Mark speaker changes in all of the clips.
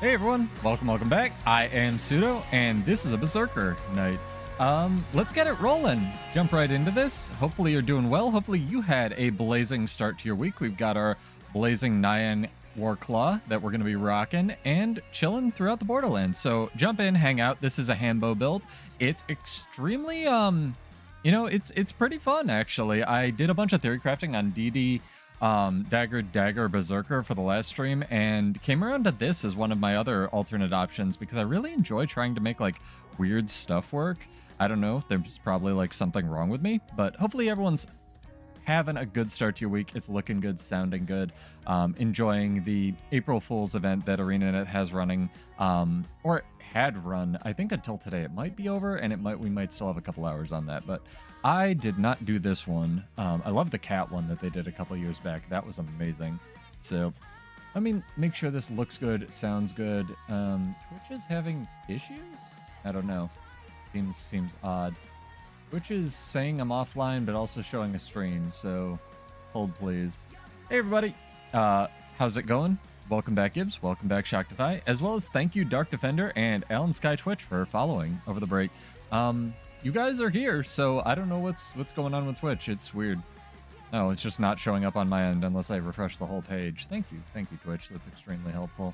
Speaker 1: Hey everyone, welcome back. I am Pseudo, and this is a Berserker night. Let's get it rolling. Jump right into this. Hopefully you're doing well. Hopefully you had a blazing start to your week. We've got our blazing Nyan Warclaw that we're going to be rocking and chilling throughout the Borderlands. So jump in, hang out. This is a handbow build. It's extremely, it's pretty fun actually. I did a bunch of theory crafting on DD Dagger Berserker for the last stream and came around to this as one of my other alternate options because I really enjoy trying to make like weird stuff work. I don't know, there's probably like something wrong with me, but hopefully everyone's having a good start to your week. It's looking good, sounding good, enjoying the April Fool's event that arenanet has running, or had run, I think until today. It might be over and we might still have a couple hours on that, but I did not do this one. I love the cat one that they did a couple years back. That was amazing. So, I mean, make sure this looks good, sounds good. Twitch is having issues? I don't know. Seems odd. Twitch is saying I'm offline, but also showing a stream, so hold please. Hey everybody, how's it going? Welcome back, Gibbs. Welcome back, Shoctify. As well as thank you, Dark Defender and Alan Sky Twitch for following over the break. You guys are here, so I don't know what's going on with Twitch. It's weird. No, it's just not showing up on my end unless I refresh the whole page. Thank you, Twitch. That's extremely helpful.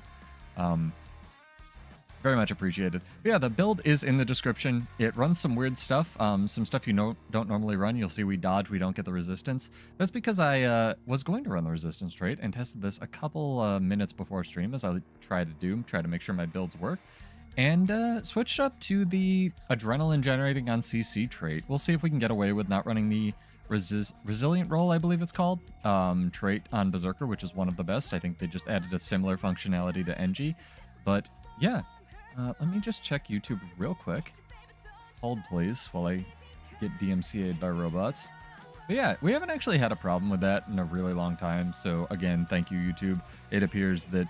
Speaker 1: Very much appreciated. But yeah, the build is in the description. It runs some weird stuff, some stuff you don't normally run. You'll see we dodge, we don't get the resistance. That's because I was going to run the resistance trait and tested this a couple minutes before stream, as I try to make sure my builds work. And switched up to the adrenaline generating on CC trait. We'll see if we can get away with not running the resilient roll, I believe it's called, trait on Berserker, which is one of the best. I think they just added a similar functionality to NG. But yeah, let me just check YouTube real quick. Hold please while I get DMCA'd by robots. But yeah, we haven't actually had a problem with that in a really long time. So again, thank you, YouTube. It appears that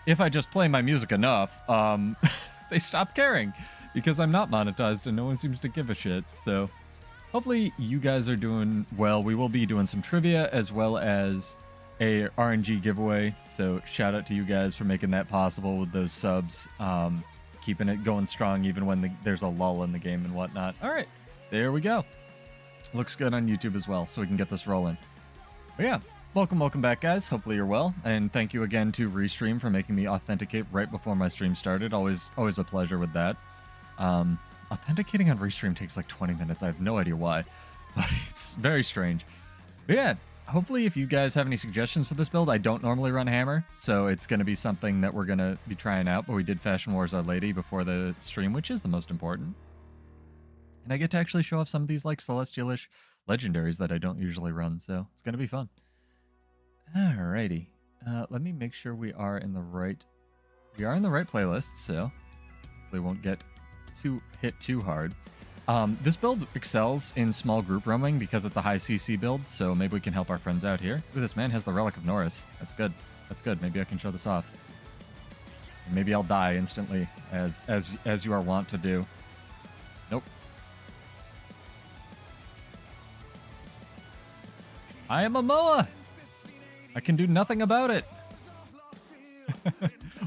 Speaker 1: if I just play my music enough, they stop caring because I'm not monetized and no one seems to give a shit. So hopefully you guys are doing well. We will be doing some trivia as well as a RNG giveaway. So shout out to you guys for making that possible with those subs, keeping it going strong even when there's a lull in the game and whatnot. All right, there we go. Looks good on YouTube as well, so we can get this rolling. But yeah. Welcome back, guys. Hopefully you're well, and thank you again to Restream for making me authenticate right before my stream started. Always a pleasure with that. Authenticating on Restream takes like 20 minutes. I have no idea why, but it's very strange. But yeah, hopefully if you guys have any suggestions for this build, I don't normally run Hammer, so it's going to be something that we're going to be trying out, but we did Fashion Wars Our Lady before the stream, which is the most important. And I get to actually show off some of these like Celestialish legendaries that I don't usually run, so it's going to be fun. Alrighty, let me make sure we are in the right playlist, so we won't get hit too hard. This build excels in small group roaming because it's a high CC build, so maybe we can help our friends out here. Ooh, this man has the Relic of Norris. That's good. That's good. Maybe I can show this off. And maybe I'll die instantly, as you are wont to do. Nope. I am a Moa! I can do nothing about it.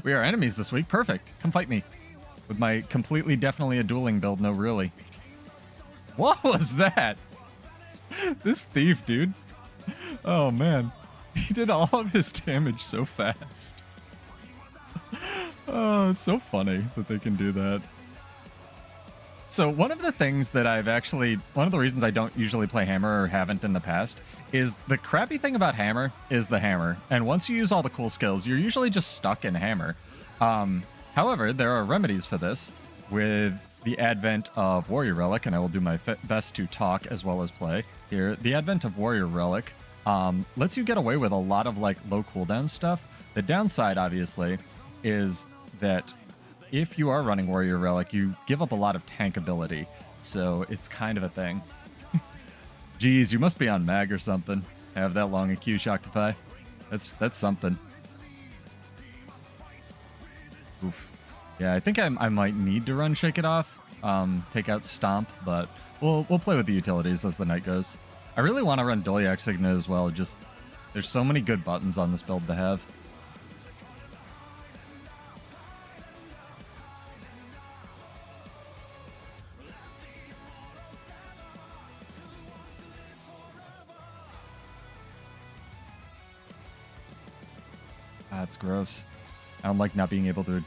Speaker 1: We are enemies this week. Perfect. Come fight me. With my completely, definitely a dueling build. No, really. What was that? This thief, dude. Oh, man. He did all of his damage so fast. Oh, it's so funny that they can do that. So one of the things that one of the reasons I don't usually play Hammer or haven't in the past is the crappy thing about Hammer is the Hammer. And once you use all the cool skills, you're usually just stuck in Hammer. However, there are remedies for this with the advent of Warrior Relic, and I will do my best to talk as well as play here. The advent of Warrior Relic lets you get away with a lot of like low cooldown stuff. The downside, obviously, is that if you are running Warrior Relic, you give up a lot of tank ability, so it's kind of a thing. Geez, you must be on mag or something. Have that long a Q, Shoctify. That's something. Oof. Yeah, I think I might need to run Shake It Off, take out Stomp, but we'll play with the utilities as the night goes. I really want to run Dolyak Signet as well. Just there's so many good buttons on this build to have. That's gross. I don't like not being able to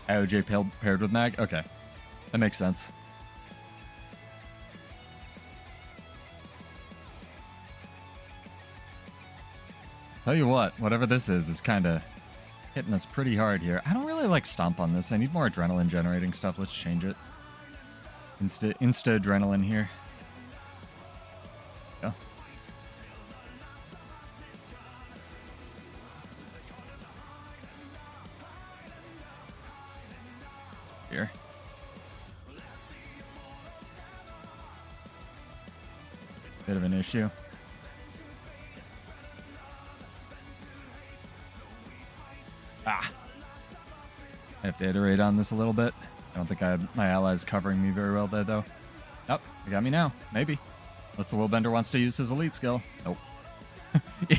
Speaker 1: AOJ paired with mag. Okay, that makes sense. Tell you what, whatever this is kind of hitting us pretty hard here. I don't really like stomp on this. I need more adrenaline generating stuff. Let's change it. Insta adrenaline here. Go. Here. Bit of an issue. Ah. I have to iterate on this a little bit. I don't think I have my allies covering me very well there, though. Nope, they got me now. Maybe. Unless the Willbender wants to use his elite skill. Nope.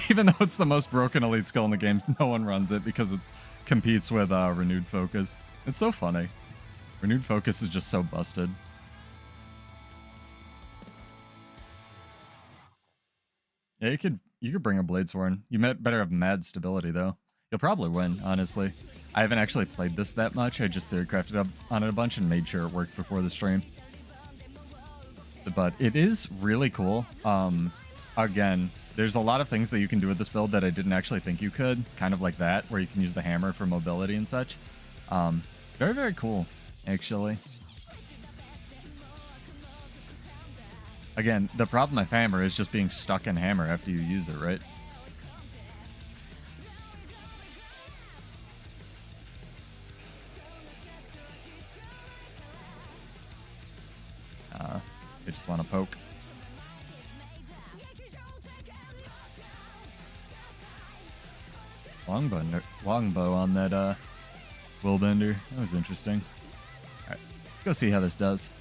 Speaker 1: Even though it's the most broken elite skill in the game, no one runs it because it competes with renewed focus. It's so funny. Renewed focus is just so busted. Yeah, you could bring a Bladesworn. You better have mad stability though. You'll probably win, honestly. I haven't actually played this that much. I just theorycrafted up on it a bunch and made sure it worked before the stream. But it is really cool. Again, there's a lot of things that you can do with this build that I didn't actually think you could. Kind of like that, where you can use the hammer for mobility and such. Very, very cool, actually. Again, the problem with hammer is just being stuck in hammer after you use it, right? They just want to poke. Longbow on that Willbender. That was interesting. Alright, let's go see how this does.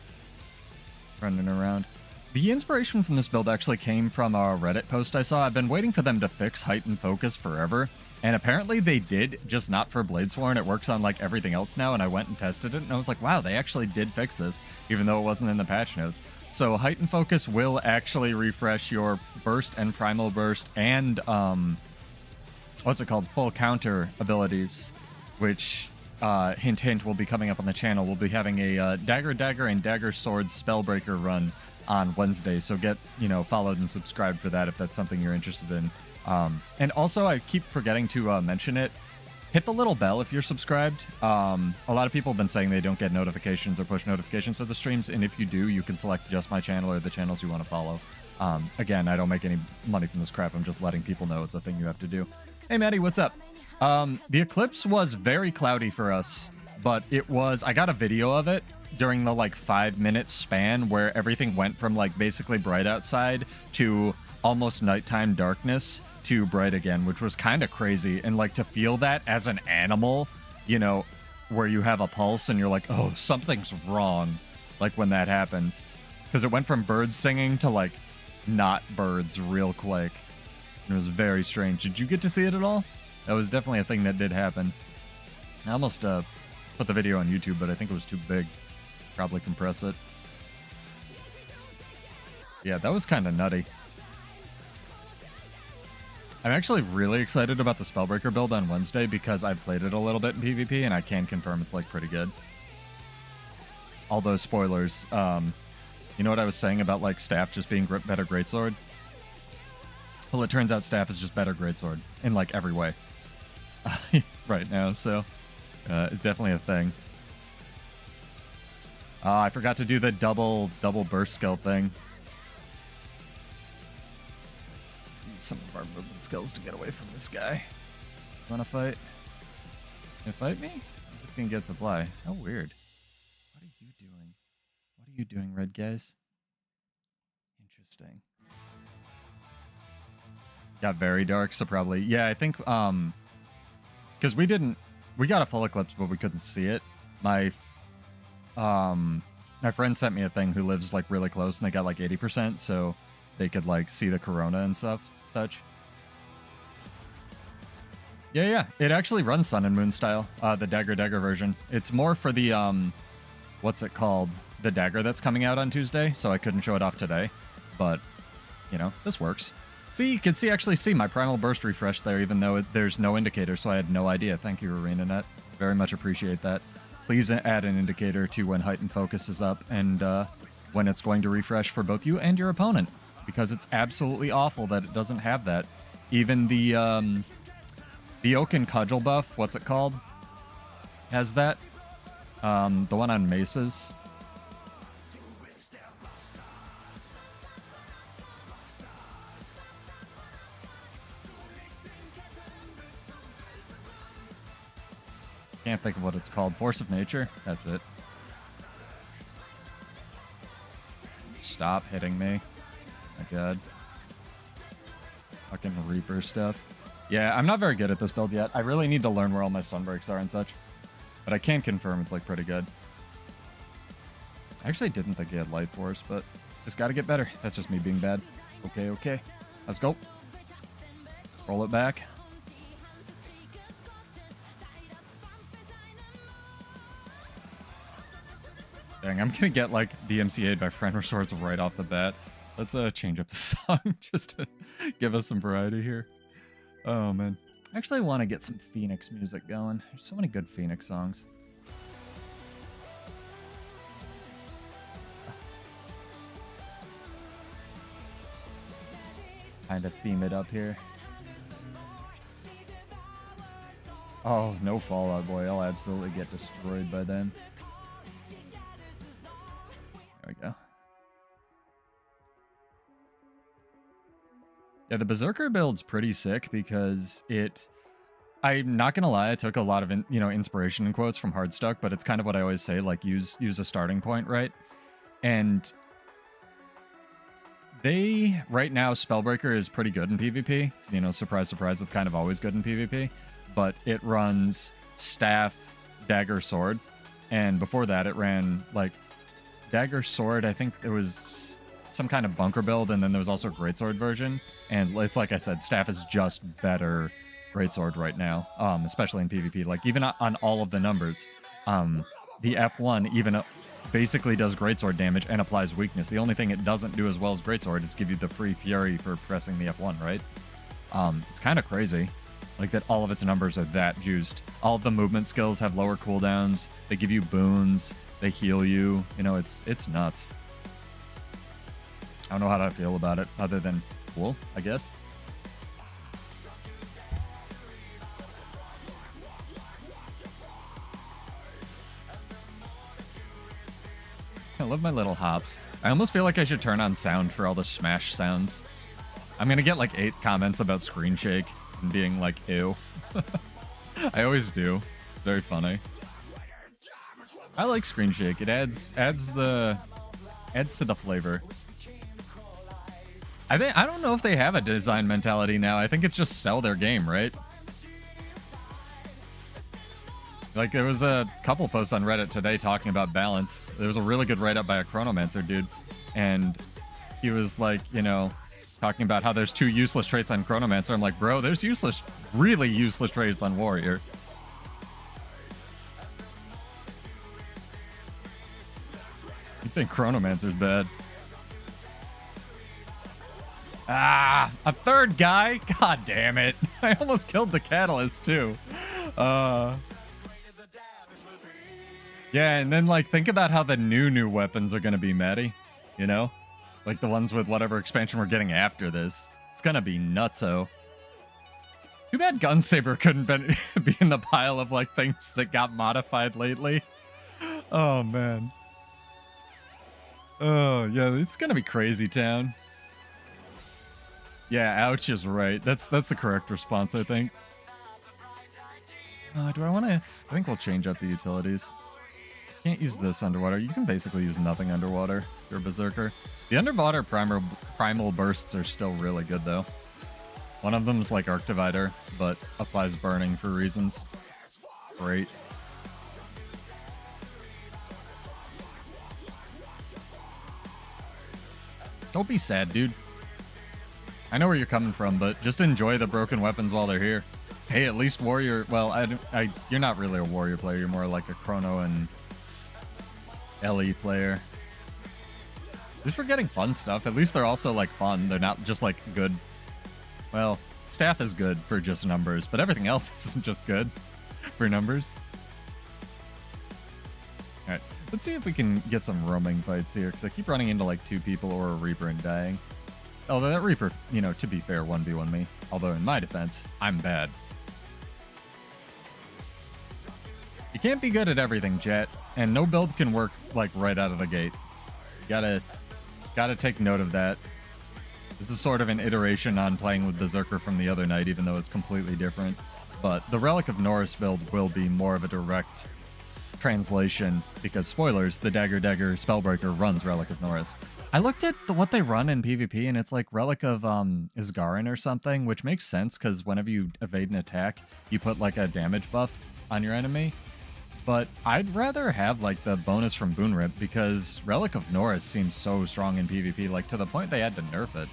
Speaker 1: Running around. The inspiration from this build actually came from a Reddit post I saw. I've been waiting for them to fix height and focus forever. And apparently they did, just not for Bladesworn. It works on like everything else now, and I went and tested it, and I was like, wow, they actually did fix this, even though it wasn't in the patch notes. So height and focus will actually refresh your burst and primal burst and, what's it called? Full counter abilities, which, hint hint, will be coming up on the channel. We'll be having a dagger and dagger sword spellbreaker run on Wednesday, so get, followed and subscribed for that if that's something you're interested in. And also, I keep forgetting to mention it. Hit the little bell if you're subscribed. A lot of people have been saying they don't get notifications or push notifications for the streams, and if you do, you can select just my channel or the channels you want to follow. Again, I don't make any money from this crap. I'm just letting people know it's a thing you have to do. Hey, Maddie, what's up? The eclipse was very cloudy for us, but I got a video of it during the, 5-minute span where everything went from, basically bright outside to almost nighttime darkness to bright again, which was kind of crazy. And to feel that as an animal, where you have a pulse and you're like, oh, something's wrong, when that happens, because it went from birds singing to not birds real quick. It was very strange. Did you get to see it at all? That was definitely a thing that did happen. I almost put the video on YouTube, but I think it was too big. Probably compress it. Yeah, that was kind of nutty. I'm actually really excited about the Spellbreaker build on Wednesday because I played it a little bit in PvP and I can confirm it's pretty good. Although spoilers, you know what I was saying about staff just being better greatsword? Well, it turns out staff is just better greatsword in every way right now, so it's definitely a thing. I forgot to do the double burst skill thing. Some of our movement skills to get away from this guy. Wanna fight? You fight me? I'm just gonna get supply. How weird. What are you doing? What are you doing, red guys? Interesting. Got very dark, so probably... Yeah, I think, because we got a full eclipse, but we couldn't see it. My friend sent me a thing who lives, really close, and they got, 80%, so they could, see the corona and stuff. Such. Yeah. It actually runs Sun and Moon style, the Dagger version. It's more for the, what's it called? The Dagger that's coming out on Tuesday, so I couldn't show it off today. But, this works. See, you can actually see my primal burst refresh there, even though there's no indicator, so I had no idea. Thank you, arenanet. Very much appreciate that. Please add an indicator to when heightened focus is up and when it's going to refresh for both you and your opponent, because it's absolutely awful that it doesn't have that. Even the Oak and Cudgel buff, what's it called, has that. The one on maces. Can't think of what it's called. Force of Nature? That's it. Stop hitting me. My god. Fucking Reaper stuff. Yeah, I'm not very good at this build yet. I really need to learn where all my stun breaks are and such. But I can confirm it's like pretty good. I actually didn't think he had Light Force, but just gotta get better. That's just me being bad. Okay, okay. Let's go. Roll it back. Dang, I'm gonna get like DMCA'd by Friend Resorts right off the bat. Let's change up the song just to give us some variety here. Oh man. I actually want to get some Phoenix music going. There's so many good Phoenix songs. Kind of theme it up here. Oh, no Fallout Boy. I'll absolutely get destroyed by then. There we go. Yeah, the Berserker build's pretty sick because I'm not gonna lie, I took a lot of inspiration in quotes from Hardstuck, but it's kind of what I always say, like use a starting point, right? And right now, Spellbreaker is pretty good in PvP. You know, surprise, surprise, it's kind of always good in PvP. But it runs Staff, Dagger, Sword. And before that, it ran, like, Dagger, Sword, I think there was some kind of bunker build, and then there was also a Greatsword version. And it's like I said, Staff is just better Greatsword right now, especially in PvP. Like, even on all of the numbers, the F1 even basically does Greatsword damage and applies weakness. The only thing it doesn't do as well as Greatsword is give you the free Fury for pressing the F1, right? It's kind of crazy, like that all of its numbers are that juiced. All of the movement skills have lower cooldowns. They give you boons. They heal you. You know, it's nuts. I don't know how to feel about it other than cool, I guess. I love my little hops. I almost feel like I should turn on sound for all the Smash sounds. I'm gonna get like 8 comments about screen shake and being like, ew. I always do. It's very funny. I like screen shake. It adds to the flavor. I don't know if they have a design mentality now. I think it's just sell their game, right? Like, there was a couple posts on Reddit today talking about balance. There was a really good write-up by a Chronomancer dude, and he was like, you know, talking about how there's 2 useless traits on Chronomancer. I'm like, bro, there's really useless traits on Warrior. You think Chronomancer's bad? Ah, a third guy? God damn it. I almost killed the Catalyst, too. Yeah, and then, like, think about how the new weapons are going to be, Maddie. You know? Like, the ones with whatever expansion we're getting after this. It's going to be nutso. Too bad Gunsaber couldn't be in the pile of, like, things that got modified lately. Oh, man. Oh, yeah, it's going to be crazy town. Yeah, ouch is right. That's the correct response, I think. Do I want to... I think we'll change up the utilities. Can't use this underwater. You can basically use nothing underwater if you're a Berserker. The underwater primal bursts are still really good, though. One of them is like Arc Divider, but applies burning for reasons. Great. Don't be sad, dude. I know where you're coming from, but just enjoy the broken weapons while they're here. Hey, at least Warrior... Well, you're not really a Warrior player. You're more like a Chrono and LE player. At least we're getting fun stuff. At least they're also, like, fun. They're not just, like, good Well, staff is good for just numbers, but everything else isn't just good for numbers. All right, let's see if we can get some roaming fights here, because I keep running into like 2 people or a Reaper and dying. Although that Reaper, you know, to be fair, 1v1 me. Although in my defense, I'm bad. You can't be good at everything, Jet, and no build can work like right out of the gate. You gotta take note of that. This is sort of an iteration on playing with Berserker from the other night, even though it's completely different. But the Relic of Norris build will be more of a direct translation, because spoilers, the Dagger Spellbreaker runs Relic of Norris. I looked at what they run in PvP, and it's like Relic of Isgarin or something, which makes sense, because whenever you evade an attack, you put like a damage buff on your enemy. But I'd rather have like the bonus from Boonrip, because Relic of Norris seems so strong in PvP, like to the point they had to nerf it.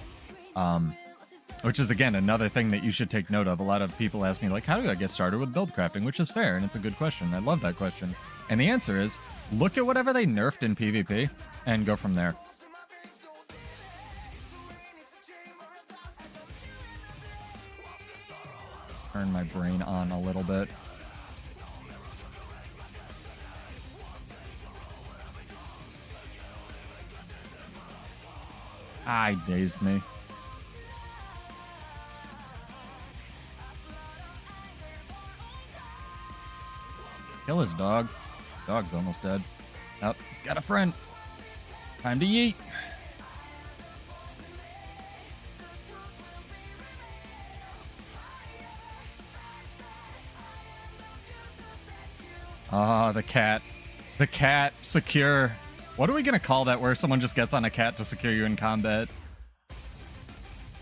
Speaker 1: Which is, again, another thing that you should take note of. A lot of people ask me, like, how do I get started with build crafting? Which is fair, and it's a good question. I love that question. And the answer is, look at whatever they nerfed in PvP, and go from there. Turn my brain on a little bit. Ah, he dazed me. Kill his dog. Dog's almost dead. Oh, he's got a friend. Time to yeet. Ah, the cat. The cat. Secure. What are we going to call that, where someone just gets on a cat to secure you in combat?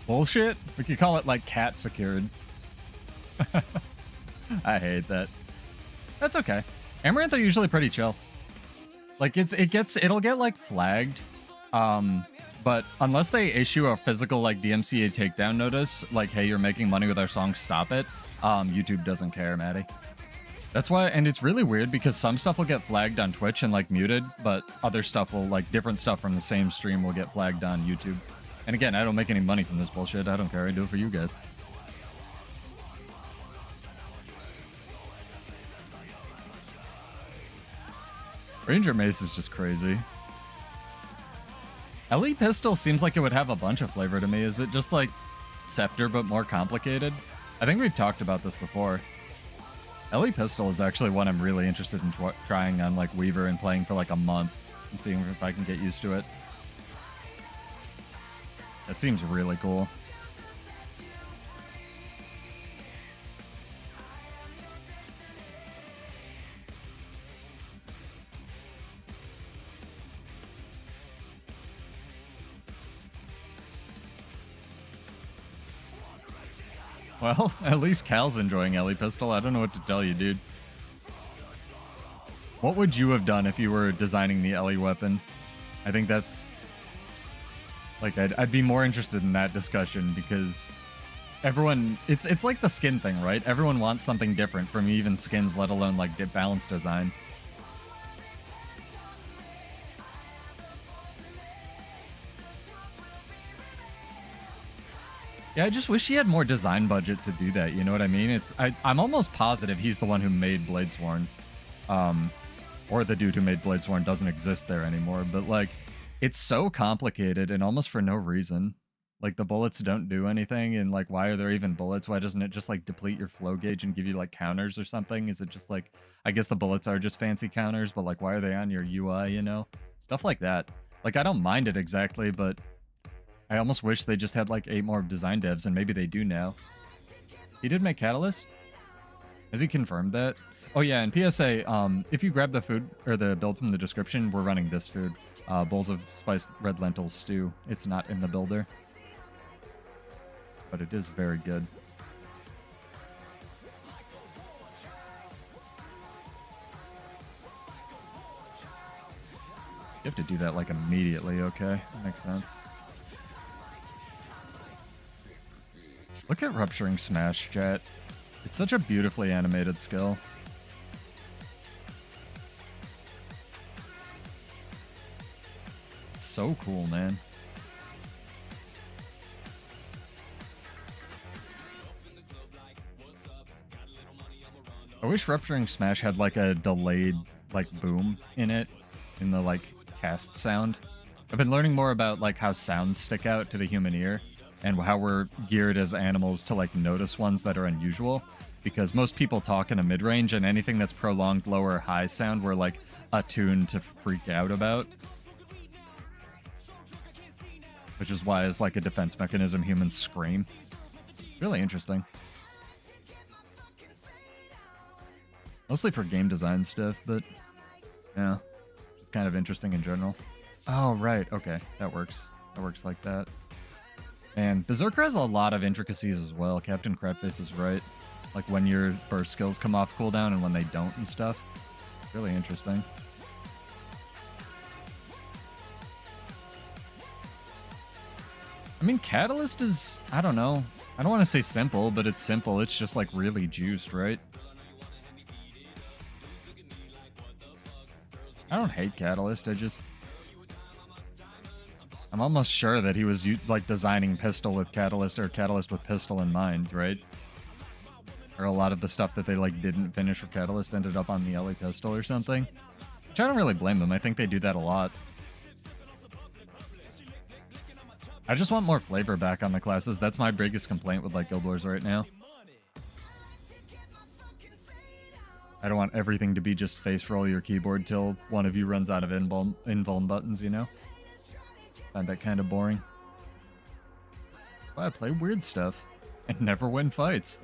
Speaker 1: Bullshit? We could call it, like, cat secured. I hate that. That's okay. Amaranth are usually pretty chill. Like, it'll get, like, flagged. But unless they issue a physical, like, DMCA takedown notice, like, hey, you're making money with our song, stop it, YouTube doesn't care, Maddie. That's why, and it's really weird, because some stuff will get flagged on Twitch and, like, muted, but other stuff will, like, different stuff from the same stream will get flagged on YouTube. And again, I don't make any money from this bullshit. I don't care. I do it for you guys. Ranger Mace is just crazy. LE Pistol seems like it would have a bunch of flavor to me. Is it just like Scepter but more complicated? I think we've talked about this before. LE Pistol is actually one I'm really interested in trying on like Weaver and playing for like a month and seeing if I can get used to it. That seems really cool. Well, at least Cal's enjoying LE Pistol. I don't know what to tell you, dude. What would you have done if you were designing the LE weapon? I think that's... like, I'd be more interested in that discussion, because everyone... It's like the skin thing, right? Everyone wants something different from even skins, let alone, like, balanced design. Yeah, I just wish he had more design budget to do that, you know what I mean? I'm almost positive he's the one who made Bladesworn. Or the dude who made Bladesworn doesn't exist there anymore, but, like, it's so complicated and almost for no reason. Like, the bullets don't do anything, and, like, why are there even bullets? Why doesn't it just, like, deplete your flow gauge and give you, like, counters or something? Is it just, like, I guess the bullets are just fancy counters, but, like, why are they on your UI, you know? Stuff like that. Like, I don't mind it exactly, but I almost wish they just had, like, 8 more design devs, and maybe they do now. He did make Catalyst? Has he confirmed that? Oh, yeah, and PSA, if you grab the food, or the build from the description, we're running this food. Bowls of spiced red lentil stew. It's not in the builder. But it is very good. You have to do that, like, immediately, okay? That makes sense. Look at Rupturing Smash, chat. It's such a beautifully animated skill. It's so cool, man. I wish Rupturing Smash had like a delayed like boom in it, in the like cast sound. I've been learning more about like how sounds stick out to the human ear and how we're geared as animals to like notice ones that are unusual, because most people talk in a mid-range, and anything that's prolonged low or high sound we're like attuned to freak out about. Which is why, as like a defense mechanism, humans scream. Really interesting. Mostly for game design stuff, but yeah, just kind of interesting in general. Oh, right. Okay, that works. That works like that. And Berserker has a lot of intricacies as well. Captain Crabface is right. Like when your burst skills come off cooldown and when they don't and stuff. Really interesting. I mean, Catalyst is, I don't know. I don't want to say simple, but it's simple. It's just like really juiced, right? I don't hate Catalyst. I'm almost sure that he was like designing Pistol with Catalyst or Catalyst with Pistol in mind, right? Or a lot of the stuff that they like didn't finish for Catalyst ended up on the LA Pistol or something. Which I don't really blame them. I think they do that a lot. I just want more flavor back on the classes. That's my biggest complaint with like Guild Wars right now. I don't want everything to be just face roll your keyboard till one of you runs out of invuln buttons, you know? Find that kind of boring. But I play weird stuff and never win fights.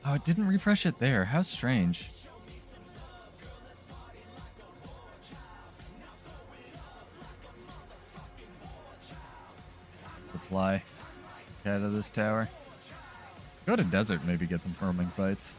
Speaker 1: Oh, it didn't refresh it there. How strange. Supply. Out of this tower. Go to desert, maybe get some farming fights.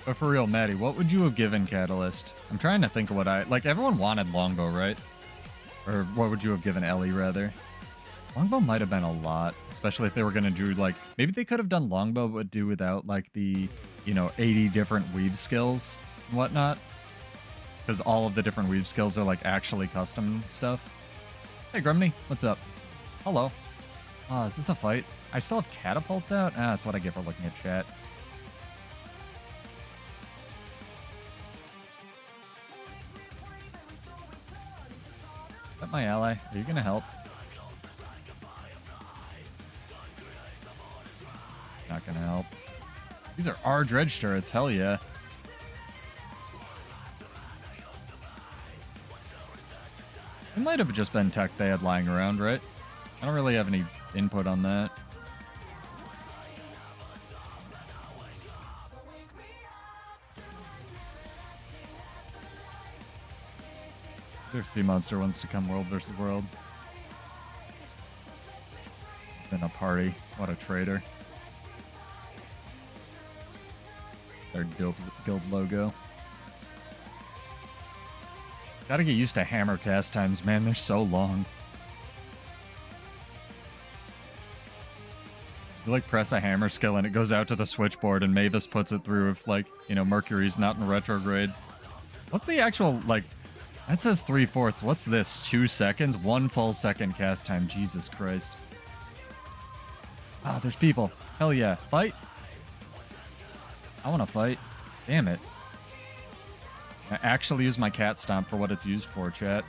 Speaker 1: But for real, Maddie, what would you have given Catalyst? I'm trying to think of what like, everyone wanted Longbow, right? Or what would you have given Ellie, rather? Longbow might have been a lot, especially if they were going to do, like, maybe they could have done Longbow, but do without, like, the, 80 different weave skills and whatnot. Because all of the different weave skills are, like, actually custom stuff. Hey, Grumney, what's up? Hello. Oh, is this a fight? I still have catapults out? Ah, that's what I get for looking at chat. Is that my ally? Are you gonna help? Not gonna help. These are our dredge turrets, hell yeah. It might have just been tech they had lying around, right? I don't really have any input on that. If Sea Monster wants to come world versus world. In a party. What a traitor. Their guild logo. Gotta get used to hammer cast times, man. They're so long. You like press a hammer skill and it goes out to the switchboard and Mavis puts it through if, like, Mercury's not in retrograde. What's the actual, like... That says 3/4. What's this? 2 seconds? 1 full second cast time. Jesus Christ. Ah, there's people. Hell yeah. Fight? I want to fight. Damn it. I actually use my cat stomp for what it's used for, chat.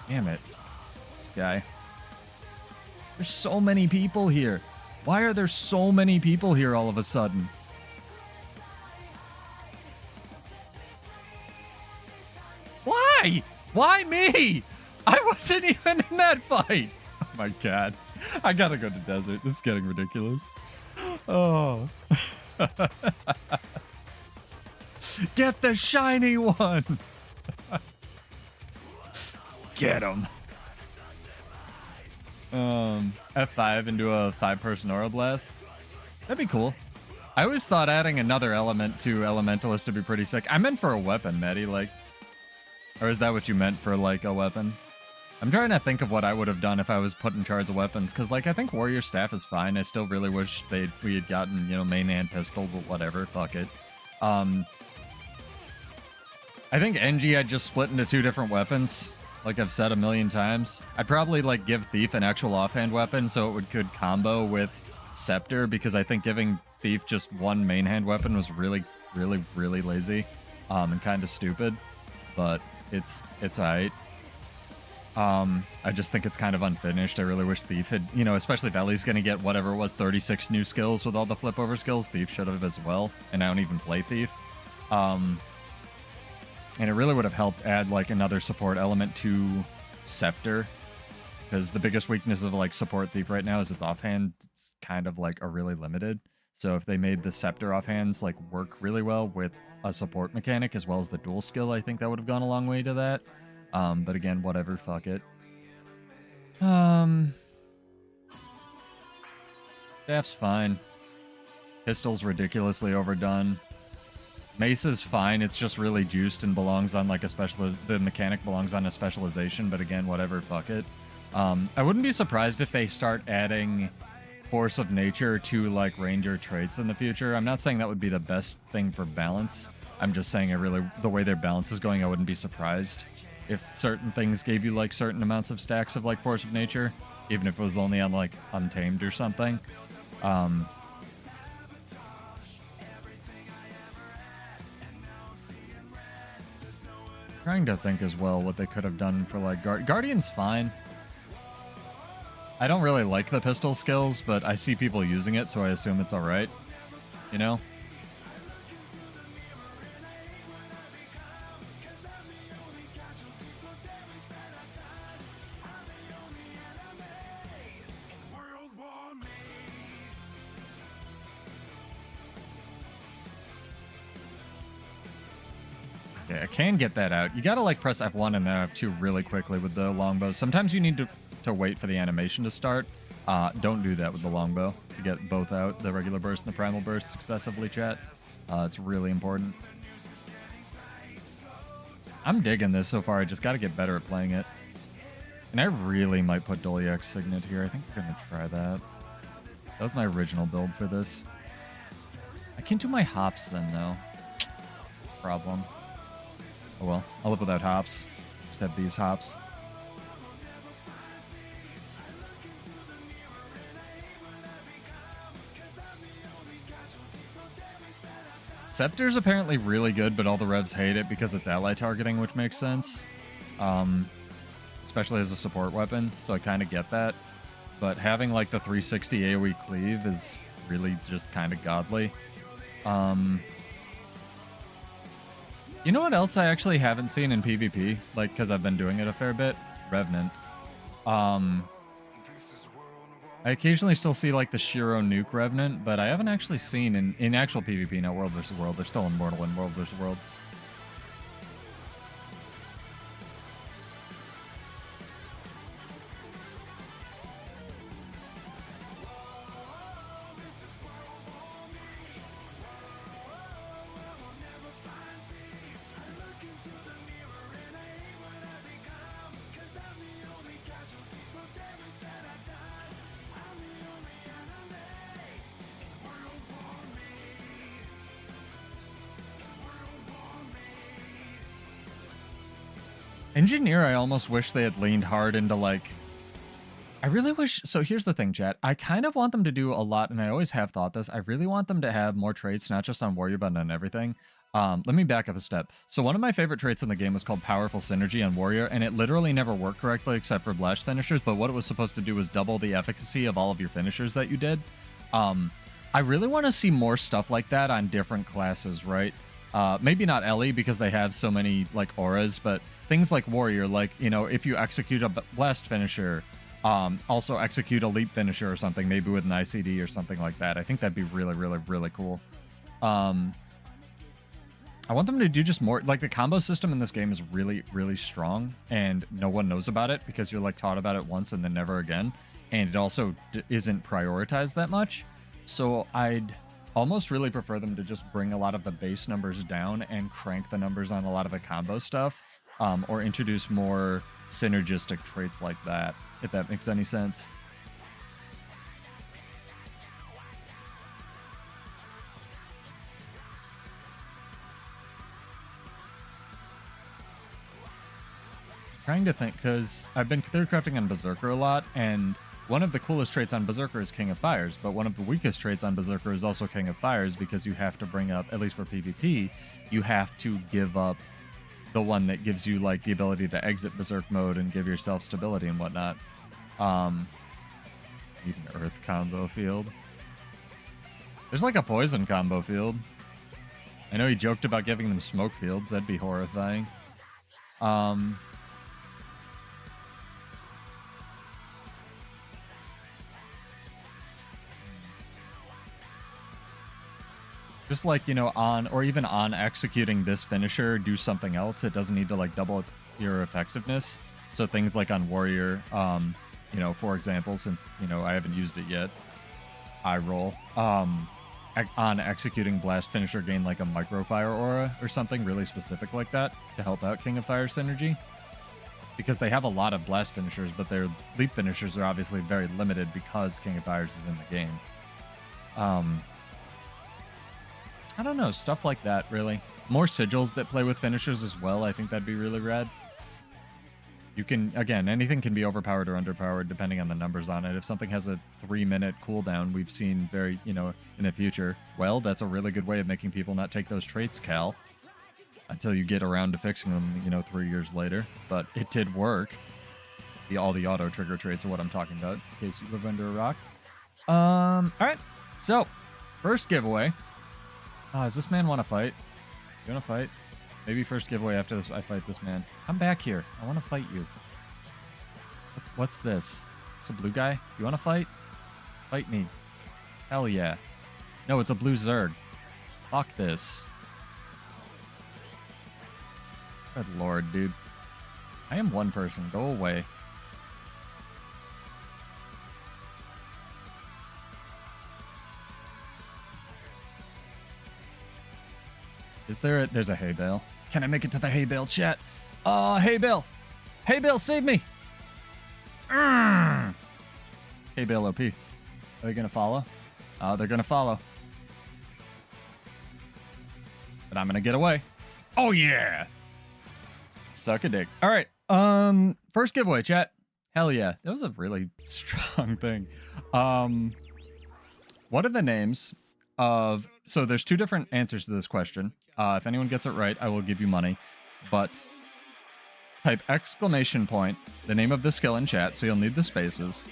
Speaker 1: Damn it. This guy. There's so many people here. Why are there so many people here all of a sudden? Why? Why me? I wasn't even in that fight. Oh my god. I gotta go to desert. This is getting ridiculous. Oh. Get the shiny one. Get him. F5 into a 5-person aura blast. That'd be cool. I always thought adding another element to Elementalist would be pretty sick. I meant for a weapon, Maddie, like... Or is that what you meant for, like, a weapon? I'm trying to think of what I would have done if I was put in charge of weapons, because, like, I think Warrior Staff is fine. I still really wish we had gotten, you know, main hand pistol, but whatever, fuck it. I think NG I'd just split into 2 different weapons, like I've said a million times. I'd probably, like, give Thief an actual offhand weapon so it could combo with Scepter, because I think giving Thief just one main hand weapon was really, really, really lazy, and kind of stupid, but it's alright. I just think it's kind of unfinished. I really wish Thief had, you know, especially if Ellie's going to get whatever it was, 36 new skills with all the flip over skills. Thief should have as well, and I don't even play Thief. And it really would have helped add, like, another support element to Scepter, because the biggest weakness of, like, support Thief right now is its offhand. It's kind of, like, a really limited. So if they made the Scepter offhands, like, work really well with a support mechanic as well as the dual skill, I think that would have gone a long way to that. But again, whatever, fuck it. Staff's fine. Pistol's ridiculously overdone. Mace's fine, it's just really juiced and belongs on, like, the mechanic belongs on a specialization, but again, whatever, fuck it. I wouldn't be surprised if they start adding Force of Nature to, like, Ranger traits in the future. I'm not saying that would be the best thing for balance. I'm just saying the way their balance is going, I wouldn't be surprised if certain things gave you, like, certain amounts of stacks of, like, Force of Nature, even if it was only on, like, Untamed or something. Trying to think as well what they could have done for, like, Guardian's fine. I don't really like the pistol skills, but I see people using it, so I assume it's alright. You know? Okay, I can get that out. You gotta, like, press F1 and then F2 really quickly with the longbow. Sometimes you need to wait for the animation to start. Don't do that with the longbow to get both out, the regular burst and the primal burst successively, chat. It's really important. I'm digging this so far. I just gotta get better at playing it. And I really might put Doliak's Signet here. I think we're gonna try that. That was my original build for this. I can't do my hops then, though. Problem. Oh well, I'll live without hops. Just have these hops. Scepter's apparently really good, but all the revs hate it because it's ally targeting, which makes sense. Especially as a support weapon, so I kind of get that. But having, like, the 360 AoE cleave is really just kind of godly. You know what else I actually haven't seen in PvP? Like, because I've been doing it a fair bit? Revenant. I occasionally still see, like, the Shiro nuke Revenant, but I haven't actually seen in actual PvP, not World vs. World. They're still immortal in World vs. World. Engineer, I almost wish they had leaned hard into, like... I really wish... So here's the thing, chat. I kind of want them to do a lot, and I always have thought this. I really want them to have more traits, not just on Warrior, but on everything. Let me back up a step. So one of my favorite traits in the game was called Powerful Synergy on Warrior, and it literally never worked correctly except for blast finishers, but what it was supposed to do was double the efficacy of all of your finishers that you did. I really want to see more stuff like that on different classes, right? Maybe not Ellie, because they have so many, like, auras, but things like Warrior, like, you know, if you execute a blast finisher, also execute a leap finisher or something, maybe with an ICD or something like that. I think that'd be really, really, really cool. I want them to do just more, like, the combo system in this game is really, really strong, and no one knows about it because you're, like, taught about it once and then never again, and it also isn't prioritized that much. So I'd almost really prefer them to just bring a lot of the base numbers down and crank the numbers on a lot of the combo stuff, or introduce more synergistic traits like that, if that makes any sense. Trying to think, because I've been clear crafting on Berserker a lot, and one of the coolest traits on Berserker is King of Fires, but one of the weakest traits on Berserker is also King of Fires, because you have to bring up, at least for PvP, you have to give up the one that gives you like the ability to exit Berserk mode and give yourself stability and whatnot. Even Earth combo field. There's like a poison combo field. I know he joked about giving them smoke fields. That'd be horrifying. Just like, you know, on, or even on executing this finisher, do something else. It doesn't need to like double your effectiveness. So things like on Warrior, you know, for example, since, you know, I haven't used it yet, I roll. On executing Blast Finisher, gain like a Microfire aura or something really specific like that to help out King of Fire synergy. Because they have a lot of Blast Finishers, but their Leap Finishers are obviously very limited because King of Fires is in the game. I don't know, stuff like that, really. More sigils that play with finishers as well, I think that'd be really rad. You can, again, anything can be overpowered or underpowered depending on the numbers on it. If something has a 3-minute cooldown, we've seen very, you know, in the future, well, that's a really good way of making people not take those traits, Cal. Until you get around to fixing them, you know, 3 years later. But it did work. All the auto-trigger traits are what I'm talking about, in case you live under a rock. Alright, so, first giveaway. Does this man want to fight? You want to fight? Maybe first giveaway after this, I fight this man. Come back here. I want to fight you. What's this? It's a blue guy? You want to fight? Fight me. Hell yeah. No, it's a blue Zerg. Fuck this. Good lord, dude. I am one person. Go away. Is there a... There's a hay bale. Can I make it to the hay bale, chat? Hay bale! Hay bale, save me! Hay bale OP. Are they gonna follow? They're gonna follow. But I'm gonna get away. Oh, yeah! Suck a dick. Alright, first giveaway, chat. Hell yeah. That was a really strong thing. What are the names of... So there's two different answers to this question. If anyone gets it right, I will give you money. But type exclamation point, the name of the skill in chat, so you'll need the spaces.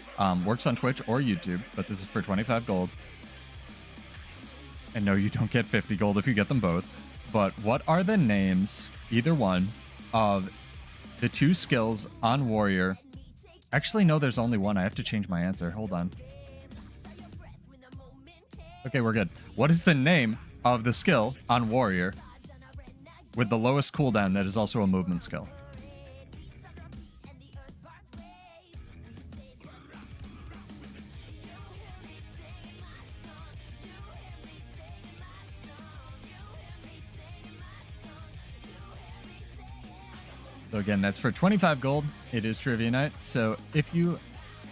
Speaker 1: Works on Twitch or YouTube, but this is for 25 gold. And no, you don't get 50 gold if you get them both. But what are the names, either one, of the two skills on Warrior? Actually, no, there's only one. I have to change my answer. Hold on. Okay, we're good. What is the name of the skill on Warrior with the lowest cooldown that is also a movement skill? So again, that's for 25 gold. It is trivia night. So if you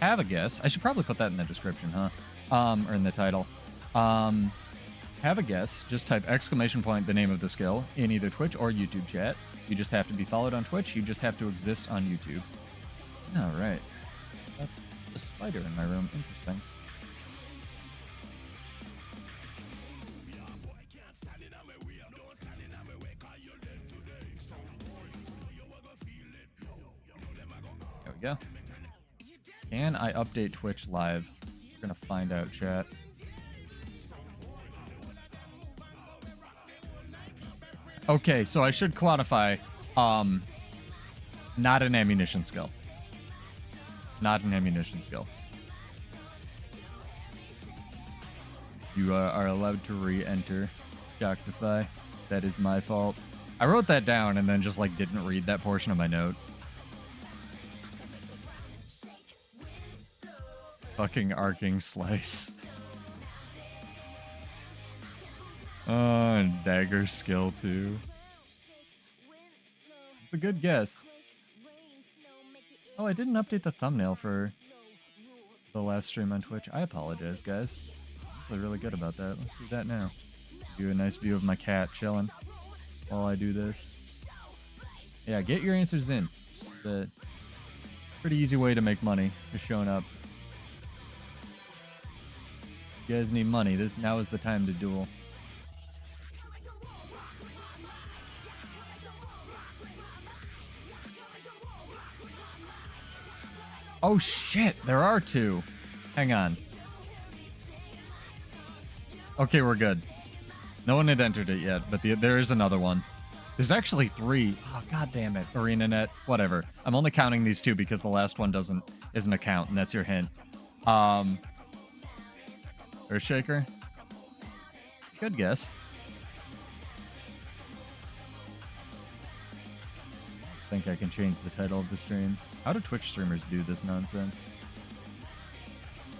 Speaker 1: have a guess, I should probably put that in the description, huh? Or in the title. Have a guess, just type exclamation point the name of the skill in either Twitch or YouTube chat. You just have to be followed on Twitch. You just have to exist on YouTube. All right. That's a spider in my room. Interesting. There we go. Can I update Twitch live? We're going to find out, chat. Okay, so I should quantify, not an ammunition skill. Not an ammunition skill. You are allowed to re-enter Joctify. That is my fault. I wrote that down and then just, like, didn't read that portion of my note. Fucking arcing slice. Oh, dagger skill too. It's a good guess. Oh, I didn't update the thumbnail for the last stream on Twitch. I apologize, guys. I'm feeling really good about that. Let's do that now. Do a nice view of my cat chilling while I do this. Yeah, get your answers in. It's a pretty easy way to make money, just showing up. You guys need money. Now is the time to duel. Oh shit, there are two. Hang on. Okay, we're good. No one had entered it yet, but there is another one. There's actually three. Oh, god damn it. Arenanet, whatever. I'm only counting these two because the last one isn't a count, and that's your hint. Earthshaker? Good guess. I think I can change the title of the stream. How do Twitch streamers do this nonsense?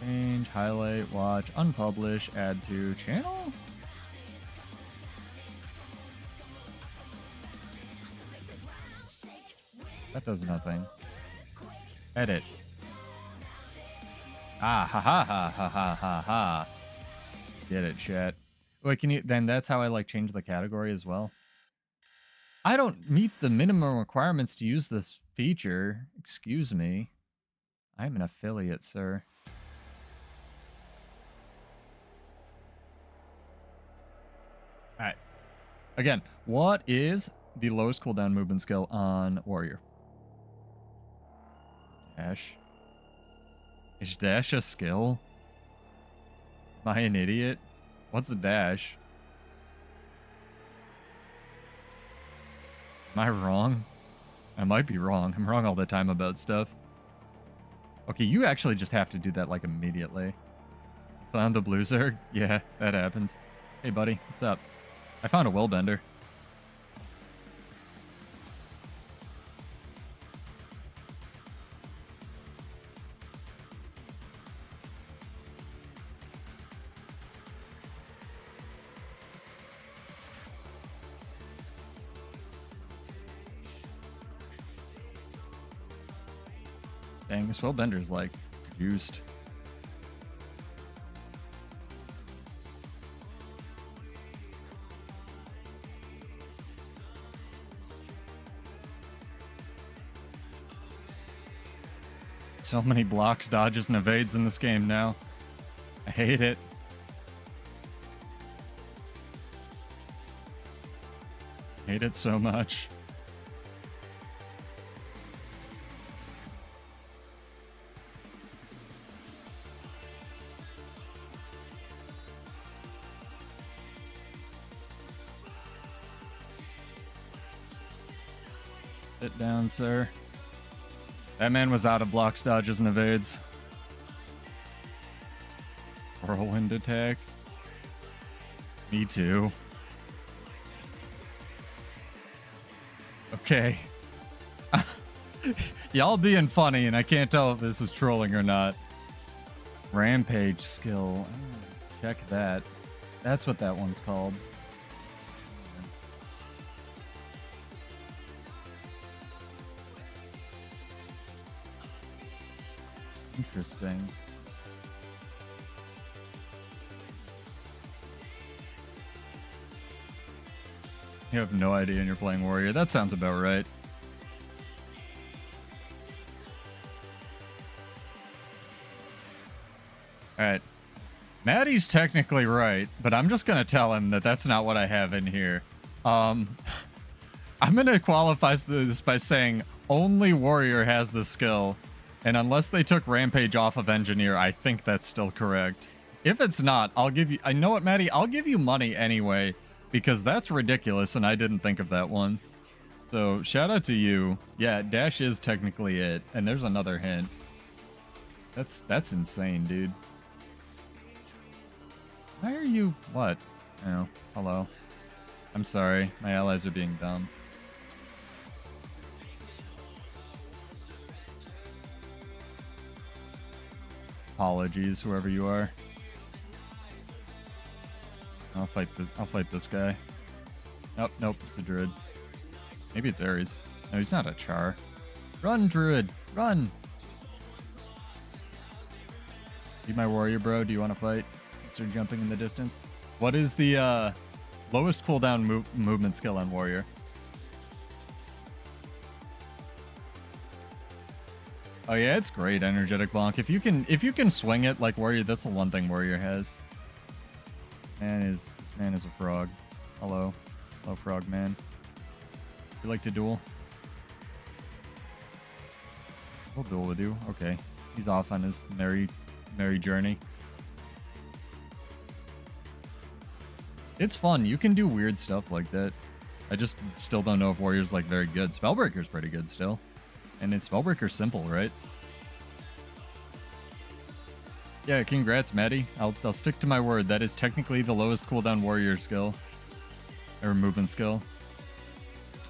Speaker 1: Change, highlight, watch, unpublish, add to channel? That does nothing. Edit. Ah, ha ha ha ha ha ha ha. Get it, chat. Wait, can you, then that's how I like change the category as well? I don't meet the minimum requirements to use this feature. Excuse me. I'm an affiliate, sir. Alright. Again, what is the lowest cooldown movement skill on Warrior? Dash. Is dash a skill? Am I an idiot? What's a dash? Am I wrong? I might be wrong. I'm wrong all the time about stuff. Okay, you actually just have to do that like immediately. Found the blue Zerg? Yeah, that happens. Hey buddy, what's up? I found a willbender. Dang, this willbender's like juiced. So many blocks, dodges, and evades in this game now. I hate it. Hate it so much. Sit down, sir. That man was out of blocks, dodges, and evades. Whirlwind attack. Me too. Okay. Y'all being funny, and I can't tell if this is trolling or not. Rampage skill. Check that. That's what that one's called. Interesting. You have no idea and you're playing Warrior. That sounds about right. Alright. Maddie's technically right, but I'm just going to tell him that that's not what I have in here. I'm going to qualify this by saying only Warrior has the skill. And unless they took Rampage off of Engineer, I think that's still correct. If it's not, I'll give you... I know what, Maddie? I'll give you money anyway, because that's ridiculous, and I didn't think of that one. So, shout out to you. Yeah, Dash is technically it. And there's another hint. That's insane, dude. Why are you... What? Oh, hello. I'm sorry. My allies are being dumb. Apologies, whoever you are. Oh, I'll fight this guy. Nope, nope, it's a druid. Maybe it's Ares. No, he's not a char. Run, druid, run! Be my warrior, bro. Do you want to fight? Start jumping in the distance. What is the lowest cooldown movement skill on warrior? Oh yeah, it's great, energetic bonk. If you can swing it like warrior, that's the one thing warrior has. This man is a frog. Hello, hello, frog man. You like to duel? We'll duel with you. Okay, he's off on his merry journey. It's fun. You can do weird stuff like that. I just still don't know if warrior's like very good. Spellbreaker's pretty good still. And it's Spellbreaker's simple, right? Yeah, congrats, Maddie. I'll stick to my word. That is technically the lowest cooldown warrior skill. Or movement skill.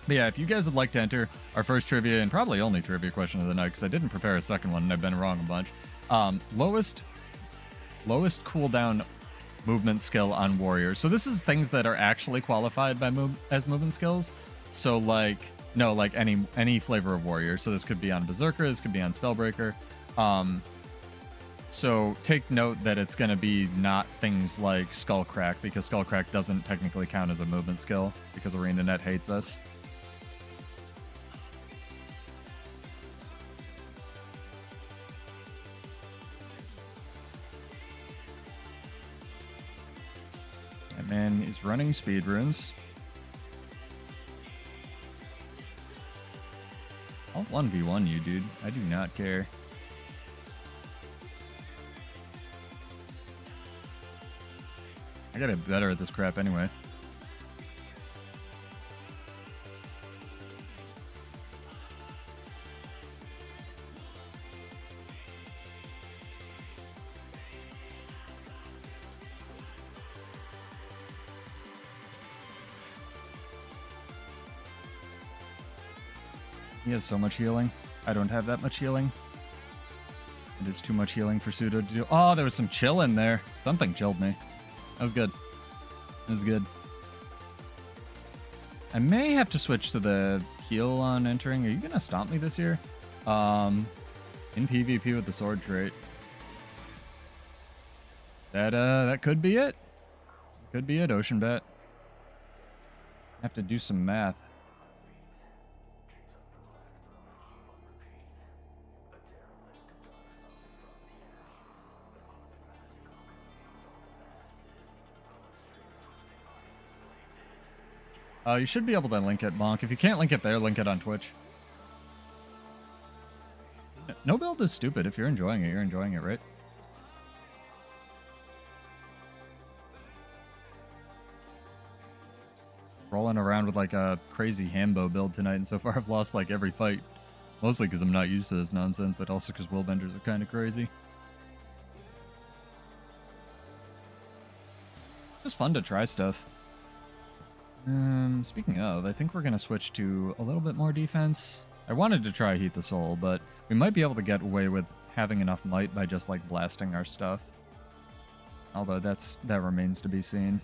Speaker 1: But yeah, if you guys would like to enter our first trivia and probably only trivia question of the night, because I didn't prepare a second one and I've been wrong a bunch. Lowest cooldown movement skill on warrior. So this is things that are actually qualified by as movement skills. So like any flavor of warrior. So this could be on Berserker, this could be on Spellbreaker. So take note that it's going to be not things like Skullcrack, because Skullcrack doesn't technically count as a movement skill because arenanet hates us. That man is running speed runes. I'll 1v1 you, dude. I do not care. I gotta get better at this crap anyway. He has so much healing. I don't have that much healing. It is too much healing for Pseudo to do. Oh, there was some chill in there. Something chilled me. That was good. That was good. I may have to switch to the heal on entering. Are you gonna stomp me this year? In PvP with the sword trait. That could be it. Could be it, Ocean Bat. Have to do some math. You should be able to link it, Bonk. If you can't link it there, link it on Twitch. No build is stupid. If you're enjoying it, you're enjoying it, right? Rolling around with like a crazy Hambo build tonight, and so far I've lost like every fight. Mostly because I'm not used to this nonsense, but also because willbenders are kind of crazy. Just fun to try stuff. Speaking of, I think we're going to switch to a little bit more defense. I wanted to try Heat the Soul, but we might be able to get away with having enough might by just like blasting our stuff. Although that remains to be seen.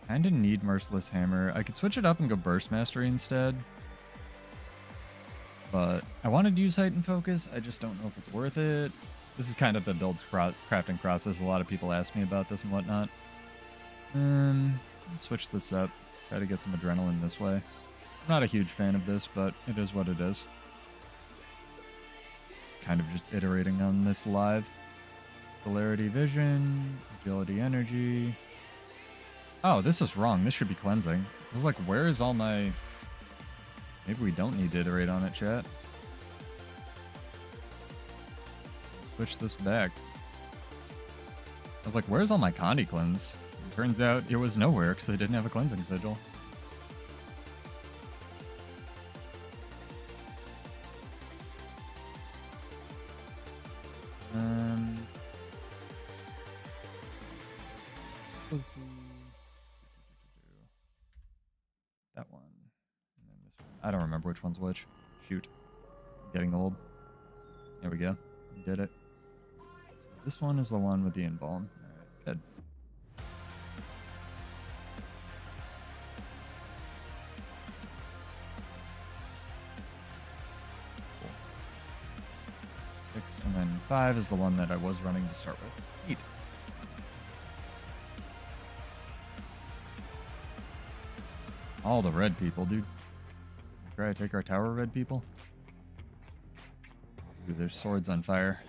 Speaker 1: Kinda need Merciless Hammer. I could switch it up and go Burst Mastery instead. But I wanted to use Heightened Focus. I just don't know if it's worth it. This is kind of the build crafting process. A lot of people ask me about this and whatnot. Switch this up. Try to get some adrenaline this way. Not a huge fan of this, but it is what it is. Kind of just iterating on this live. Celerity Vision. Agility Energy. Oh, this is wrong. This should be cleansing. I was like, where is all my... Maybe we don't need to iterate on it, chat. Switch this back. I was like, where's all my Condi cleanse? And turns out it was nowhere because I didn't have a cleansing sigil. What was the... That one. And then this one. I don't remember which one's which. Shoot. I'm getting old. There we go. We did it. This one is the one with the embalm. Alright, good. 6, and then 5 is the one that I was running to start with. Neat. All the red people, dude. Try to take our tower, red people. Ooh, there's swords on fire.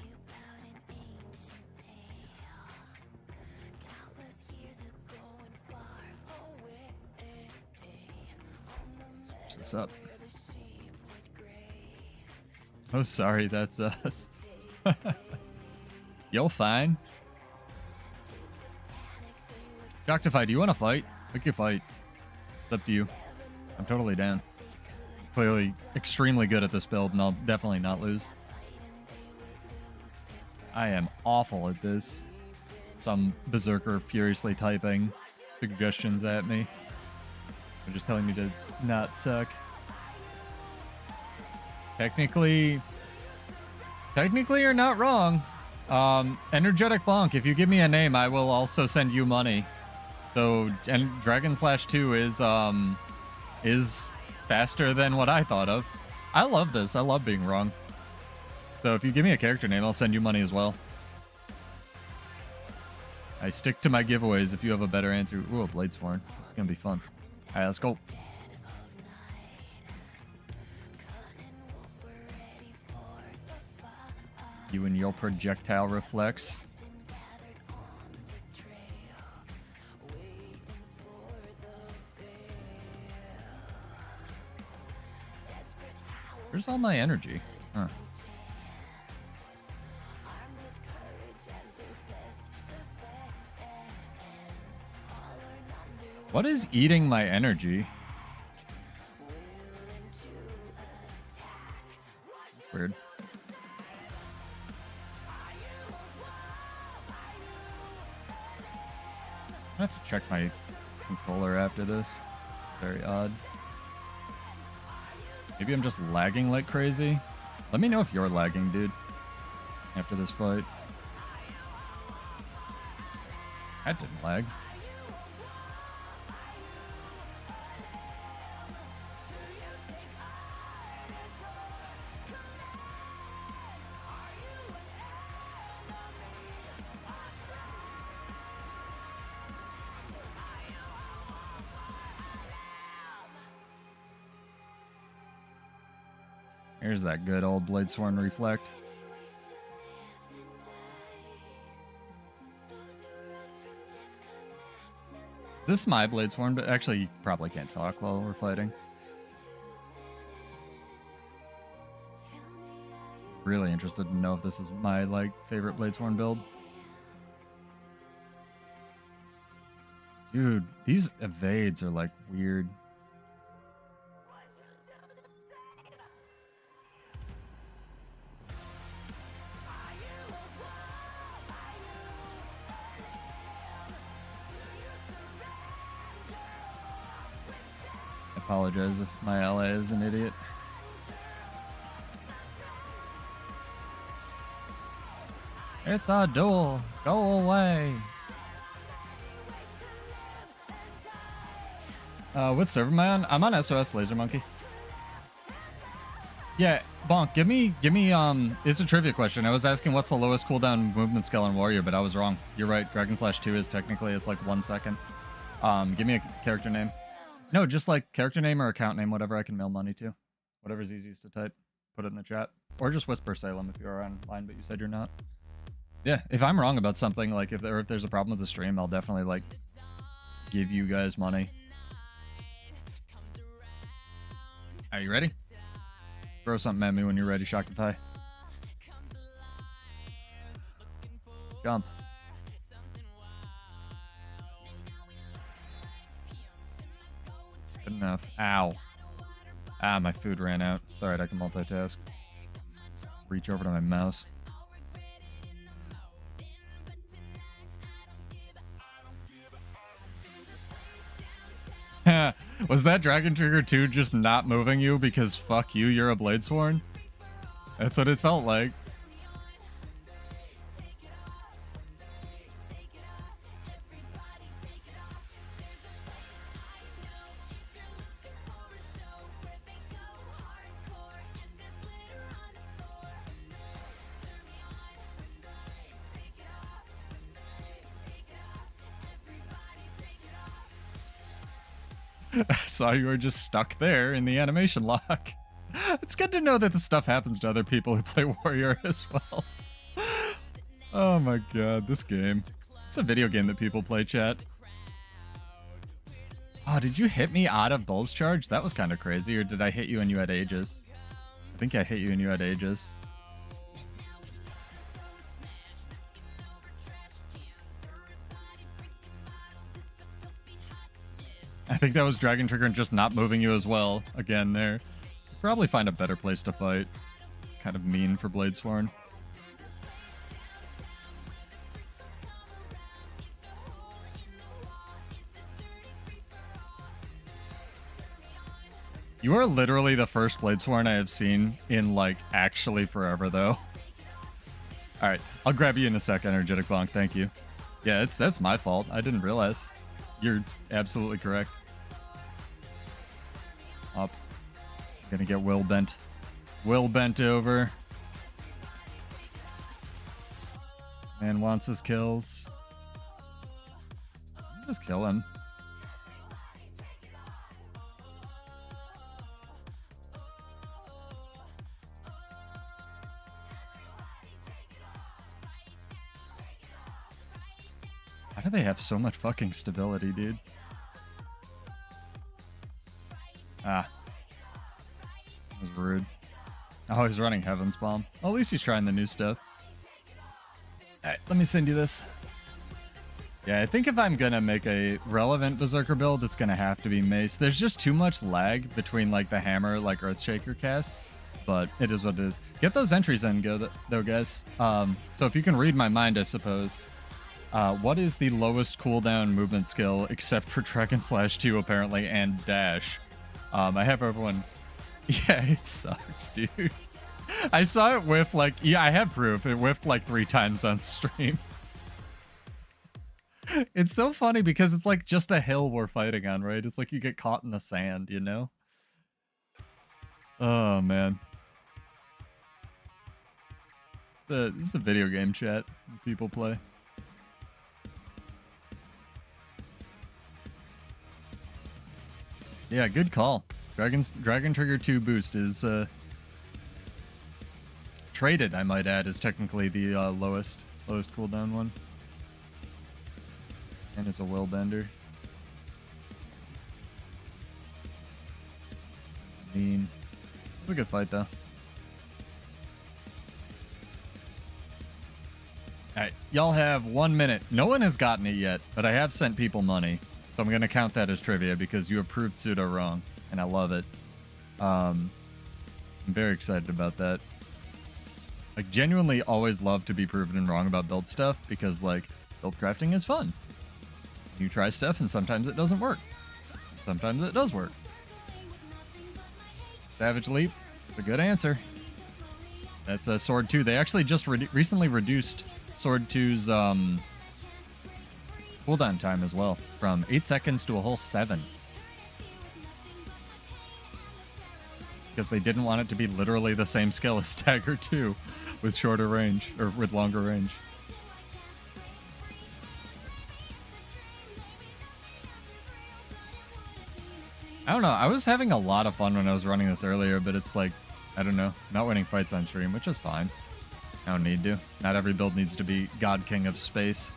Speaker 1: What's this up? Oh, sorry, that's us. You'll fine. Shocktify, do you want to fight? We can fight. It's up to you. I'm totally down. Clearly extremely good at this build, and I'll definitely not lose. I am awful at this. Some berserker furiously typing suggestions at me. They're just telling me to not suck. Technically you're not wrong. Energetic Bonk, if you give me a name, I will also send you money. So, and Dragon/2 is faster than what I thought of. I love this. I love being wrong. So if you give me a character name, I'll send you money as well. I stick to my giveaways if you have a better answer. Ooh, a Bladesworn. This is going to be fun. All right, let's go. You and your projectile reflex. Where's all my energy? Huh. What is eating my energy? Weird. I have to check my controller after this. Very odd. Maybe I'm just lagging like crazy. Let me know if you're lagging, dude. After this fight. That didn't lag. Here's that good old Bladesworn reflect. This is my Bladesworn, but actually you probably can't talk while we're fighting. Really interested to know if this is my favorite Bladesworn build. Dude, these evades are weird. Apologize if my ally is an idiot. It's a duel. Go away. What server am I on? I'm on SOS Laser Monkey. Yeah, Bonk, give me, it's a trivia question. I was asking what's the lowest cooldown movement skill on Warrior, but I was wrong. You're right, Dragon/2 is technically, it's 1 second. Give me a character name. No, just character name or account name, whatever I can mail money to. Whatever's easiest to type. Put it in the chat. Or just whisper Salem if you're online, but you said you're not. Yeah, if I'm wrong about something, if there's a problem with the stream, I'll definitely, give you guys money. Are you ready? Throw something at me when you're ready, Shockify. Jump. Good enough. Ow. Ah, my food ran out. It's alright, I can multitask. Reach over to my mouse. Was that Dragon Trigger 2 just not moving you because fuck you, you're a Bladesworn? That's what it felt like. I saw you were just stuck there in the animation lock. It's good to know that this stuff happens to other people who play Warrior as well. Oh my god, this game. It's a video game that people play, chat. Oh, did you hit me out of Bull's Charge? That was kind of crazy. Or did I hit you and you had Aegis? I think I hit you and you had Aegis. I think that was Dragon Trigger and just not moving you as well. Again, there. Probably find a better place to fight. Kind of mean for Bladesworn. You are literally the first Bladesworn I have seen in, like, actually forever, though. Alright, I'll grab you in a sec, Energetic Bonk. Thank you. Yeah, that's my fault. I didn't realize. You're absolutely correct. Up. Gonna get Will bent. Will bent over. Man wants his kills. Just kill him. How do they have so much fucking stability, dude? Ah. That was rude. Oh, he's running Heaven's Bomb. Well, at least he's trying the new stuff. Alright, let me send you this. Yeah, I think if I'm gonna make a relevant Berserker build, it's gonna have to be Mace. There's just too much lag between, like, the Hammer, like, Earthshaker cast. But it is what it is. Get those entries in, though, guys. So if you can read my mind, I suppose. What is the lowest cooldown movement skill except for Dragon Slash 2 apparently and Dash? I have everyone. Yeah, it sucks, dude. I saw it whiff like, yeah, I have proof. It whiffed like 3 times on stream. It's so funny because it's like just a hill we're fighting on, right? It's like you get caught in the sand, you know? Oh, man. This is a video game chat people play. Yeah, good call. Dragon Trigger 2 boost is traded, I might add, is technically the lowest cooldown one. And is a will bender. Mean. It was a good fight though. Alright, y'all have 1 minute. No one has gotten it yet, but I have sent people money. So I'm going to count that as trivia because you have proved pseudo wrong, and I love it. I'm very excited about that. Like, genuinely always love to be proven wrong about build stuff because, like, build crafting is fun. You try stuff and sometimes it doesn't work. Sometimes it does work. Savage Leap. It's a good answer. That's a Sword 2. They actually just recently reduced Sword 2's cooldown time as well, from 8 seconds to a whole 7. Because they didn't want it to be literally the same skill as Stagger 2 with shorter range, or with longer range. I don't know, I was having a lot of fun when I was running this earlier, but it's like, I don't know, not winning fights on stream, which is fine. I don't need to. Not every build needs to be God King of Space.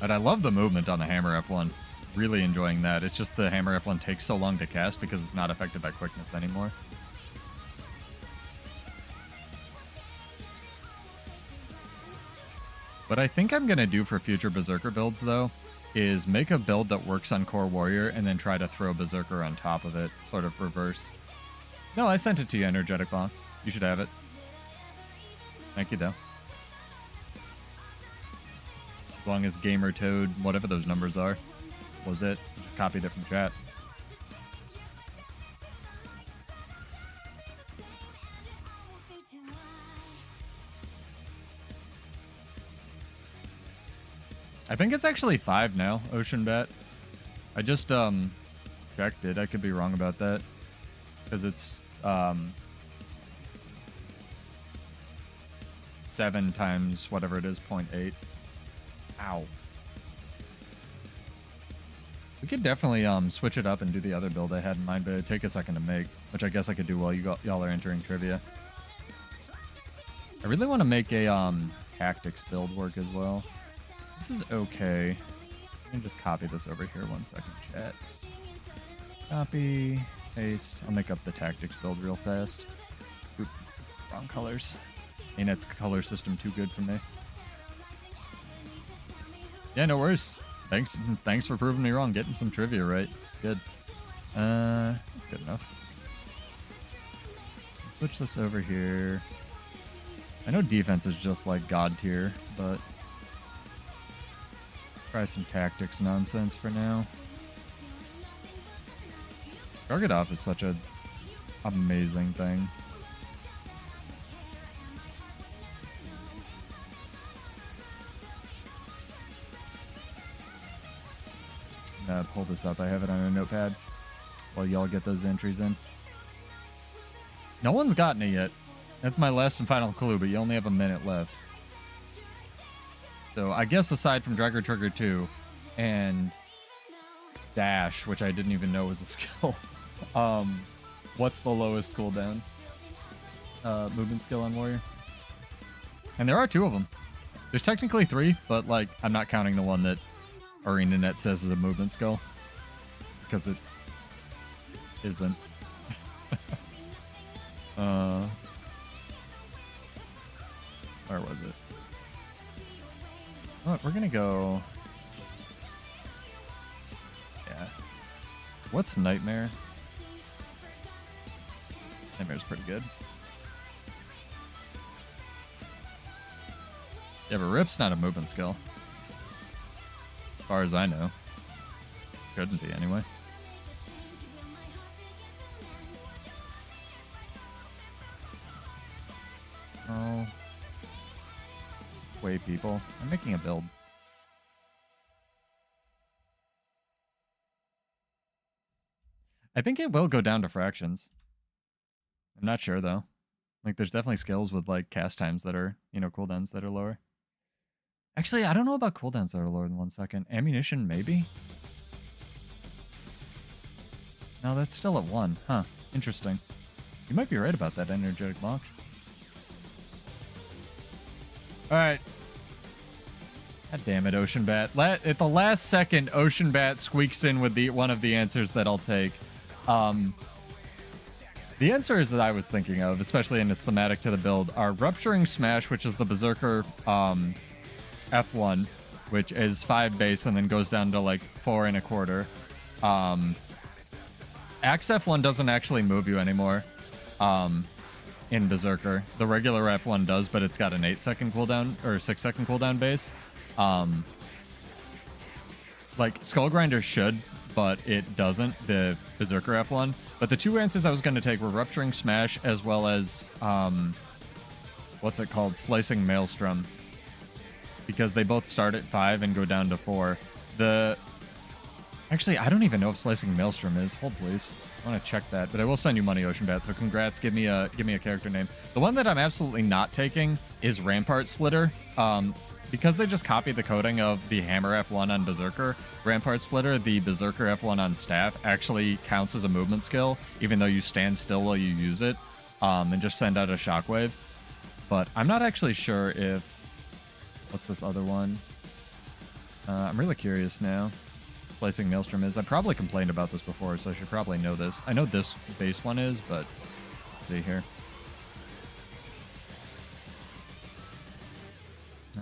Speaker 1: But I love the movement on the Hammer F1. Really enjoying that. It's just the Hammer F1 takes so long to cast because it's not affected by quickness anymore. What I think I'm going to do for future Berserker builds, though, is make a build that works on Core Warrior and then try to throw Berserker on top of it. Sort of reverse. No, I sent it to you, Energetic Bomb. You should have it. Thank you, though. As long as Gamer Toad, whatever those numbers are, was it. Just copied it from chat. I think it's actually 5 now, Ocean Bat. I just checked it. I could be wrong about that. Because it's 7 times whatever it is, 0.8. Ow. We could definitely switch it up and do the other build I had in mind, but it'd take a second to make, which I guess I could do while y'all are entering trivia. I really want to make a tactics build work as well. This is okay. I can just copy this over here. 1 second, chat. Copy, paste. I'll make up the tactics build real fast. Oop, wrong colors. Anet's color system too good for me. Yeah, no worries. Thanks for proving me wrong. Getting some trivia right. It's good. That's good enough. Switch this over here. I know defense is just like god tier, but try some tactics nonsense for now. Target off is such a amazing thing. Pull this up. I have it on a notepad while y'all get those entries in. No one's gotten it yet. That's my last and final clue, but you only have a minute left. So I guess aside from Dragger Trigger 2 and Dash, which I didn't even know was a skill, what's the lowest cooldown movement skill on Warrior? And there are 2 of them. There's technically 3, but like I'm not counting the one that arenanet says is a movement skill because it isn't. Where was it? Oh, we're gonna go. Yeah. What's Nightmare? Nightmare's pretty good. Yeah, but Rip's not a movement skill. As far as I know. Shouldn't be, anyway. Oh. Wait, people. I'm making a build. I think it will go down to fractions. I'm not sure, though. Like, there's definitely skills with, like, cast times that are, you know, cooldowns that are lower. Actually, I don't know about cooldowns that are lower than 1 second. Ammunition, maybe? No, that's still at 1. Huh. Interesting. You might be right about that energetic launch. Alright. God damn it, Ocean Bat. At the last second, Ocean Bat squeaks in with one of the answers that I'll take. The answers that I was thinking of, especially in its thematic to the build, are Rupturing Smash, which is the Berserker F1, which is 5 base and then goes down to like 4 1/4. Axe F1 doesn't actually move you anymore in Berserker. The regular F1 does, but it's got an 8-second cooldown or 6-second cooldown base. Like Skullgrinder should, but it doesn't, the Berserker F1. But the 2 answers I was going to take were Rupturing Smash as well as what's it called? Slicing Maelstrom. Because they both start at 5 and go down to 4. Actually, I don't even know if Slicing Maelstrom is. Hold, please. I want to check that, but I will send you money, Ocean Bat. So congrats. Give me a character name. The one that I'm absolutely not taking is Rampart Splitter. Because they just copied the coding of the Hammer F1 on Berserker. Rampart Splitter, the Berserker F1 on Staff, actually counts as a movement skill, even though you stand still while you use it, and just send out a shockwave. But I'm not actually sure if... What's this other one? I'm really curious now. Slicing Maelstrom is. I probably complained about this before, so I should probably know this. I know this base one is, but let's see here.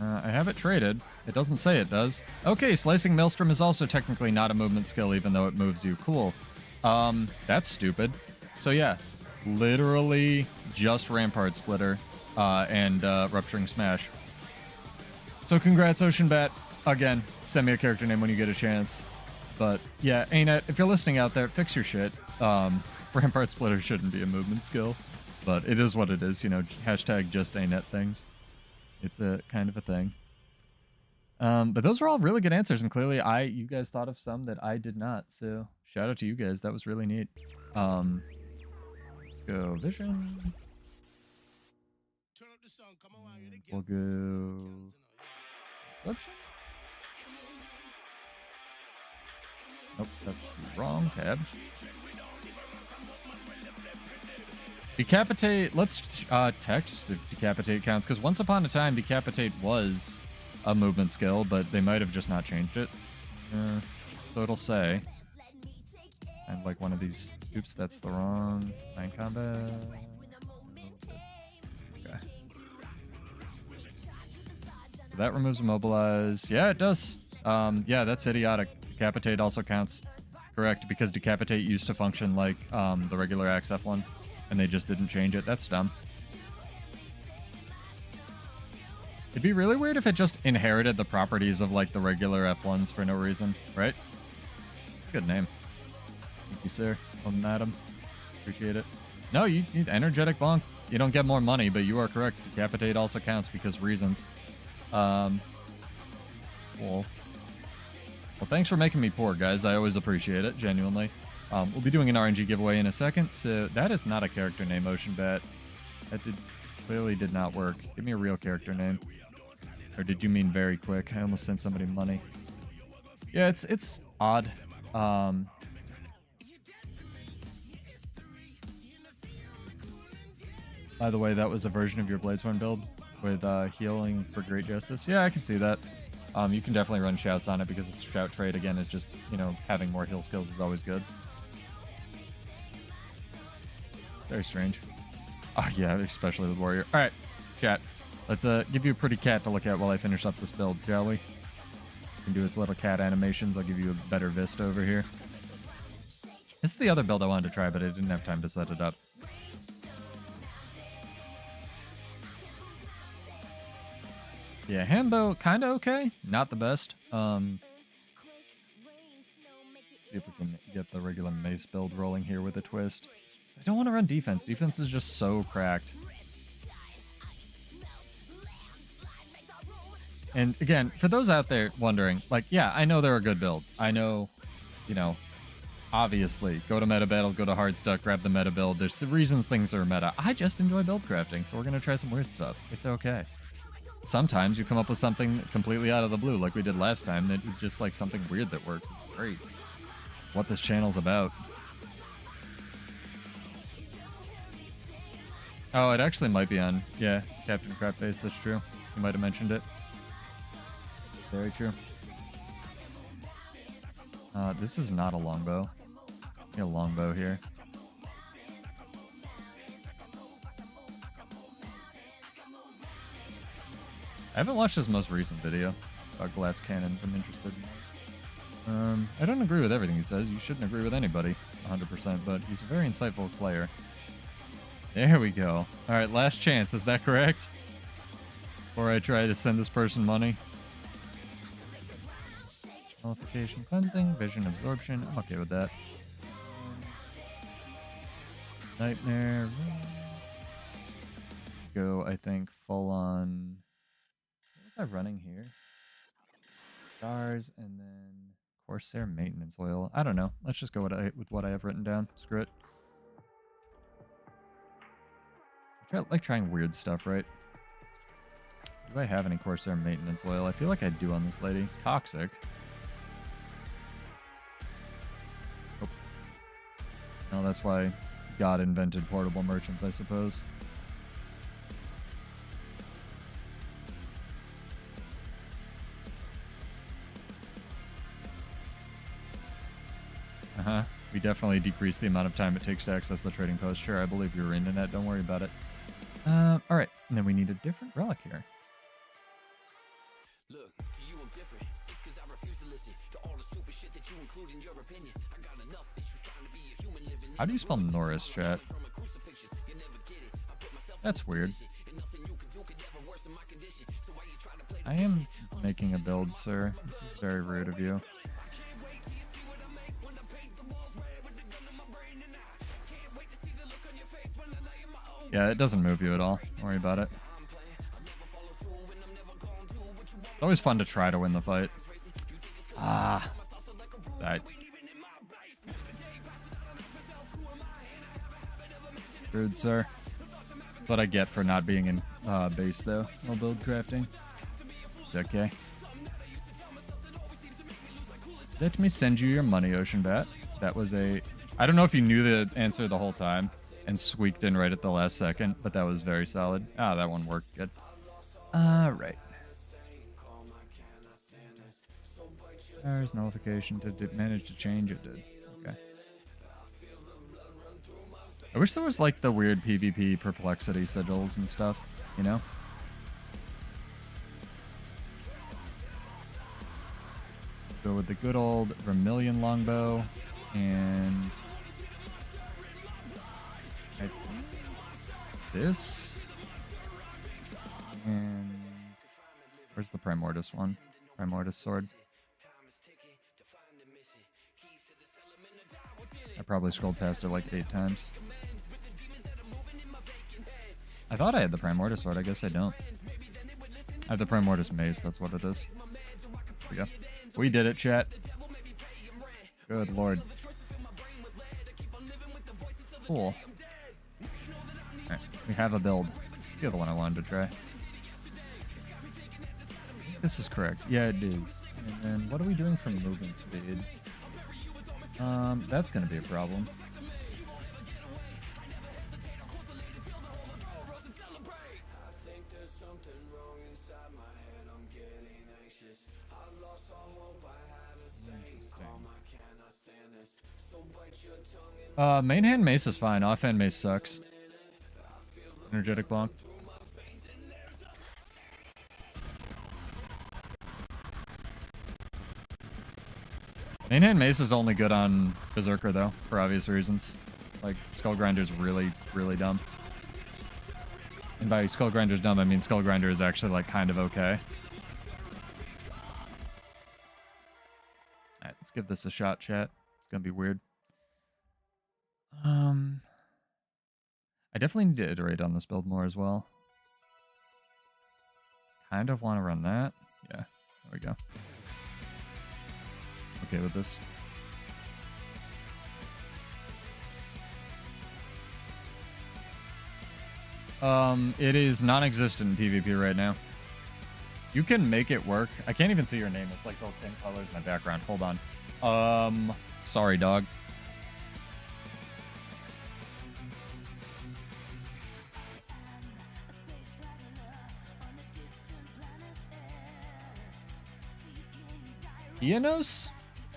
Speaker 1: I have it traded. It doesn't say it does. Okay, Slicing Maelstrom is also technically not a movement skill, even though it moves you. Cool. That's stupid. So yeah, literally just Rampart Splitter and Rupturing Smash. So congrats, Ocean Bat. Again, send me a character name when you get a chance. But yeah, Anet, if you're listening out there, fix your shit. Rampart Splitter shouldn't be a movement skill, but it is what it is. You know, hashtag just Anet things. It's a kind of a thing. But those were all really good answers, and clearly you guys thought of some that I did not. So shout out to you guys. That was really neat. Let's go Vision. We'll go Absorption. Nope, that's the wrong tab. Decapitate, let's text if decapitate counts, because once upon a time, decapitate was a movement skill, but they might have just not changed it. So it'll say, and like one of these, oops, that's the wrong 9 combat. Okay. So that removes immobilize. Yeah, it does. Yeah, that's idiotic. Decapitate also counts. Correct, because decapitate used to function like the regular axe F1. And they just didn't change it. That's dumb. It'd be really weird if it just inherited the properties of like the regular F1s for no reason, right? Good name. Thank you, sir. On Adam. Appreciate it. No, you need energetic bonk. You don't get more money, but you are correct. Decapitate also counts because reasons. Cool. Well, thanks for making me poor, guys. I always appreciate it, genuinely. We'll be doing an RNG giveaway in a second, so that is not a character name, Ocean Bat. That clearly did not work. Give me a real character name. Or did you mean very quick? I almost sent somebody money. Yeah, it's odd. By the way, that was a version of your Bladesworn build with healing for Great Justice. Yeah, I can see that. You can definitely run shouts on it because its shout trait, again, is just, you know, having more heal skills is always good. Very strange. Oh, yeah, especially with Warrior. All right, chat. Let's give you a pretty cat to look at while I finish up this build, shall we? You can do its little cat animations. I'll give you a better vista over here. This is the other build I wanted to try, but I didn't have time to set it up. Yeah, handbow, kind of okay. Not the best. See if we can get the regular mace build rolling here with a twist. I don't want to run defense. Defense is just so cracked. And again, for those out there wondering, like, yeah, I know there are good builds. I know, you know, obviously, go to meta battle, go to hard stuck, grab the meta build. There's the reasons things are meta. I just enjoy build crafting, so we're going to try some weird stuff. It's okay. Sometimes you come up with something completely out of the blue, like we did last time, that just like something weird that works. It's great. What this channel's about. Oh, it actually might be on, yeah, Captain Crapface, that's true. You might have mentioned it. Very true. This is not a longbow. Get a longbow here. I haven't watched his most recent video about glass cannons. I'm interested. I don't agree with everything he says. You shouldn't agree with anybody 100%, but he's a very insightful player. There we go. All right, last chance. Is that correct? Before I try to send this person money. Nullification, cleansing, vision, absorption. I'm okay with that. Nightmare. Go, I think, full on. What was I running here? Stars and then Corsair maintenance oil. I don't know. Let's just go with what I have written down. Screw it. I like trying weird stuff, right? Do I have any Corsair maintenance oil? I feel like I do on this lady. Toxic. Oh. No, that's why God invented portable merchants, I suppose. Uh-huh. We definitely decreased the amount of time it takes to access the trading post. Sure, I believe you're arenanet. Don't worry about it. All right. And then we need a different relic here. Look, to you I'm different. It's because I refuse to listen to all the stupid shit that you include in your opinion. I got enough issues trying to be a human living. How do you spell Norris, chat? That's weird. I am making a build, sir. This is very rude of you. Yeah, it doesn't move you at all. Don't worry about it. It's always fun to try to win the fight. Ah. Died. Rude, sir. That's what I get for not being in base, though, while build crafting. It's okay. Let me send you your money, Ocean Bat. That was a... I don't know if you knew the answer the whole time and squeaked in right at the last second, but that was very solid. Ah, that one worked good. All right. There's nullification. Did it manage to change? It did. Okay. I wish there was like the weird PvP perplexity sigils and stuff, you know? Go with the good old Vermilion longbow and I think this. And where's the Primordius one? Primordius sword. I probably scrolled past it like 8 times. I thought I had the Primordius sword. I guess I don't. I have the Primordius mace. That's what it is. There we go. We did it, chat. Good lord. Cool. Alright, we have a build. The other one I wanted to try. This is correct. Yeah, it is. And then what are we doing for movement speed? That's gonna be a problem. Main hand mace is fine. Offhand mace sucks. Energetic bonk. Main hand mace is only good on Berserker though, for obvious reasons. Like, Skull Grinder's really, really dumb. And by Skull Grinder's dumb, I mean Skull Grinder is actually like kind of okay. Alright, let's give this a shot, chat. It's gonna be weird. I definitely need to iterate on this build more as well. Kind of want to run that. Yeah, there we go. Okay with this. It is non-existent in PvP right now. You can make it work. I can't even see your name. It's like those same colors in the background. Hold on. Sorry, dog. Ionos?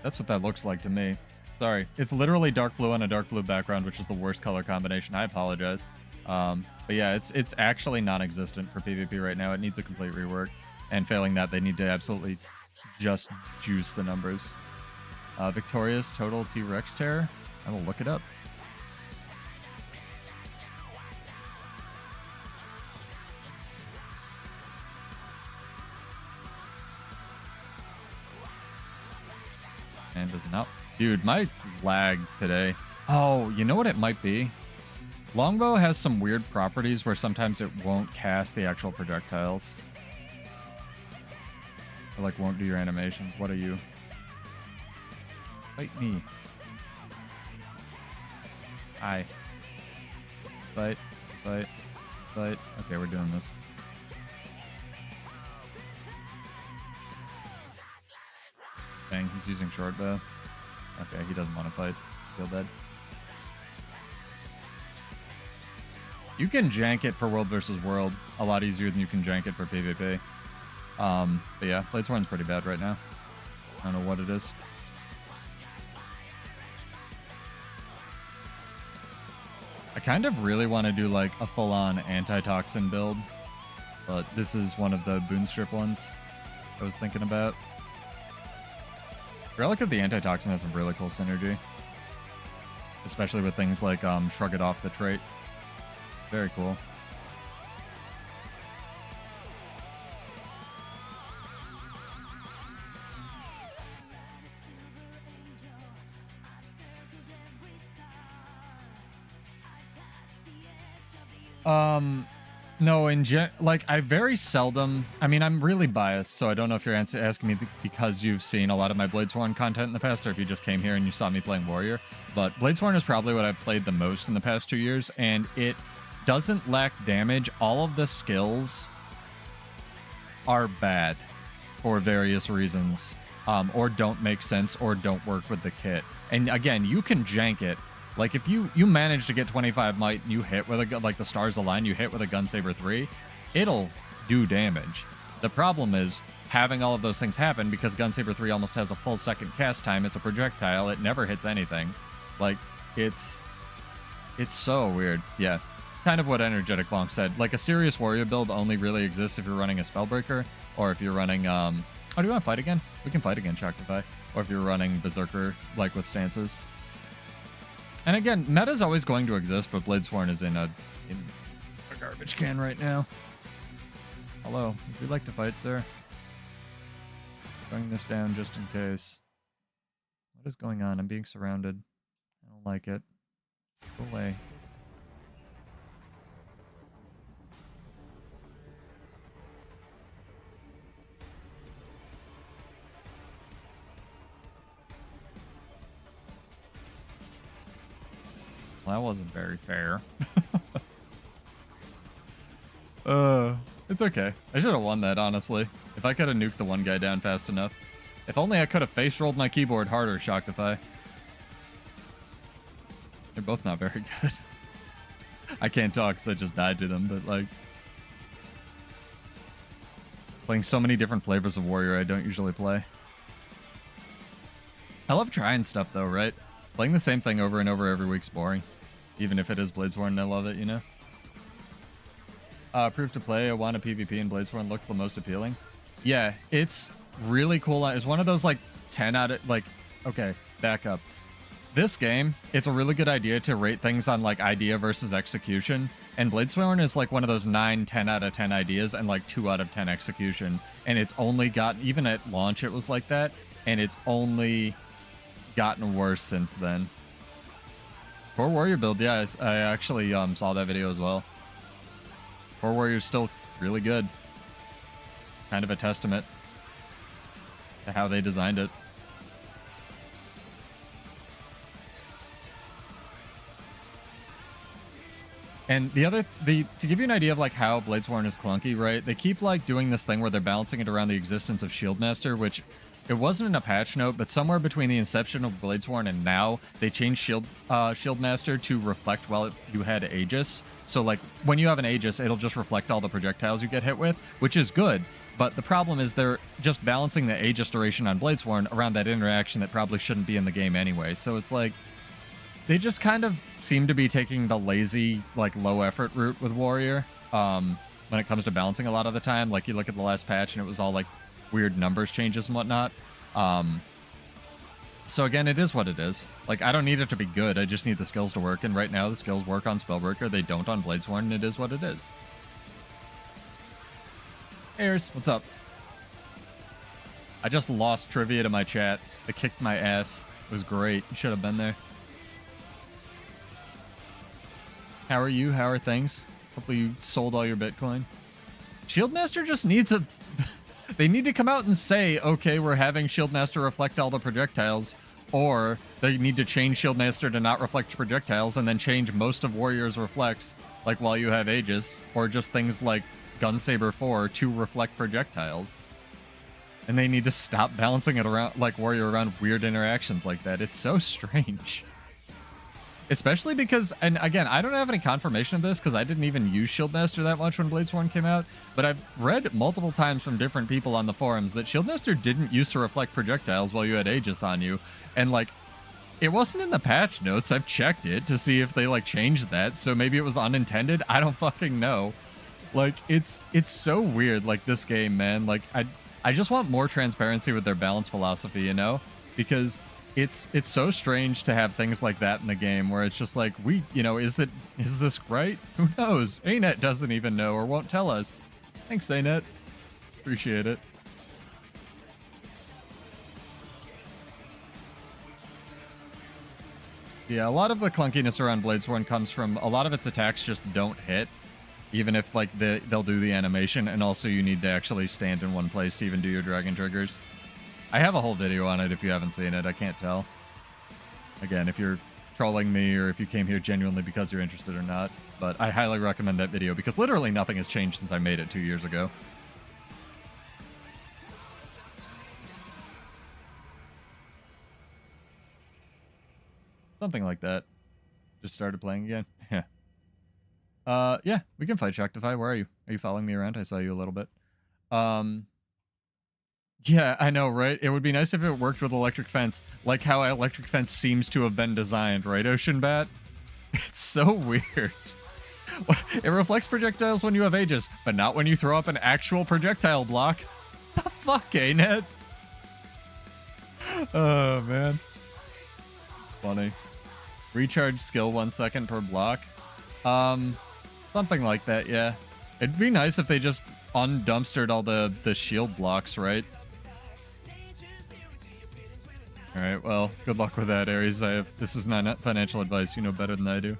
Speaker 1: That's what that looks like to me. Sorry. It's literally dark blue on a dark blue background, which is the worst color combination. I apologize. But yeah, it's actually non-existent for PvP right now. It needs a complete rework. And failing that, they need to absolutely just juice the numbers. Victorious total T-Rex tear. I will look it up. And does not. Dude, my lag today. Oh, you know what it might be? Longbow has some weird properties where sometimes it won't cast the actual projectiles. Or like won't do your animations. What are you? Fight me. Hi. Fight. Fight. Fight. Okay, we're doing this. Dang, he's using short bow. Okay, he doesn't want to fight. Feel dead. You can jank it for world versus world a lot easier than you can jank it for PvP. But yeah, Bladesworn's pretty bad right now. I don't know what it is. I kind of really want to do like a full-on antitoxin build, but this is one of the boonstrip ones I was thinking about. Relic of the Antitoxin has some really cool synergy. Especially with things like Shrug It Off the trait. Very cool. No, like, I very seldom... I mean, I'm really biased, so I don't know if you're asking me because you've seen a lot of my Bladesworn content in the past, or if you just came here and you saw me playing Warrior. But Bladesworn is probably what I've played the most in the past 2 years, and it doesn't lack damage. All of the skills are bad for various reasons. or don't make sense, or don't work with the kit. And again, you can jank it. Like if you manage to get 25 might and you hit with a gun, like the stars align, you hit with a Gunsaber 3, it'll do damage. The problem is having all of those things happen because Gunsaber 3 almost has a full second cast time. It's a projectile. It never hits anything. Like it's so weird. Yeah. Kind of what Energetic Bonk said. Like a serious warrior build only really exists if you're running a Spellbreaker, or if you're running oh, do you want to fight again? We can fight again, Choctify. Or if you're running Berserker, like with stances. And again, meta's always going to exist, but Bladesworn is in a garbage can right now. Hello, would you like to fight, sir? Throwing this down just in case. What is going on? I'm being surrounded. I don't like it. Go away. Well, that wasn't very fair. It's okay. I should have won that, honestly. If I could have nuked the one guy down fast enough. If only I could have face rolled my keyboard harder, Choctify. They're both not very good. I can't talk because I just died to them, but like... Playing so many different flavors of warrior I don't usually play. I love trying stuff though, right? Playing the same thing over and over every week's boring. Even if it is Bladesworn, I love it, you know? Proof to play, Awana PvP and Bladesworn look the most appealing. Yeah, it's really cool. It's one of those like 10 out of like, okay, back up. This game, it's a really good idea to rate things on like idea versus execution. And Bladesworn is like one of those 9, 10 out of 10 ideas and like 2 out of 10 execution. And it's only gotten, even at launch it was like that. And it's only gotten worse since then. Core Warrior build, yeah, I actually saw that video as well. Core Warrior's still really good. Kind of a testament to how they designed it. And to give you an idea of like how Bladesworn is clunky, right? They keep like doing this thing where they're balancing it around the existence of Shieldmaster, which it wasn't in a patch note, but somewhere between the inception of Bladesworn and now, they changed Shieldmaster to reflect while you had Aegis. So like when you have an Aegis, it'll just reflect all the projectiles you get hit with, which is good. But the problem is they're just balancing the Aegis duration on Bladesworn around that interaction that probably shouldn't be in the game anyway. So it's like, they just kind of seem to be taking the lazy, like low effort route with Warrior when it comes to balancing a lot of the time. Like you look at the last patch and it was all like weird numbers changes and whatnot. So again, it is what it is. Like, I don't need it to be good. I just need the skills to work. And right now, the skills work on Spellbreaker. They don't on Bladesworn, and it is what it is. Ayers, what's up? I just lost trivia to my chat. It kicked my ass. It was great. You should have been there. How are you? How are things? Hopefully you sold all your Bitcoin. Shieldmaster just needs a... They need to come out and say, okay, we're having Shieldmaster reflect all the projectiles, or they need to change Shieldmaster to not reflect projectiles and then change most of Warrior's reflects, like while you have Aegis, or just things like Gunsaber 4 to reflect projectiles. And they need to stop balancing it around, like Warrior around weird interactions like that. It's so strange. Especially because, and again, I don't have any confirmation of this because I didn't even use Shieldmaster that much when Bladesworn came out, but I've read multiple times from different people on the forums that Shieldmaster didn't used to reflect projectiles while you had Aegis on you. And like, it wasn't in the patch notes. I've checked it to see if they like changed that, so maybe it was unintended. I don't fucking know. Like, it's so weird, like this game, man. Like, I just want more transparency with their balance philosophy, you know? Because it's so strange to have things like that in the game where it's just like, is this right? Who knows? Anet doesn't even know or won't tell us. Thanks, Anet. Appreciate it. Yeah, a lot of the clunkiness around Bladesworn comes from a lot of its attacks just don't hit, even if like they'll do the animation, and also you need to actually stand in one place to even do your dragon triggers. I have a whole video on it if you haven't seen it. I can't tell. Again, if you're trolling me or if you came here genuinely because you're interested or not. But I highly recommend that video because literally nothing has changed since I made it 2 years ago. Something like that. Just started playing again. Yeah. Yeah, we can fight Shaktify. Where are you? Are you following me around? I saw you a little bit. Yeah, I know, right? It would be nice if it worked with electric fence, like how electric fence seems to have been designed, right, Ocean Bat? It's so weird. It reflects projectiles when you have Aegis, but not when you throw up an actual projectile block. The fuck, Anet? Oh, man. It's funny. Recharge skill 1 second per block. Something like that, yeah. It'd be nice if they just undumpstered all the shield blocks, right? Alright, well, good luck with that, Ares. This is not financial advice. You know better than I do.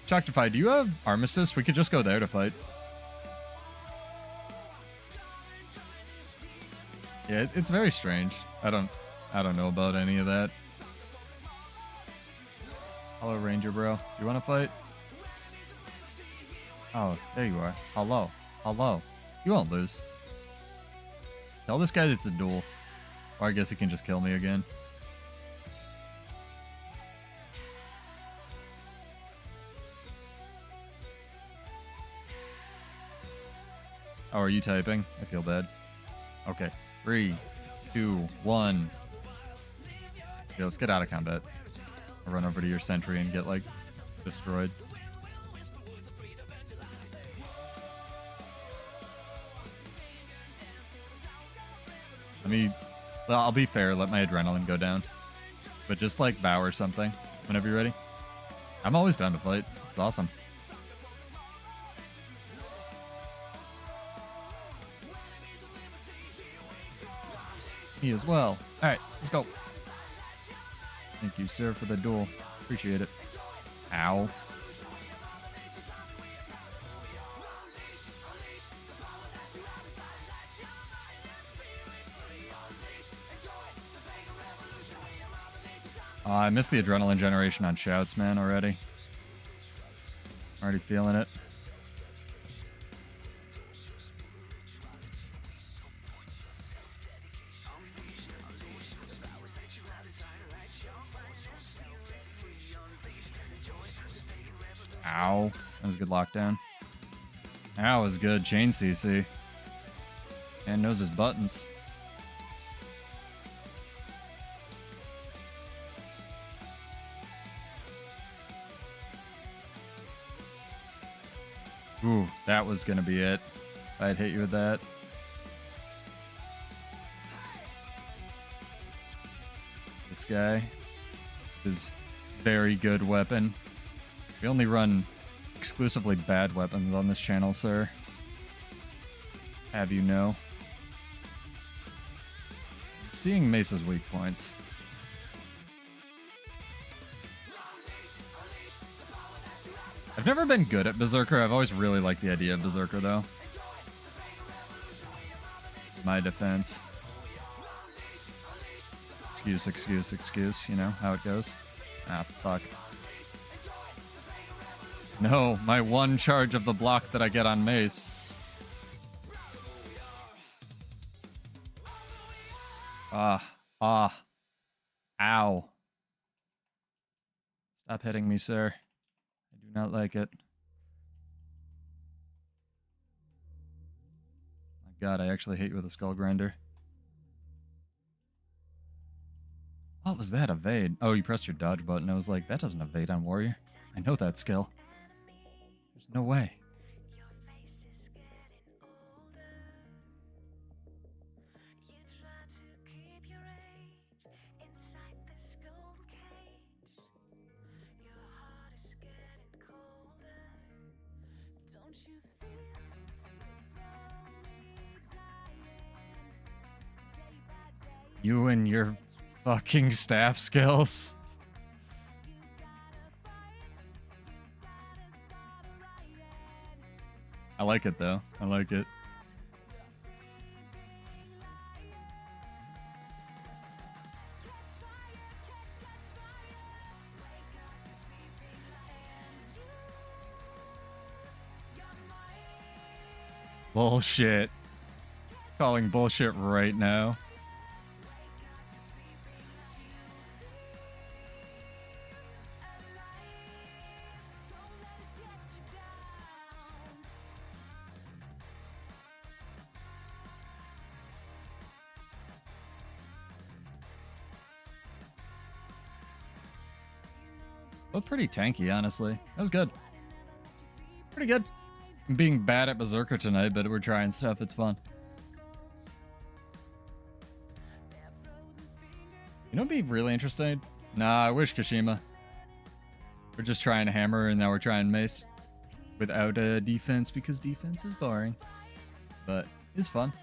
Speaker 1: Shaktify, do you have Armistice? We could just go there to fight. Yeah, it's very strange. I don't know about any of that. Hello, Ranger bro. You want to fight? Oh, there you are. Hello. Hello. You won't lose. Tell this guy it's a duel. Or I guess he can just kill me again. Oh, are you typing? I feel bad. Okay. 3, 2, 1. Okay, let's get out of combat. I'll run over to your sentry and get, like, destroyed. I'll be fair, let my adrenaline go down. But just, like, bow or something whenever you're ready. I'm always down to fight. It's awesome. Me as well. Alright, let's go. Thank you, sir, for the duel. Appreciate it. Ow. I missed the adrenaline generation on shouts, man, already. Already feeling it. Ow. That was a good lockdown. Ow was good. Chain CC. Man knows his buttons. Ooh, that was gonna be it. I'd hit you with that. This guy. His very good weapon. We only run exclusively bad weapons on this channel, sir. Have you know? I'm seeing Mesa's weak points. I've never been good at Berserker. I've always really liked the idea of Berserker, though. My defense. Excuse. You know how it goes. Ah, fuck. No, my one charge of the block that I get on Mace. Ow. Stop hitting me, sir. I do not like it. My god, I actually hate you with a skull grinder. What was that? Evade? Oh, you pressed your dodge button. I was like, that doesn't evade on warrior. I know that skill. There's no way. You and your fucking staff skills. I like it, though. I like it. Bullshit. Calling bullshit right now. Both pretty tanky, honestly. That was good. Pretty good. I'm being bad at Berserker tonight, but we're trying stuff. It's fun. You know what'd be really interesting? Nah, I wish Kashima. We're just trying to hammer, and now we're trying mace. Without a defense, because defense is boring. But it's fun.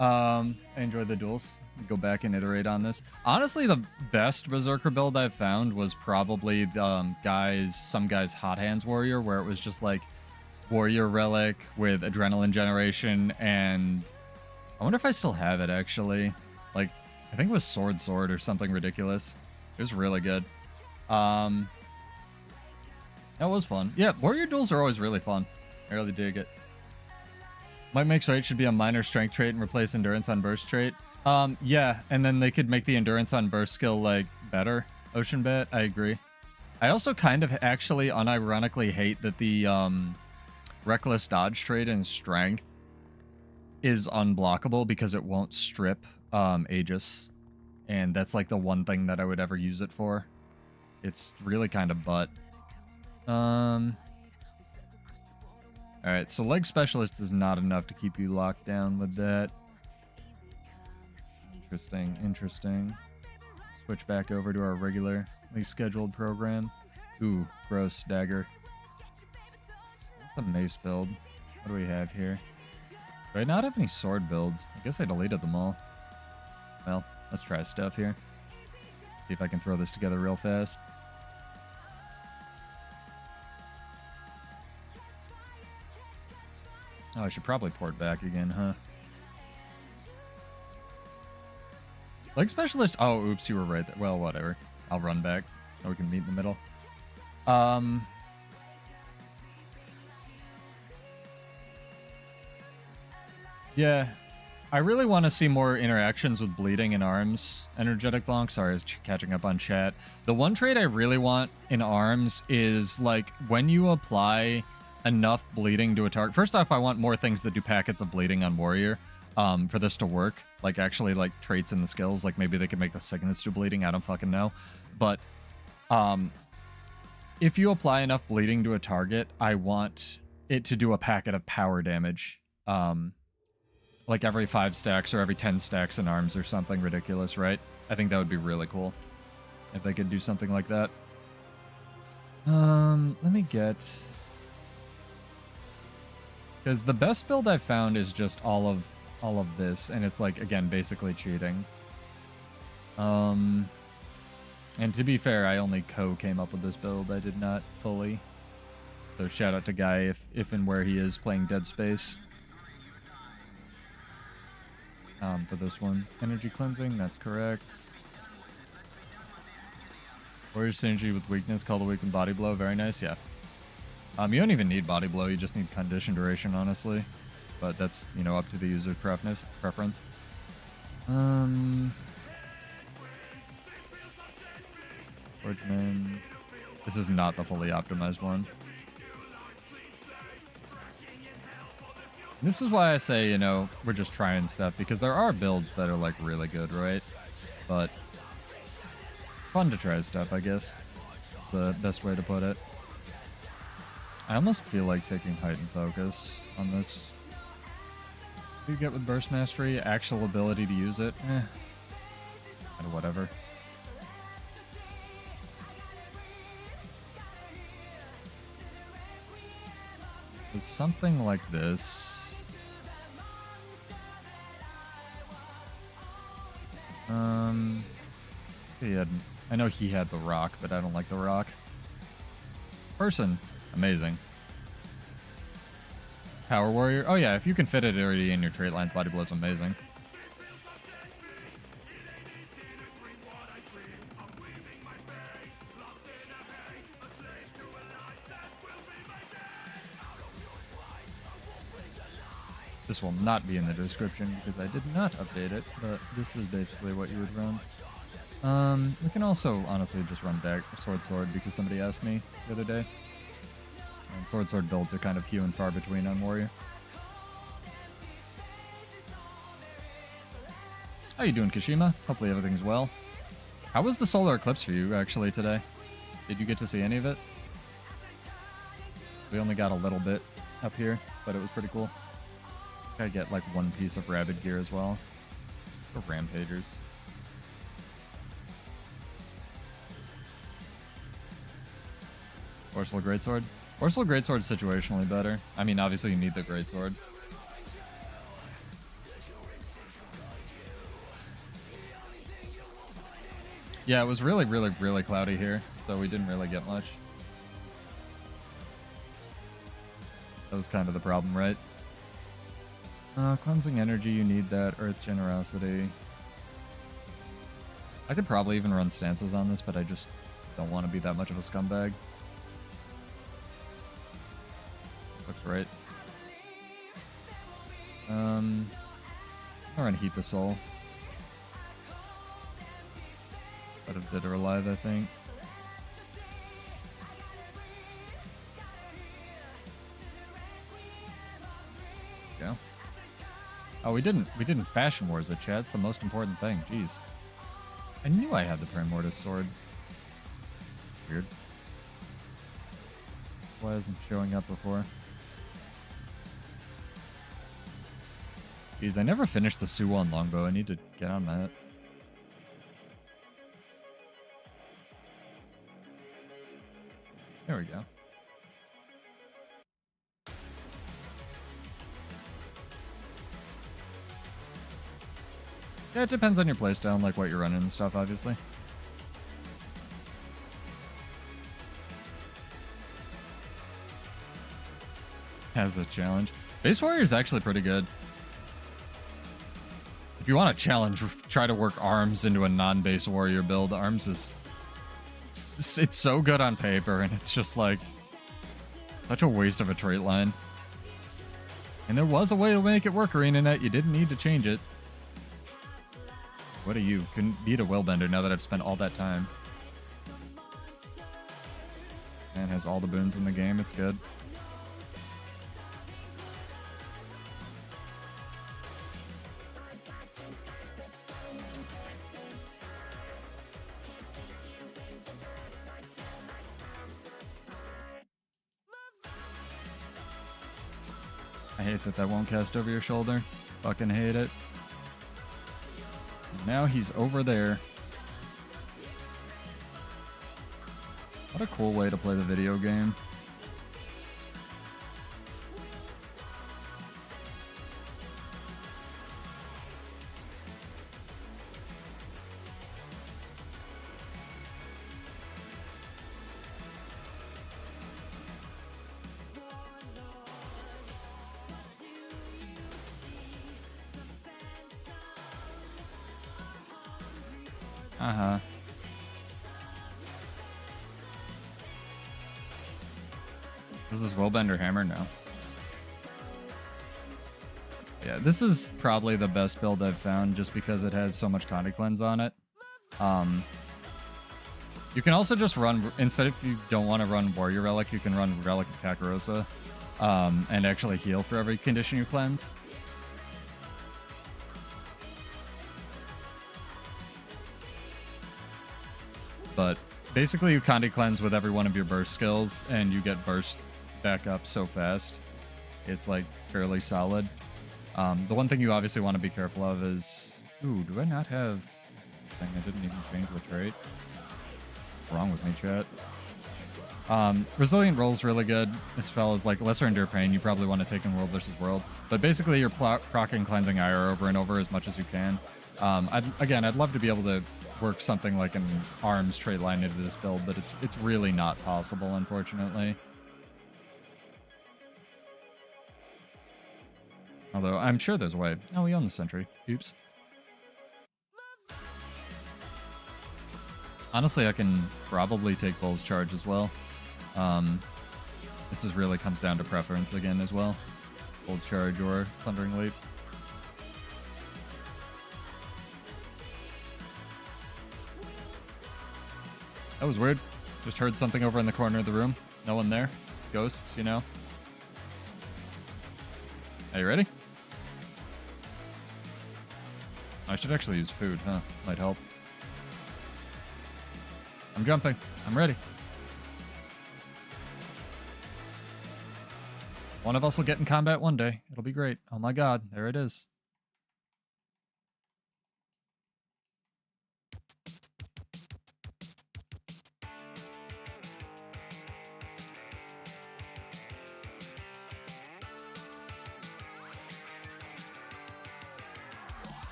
Speaker 1: I enjoy the duels. Go back and iterate on this. Honestly, the best Berserker build I've found was probably some guy's Hot Hands Warrior, where it was just like Warrior Relic with Adrenaline Generation, and I wonder if I still have it, actually. Like, I think it was Sword or something ridiculous. It was really good. That was fun. Yeah, Warrior duels are always really fun. I really dig it. Might Makes Right should be a minor strength trait and replace endurance on burst trait. Yeah, and then they could make the endurance on burst skill, like, better. Ocean Bet, I agree. I also kind of actually unironically hate that the reckless dodge trait and strength is unblockable because it won't strip Aegis. And that's like the one thing that I would ever use it for. It's really kind of butt. Alright, so leg specialist is not enough to keep you locked down with that. Interesting. Switch back over to our regularly scheduled program. Ooh, gross dagger. That's a mace build. What do we have here? Do I not have any sword builds? I guess I deleted them all. Well, let's try stuff here. See if I can throw this together real fast. Oh, I should probably port back again, huh? Leg specialist. Oh, oops, you were right there. Well, whatever. I'll run back. Or we can meet in the middle. Yeah. I really want to see more interactions with bleeding in arms. Energetic bonk. Sorry, I was catching up on chat. The one trait I really want in arms is, like, when you apply enough bleeding to a target. First off, I want more things that do packets of bleeding on warrior for this to work. Like, actually, like, traits in the skills. Like, maybe they could make the sickness do bleeding. I don't fucking know. But if you apply enough bleeding to a target, I want it to do a packet of power damage. Like every 5 stacks or every 10 stacks in arms or something ridiculous, right? I think that would be really cool if they could do something like that. Let me get... Because the best build I've found is just all of this, and it's like, again, basically cheating. And to be fair, I only came up with this build. I did not fully. So shout out to Guy if and where he is playing Dead Space. For this one. Energy cleansing, that's correct. Warrior synergy with weakness, call the weakened body blow, very nice, yeah. You don't even need body blow, you just need condition duration, honestly. But that's, you know, up to the user's preference. Forgeman. This is not the fully optimized one. This is why I say, you know, we're just trying stuff, because there are builds that are, like, really good, right? But it's fun to try stuff, I guess. The best way to put it. I almost feel like taking heightened focus on this. What do you get with Burst Mastery? Actual ability to use it? Kind of whatever. With something like this... I know he had the rock, but I don't like the rock. Person. Amazing. Power Warrior. Oh yeah, if you can fit it already in your trait lines, body blow is amazing. This will not be in the description because I did not update it, but this is basically what you would run. We can also honestly just run back sword because somebody asked me the other day. And sword builds are kind of few and far between on warrior. How you doing, Kashima? Hopefully everything's well. How was the solar eclipse for you actually today? Did you get to see any of it? We only got a little bit up here, but it was pretty cool. I get like one piece of rabid gear as well. For rampagers. Forceful greatsword. Forceful greatsword is situationally better. I mean, obviously you need the greatsword. Yeah, it was really, really, really cloudy here, so we didn't really get much. That was kind of the problem, right? Cleansing energy, you need that. Earth generosity. I could probably even run stances on this, but I just don't want to be that much of a scumbag. Looks right. I'll run Heap of Soul. Out of Dead or Alive, I think. Yeah. Oh, we didn't Fashion Wars it, Chad. It's the most important thing. Jeez. I knew I had the Primordius sword. Weird. Why isn't it showing up before? Jeez, I never finished the Suwon longbow. I need to get on that. There we go. Yeah, it depends on your playstyle and like what you're running and stuff, obviously. Has a challenge. Base Warrior is actually pretty good. If you want a challenge, try to work Arms into a non-base Warrior build. Arms is... It's so good on paper, and it's just like... such a waste of a trait line. And there was a way to make it work, arenanet. You didn't need to change it. What are you? Couldn't beat a Willbender now that I've spent all that time. Man has all the boons in the game. It's good. I hate that that won't cast over your shoulder. Fucking hate it. Now he's over there. What a cool way to play the video game. Uh-huh. Is this Willbender hammer? No. Yeah, this is probably the best build I've found just because it has so much Conti Cleanse on it. You can also just run, instead if you don't want to run Warrior Relic, you can run Relic of Kakarosa and actually heal for every condition you cleanse. But basically you Conti Cleanse with every one of your burst skills and you get burst back up so fast. It's like fairly solid. The one thing you obviously want to be careful of is... Ooh, do I not have... I didn't even change the trait. What's wrong with me, chat? Resilient Roll's really good. This spell is like Lesser Endure Pain. You probably want to take in World versus World. But basically you're proccing Cleansing Ire over and over as much as you can. I'd love to be able to work something like an Arms trait line into this build, but it's really not possible, unfortunately. Although I'm sure there's a way. Oh, we own the Sentry. Oops. Honestly, I can probably take Bull's Charge as well. This really comes down to preference again as well. Bull's Charge or Sundering Leap. That was weird. Just heard something over in the corner of the room. No one there. Ghosts, you know. Are you ready? I should actually use food, huh? Might help. I'm jumping. I'm ready. One of us will get in combat one day. It'll be great. Oh my god, there it is.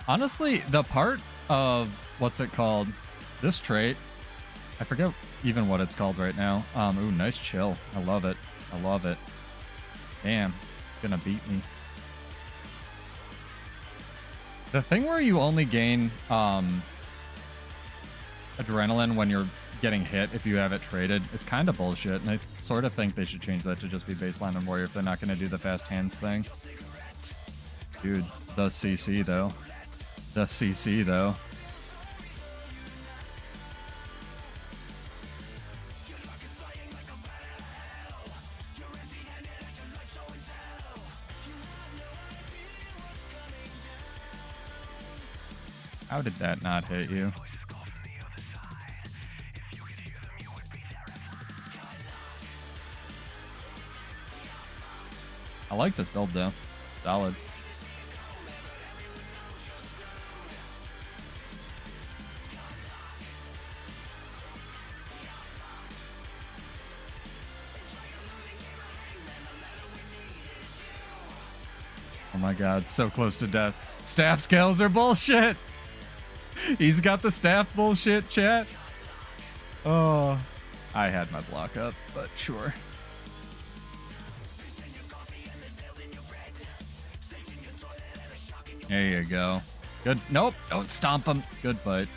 Speaker 1: Honestly, the part of, what's it called? This trait, I forget even what it's called right now. Ooh, nice chill. I love it. I love it. Damn, gonna beat me. The thing where you only gain adrenaline when you're getting hit if you have it traded is kind of bullshit, and I sort of think they should change that to just be baseline on warrior if they're not going to do the fast hands thing. Dude, the CC though. The CC though. How did that not hit you? I like this build though. Solid. Oh my god, so close to death. Staff scales are bullshit! He's got the staff bullshit, chat. Oh, I had my block up, but sure. There you go. Good. Nope, don't stomp him. Good fight.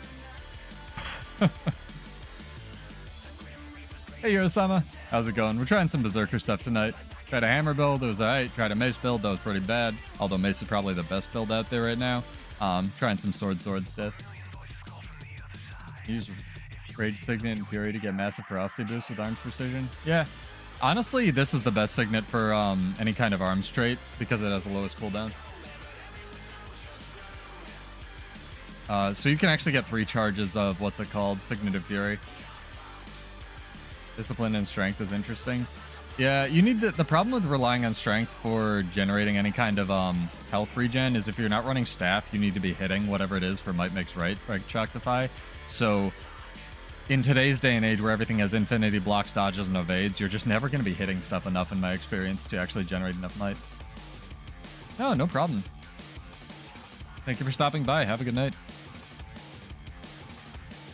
Speaker 1: Hey, Yorosama. How's it going? We're trying some Berserker stuff tonight. Tried a hammer build, it was alright. Tried a mace build, that was pretty bad. Although mace is probably the best build out there right now. Trying some sword stuff. Use Rage Signet and Fury to get massive ferocity boost with arms precision. Yeah. Honestly, this is the best signet for any kind of arms trait because it has the lowest cooldown. So you can actually get 3 charges of what's it called? Signet of Fury. Discipline and strength is interesting. Yeah, you need the problem with relying on strength for generating any kind of health regen is if you're not running staff, you need to be hitting whatever it is for might makes right, like Choctify. So in today's day and age where everything has infinity blocks, dodges, and evades, you're just never going to be hitting stuff enough in my experience to actually generate enough might. No, no problem. Thank you for stopping by. Have a good night.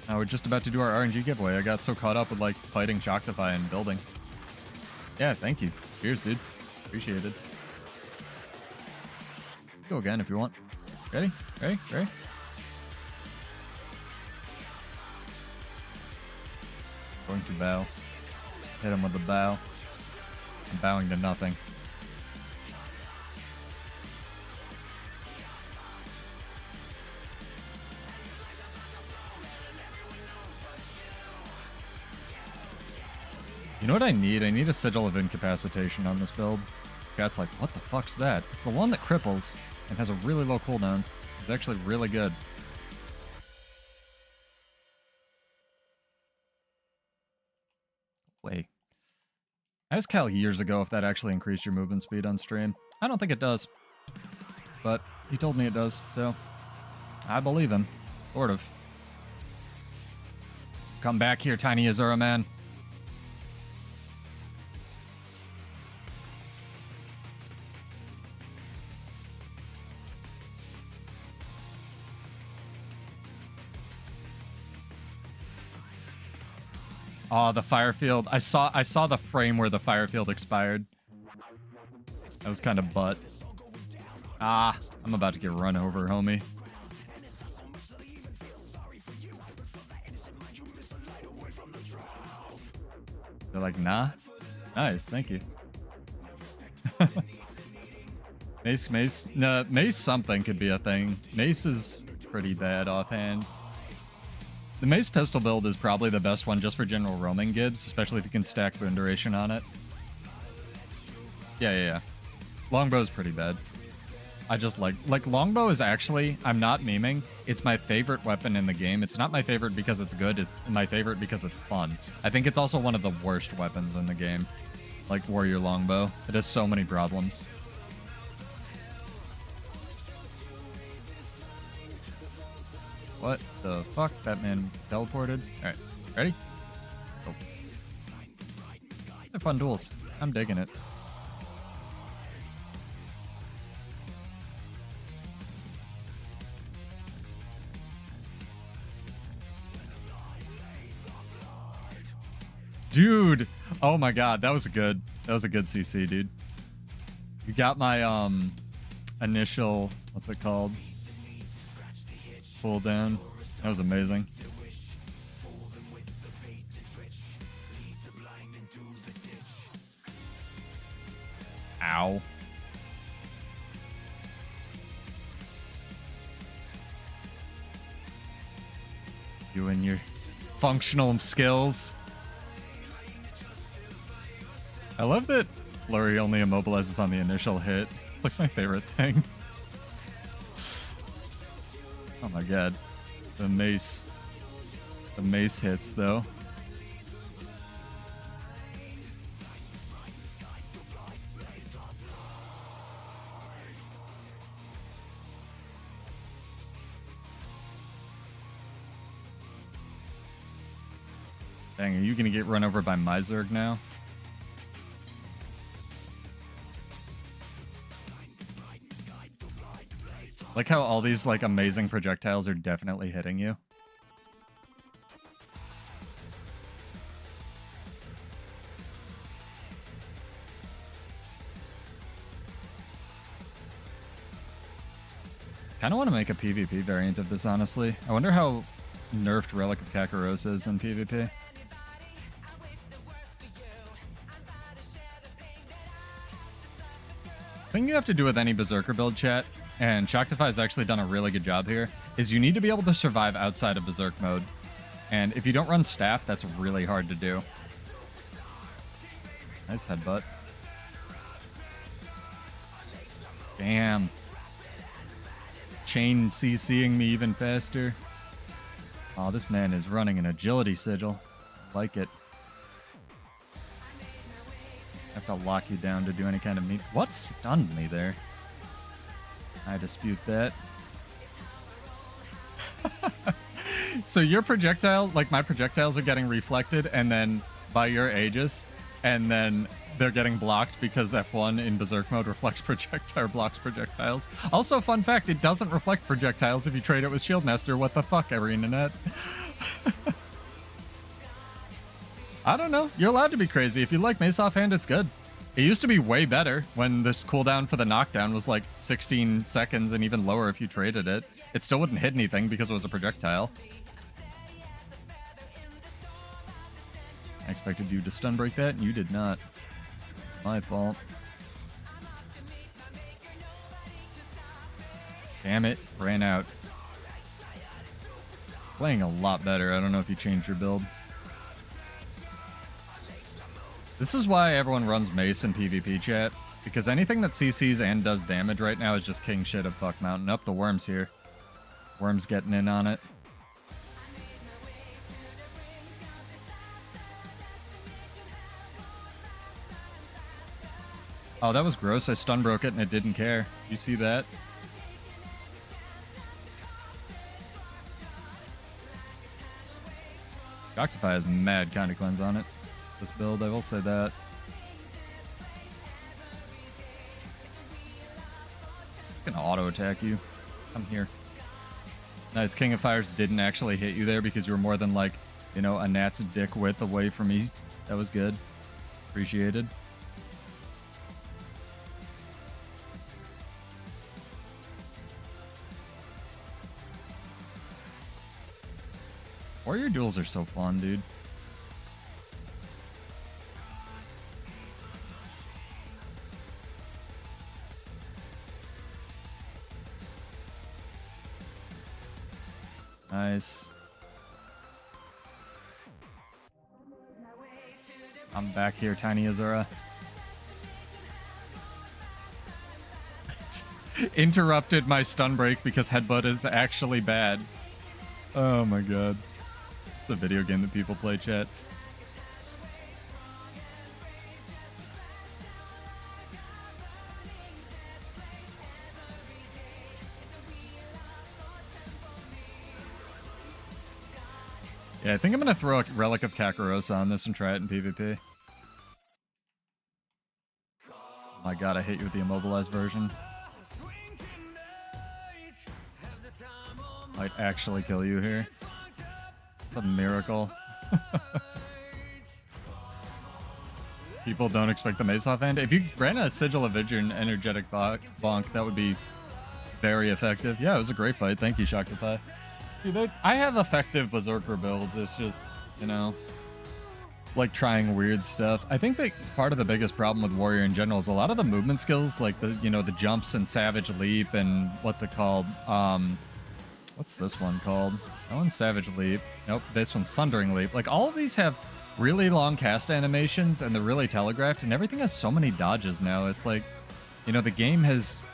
Speaker 1: Now we're just about to do our RNG giveaway. I got so caught up with like fighting Choctify and building. Yeah, thank you. Cheers, dude. Appreciate it. Go again if you want. Ready? Ready? Ready? Going to bow. Hit him with the bow. I'm bowing to nothing. You know what I need? I need a Sigil of Incapacitation on this build. Chat's like, what the fuck's that? It's the one that cripples and has a really low cooldown. It's actually really good. Wait. I asked Cal years ago if that actually increased your movement speed on stream. I don't think it does. But he told me it does, so I believe him. Sort of. Come back here, Tiny Azura man. Oh, the fire field. I saw the frame where the fire field expired. That was kind of butt. Ah, I'm about to get run over, homie. They're like, nah. Nice, thank you. Mace. No, mace something could be a thing. Mace is pretty bad offhand. The mace pistol build is probably the best one just for general roaming gibbs, especially if you can stack boon duration on it. Yeah. Longbow's pretty bad. I just like longbow is actually, I'm not memeing, it's my favorite weapon in the game. It's not my favorite because it's good, it's my favorite because it's fun. I think it's also one of the worst weapons in the game. like warrior longbow. It has so many problems. What the fuck? That man teleported. Alright, ready? Go. They're fun duels. I'm digging it. Dude! Oh my god, that was a good CC, dude. You got my initial, what's it called? Pull down. That was amazing. Ow. You and your functional skills. I love that Flurry only immobilizes on the initial hit. It's like my favorite thing. Oh my god. The mace hits though. Dang, are you gonna get run over by Myzerg now? Like how all these like amazing projectiles are definitely hitting you. Kind of want to make a PvP variant of this, honestly. I wonder how nerfed Relic of Kakaros is in PvP. Thing you have to do with any Berserker build, chat, and Shaktify has actually done a really good job here, is you need to be able to survive outside of Berserk mode. And if you don't run staff, that's really hard to do. Nice headbutt. Damn. Chain CCing me even faster. Oh, this man is running an agility sigil. I like it. I have to lock you down to do any kind of meat. What stunned me there? I dispute that. So your projectile, like my projectiles are getting reflected and then by your Aegis, and then they're getting blocked because F1 in Berserk mode reflects projectile, blocks projectiles. Also, fun fact, it doesn't reflect projectiles if you trade it with Shieldmaster. What the fuck, arenanet? I don't know. You're allowed to be crazy. If you like Mace offhand, it's good. It used to be way better when this cooldown for the knockdown was like 16 seconds and even lower if you traded it. It still wouldn't hit anything because it was a projectile. I expected you to stun break that, and you did not. My fault. Damn it. Ran out. Playing a lot better. I don't know if you changed your build. This is why everyone runs Mace in PvP, chat. Because anything that CCs and does damage right now is just king shit of fuck mountain. Up the Worm's here. Worm's getting in on it. Oh, that was gross. I stun broke it and it didn't care. You see that? Octopi has mad counter cleanse on it. This build, I will say that. I'm gonna auto attack you. Come here. Nice. King of Fires didn't actually hit you there because you were more than like, you know, a gnat's dick width away from me. That was good. Appreciated. Warrior duels are so fun, dude. Nice. I'm back here, Tiny Azura. Interrupted my stun break because headbutt is actually bad. Oh my god. It's a video game that people play, chat. Yeah, I think I'm gonna throw a Relic of Kakarosa on this and try it in PvP. Oh my god, I hate you with the immobilized version. Might actually kill you here. It's a miracle. People don't expect the mace offhand. If you ran a Sigil of Vision energetic bonk, that would be very effective. Yeah, it was a great fight. Thank you, Shaktipai. See, I have effective Berserker builds. It's just, you know, like trying weird stuff. I think that part of the biggest problem with Warrior in general is a lot of the movement skills, like the, you know, the jumps and Savage Leap and what's it called? What's this one called? That one's Savage Leap. Nope, this one's Sundering Leap. Like, all of these have really long cast animations and they're really telegraphed, and everything has so many dodges now. It's like, you know, the game has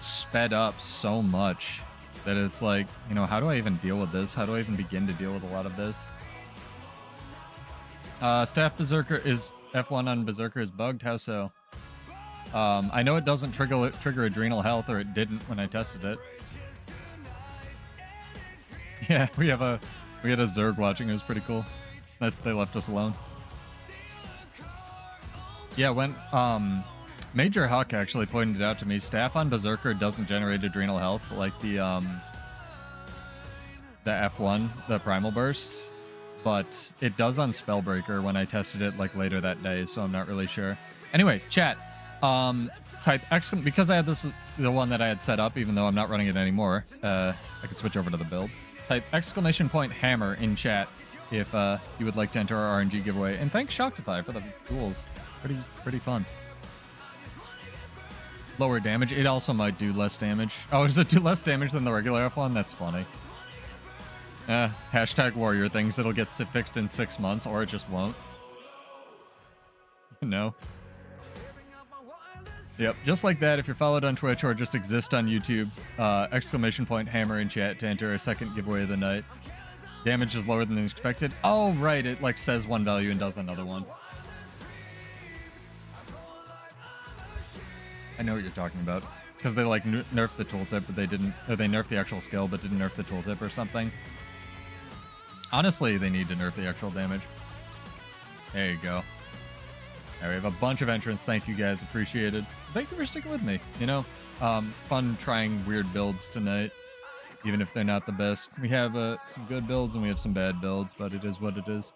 Speaker 1: sped up so much that it's like, you know, how do I even deal with this? How do I even begin to deal with a lot of this? Staff Berserker is F1 on Berserker is bugged. How so? I know it doesn't trigger adrenal health, or it didn't when I tested it. Yeah, we had a Zerg watching. It was pretty cool. Nice that they left us alone. Yeah, when Major Huck actually pointed it out to me, staff on Berserker doesn't generate adrenal health like the F1, the Primal Burst, but it does on Spellbreaker when I tested it like later that day, so I'm not really sure. Anyway, chat, type because I had the one that I had set up, even though I'm not running it anymore. I could switch over to the build. Type !hammer in chat if you would like to enter our RNG giveaway. And thanks Shaktify for the duels. Pretty fun. Lower damage. It also might do less damage. Oh, does it do less damage than the regular F1? That's funny. Hashtag warrior things. It'll get fixed in 6 months, or it just won't. No. Yep, just like that. If you're followed on Twitch or just exist on YouTube, !hammer in chat to enter a second giveaway of the night. Damage is lower than expected. Oh, right. It like says one value and does another one. I know what you're talking about. Because they like nerfed the tooltip, but they didn't. Or they nerfed the actual skill, but didn't nerf the tooltip or something. Honestly, they need to nerf the actual damage. There you go. All right, we have a bunch of entrants. Thank you guys. Appreciate it. Thank you for sticking with me. You know, fun trying weird builds tonight, even if they're not the best. We have some good builds and we have some bad builds, but it is what it is.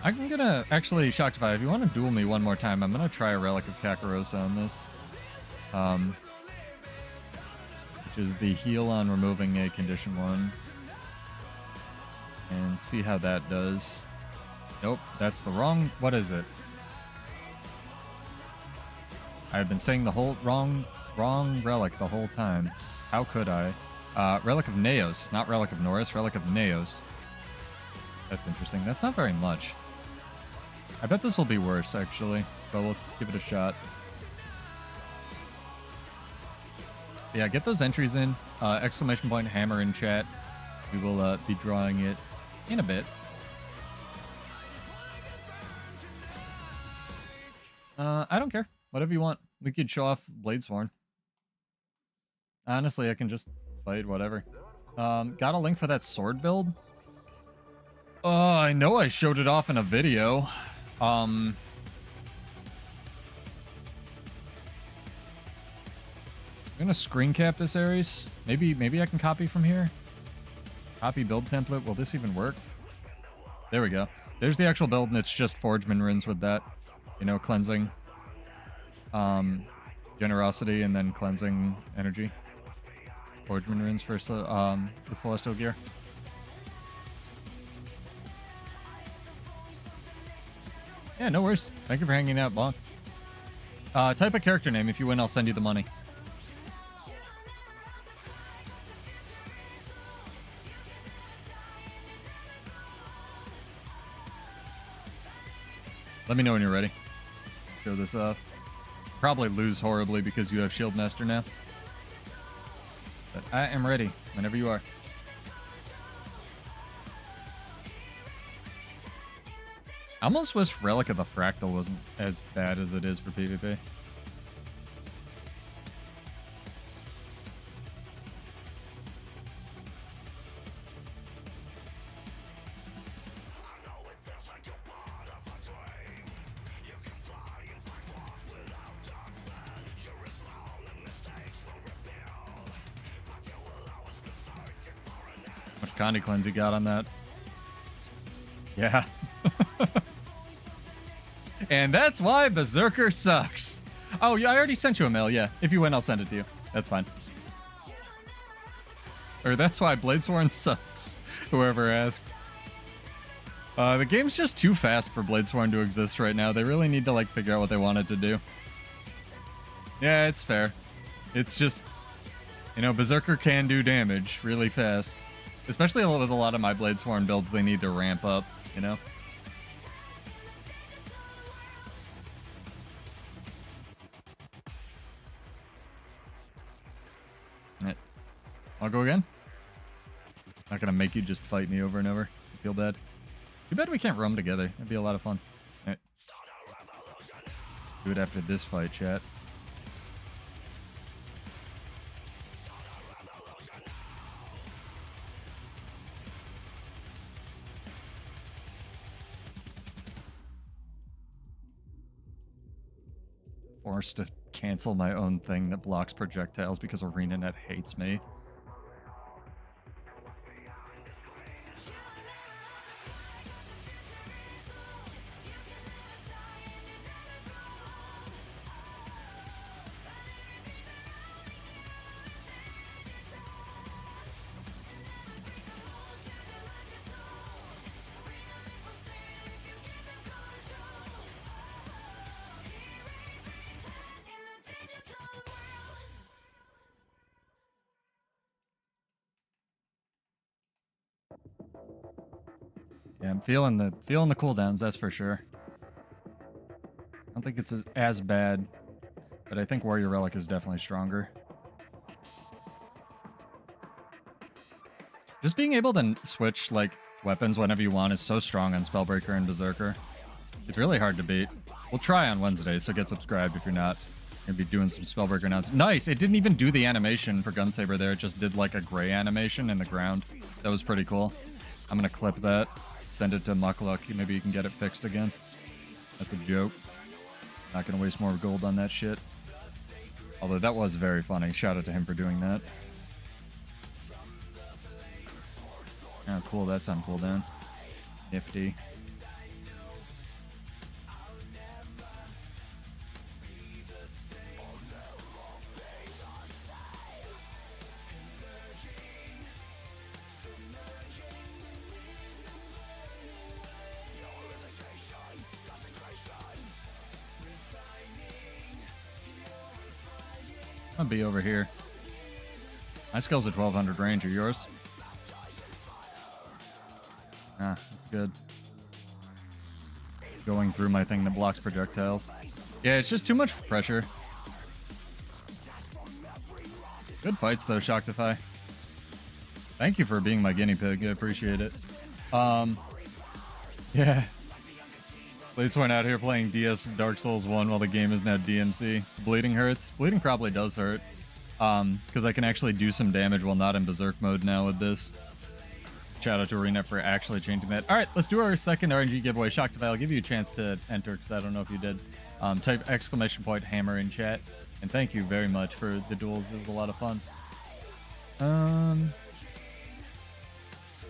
Speaker 1: I'm gonna actually, Shaktify, if you want to duel me one more time, I'm gonna try a Relic of Kakarosa on this. Which is the heal on removing a condition 1. And see how that does. Nope, that's the wrong... What is it? I've been saying the whole wrong relic the whole time. How could I? Relic of Neos, not Relic of Norris, Relic of Neos. That's interesting. That's not very much. I bet this will be worse, actually, but we'll give it a shot. Yeah, get those entries in. !hammer in chat. We will be drawing it in a bit. I don't care. Whatever you want. We could show off Bladesworn. Honestly, I can just fight whatever. Got a link for that sword build? I know I showed it off in a video. I'm gonna screen cap this Ares. Maybe I can copy from here. Copy build template. Will this even work? There we go. There's the actual build, and it's just Forgeman runes with that. You know, cleansing, generosity, and then cleansing energy. Forgeman runes for the celestial gear. Yeah, no worries. Thank you for hanging out, Bonk. Type a character name. If you win, I'll send you the money. Let me know when you're ready. Show this off. Probably lose horribly because you have Shield Master now. But I am ready whenever you are. I almost wish Relic of the Fractal wasn't as bad as it is for PvP. Condy cleanse you got on that. Yeah. And that's why Berserker sucks. Oh, yeah, I already sent you a mail. Yeah, if you win, I'll send it to you. That's fine. Or that's why Bladesworn sucks. Whoever asked. The game's just too fast for Bladesworn to exist right now. They really need to like figure out what they want it to do. Yeah, it's fair. It's just, you know, Berserker can do damage really fast. Especially with a lot of my Bladesworn builds, they need to ramp up, you know? I'll go again. Not gonna make you just fight me over and over. I feel bad. Too bad we can't roam together. That'd be a lot of fun. All right. Do it after this fight, chat. Forced to cancel my own thing that blocks projectiles because arenanet hates me. Yeah, I'm feeling the cooldowns, that's for sure. I don't think it's as bad, but I think Warrior Relic is definitely stronger. Just being able to switch like weapons whenever you want is so strong on Spellbreaker and Berserker. It's really hard to beat. We'll try on Wednesday, so get subscribed if you're not. Gonna be doing some Spellbreaker announcements. Nice! It didn't even do the animation for Gunsaber there. It just did like a gray animation in the ground. That was pretty cool. I'm gonna clip that. Send it to Muckluck. Maybe you can get it fixed again. That's a joke. Not gonna waste more gold on that shit. Although that was very funny. Shout out to him for doing that. Oh, cool. That's on cooldown. Nifty. I'll be over here. My skill's at 1200 range. Are yours? Ah, that's good. Going through my thing that blocks projectiles. Yeah, it's just too much pressure. Good fights though, Shoctify. Thank you for being my guinea pig. I appreciate it. Yeah. Bladesworn out here playing DS Dark Souls 1 while the game is now DMC. Bleeding hurts. Bleeding probably does hurt. Because I can actually do some damage while not in Berserk mode now with this. Shout out to arenanet for actually changing that. Alright, let's do our second RNG giveaway. Shoctify, I'll give you a chance to enter because I don't know if you did. Type !hammer in chat. And thank you very much for the duels. It was a lot of fun.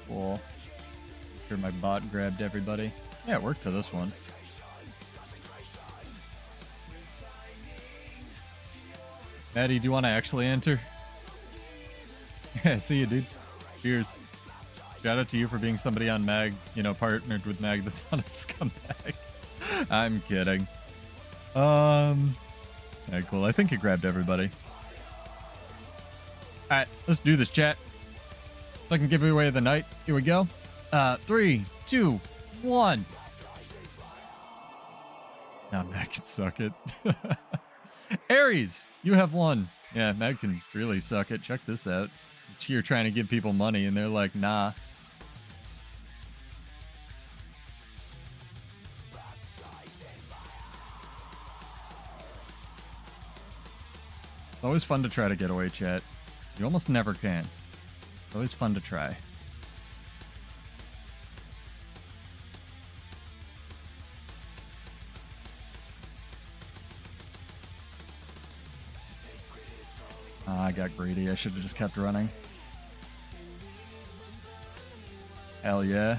Speaker 1: Cool. Sure my bot grabbed everybody. Yeah, it worked for this one. Maddie, do you want to actually enter? Yeah, see you, dude. Cheers. Shout out to you for being somebody on Mag, you know, partnered with Mag that's not a scumbag. I'm kidding. Alright, cool. I think it grabbed everybody. Alright, let's do this, chat. So I can give away the night. Here we go. 3, 2, 1. Now Mag can suck it. Aries, you have won. Yeah, Mag can really suck it. Check this out. You're trying to give people money and they're like, nah. It's always fun to try to get away, chat. You almost never can. It's always fun to try. I got greedy. I should have just kept running. Hell yeah.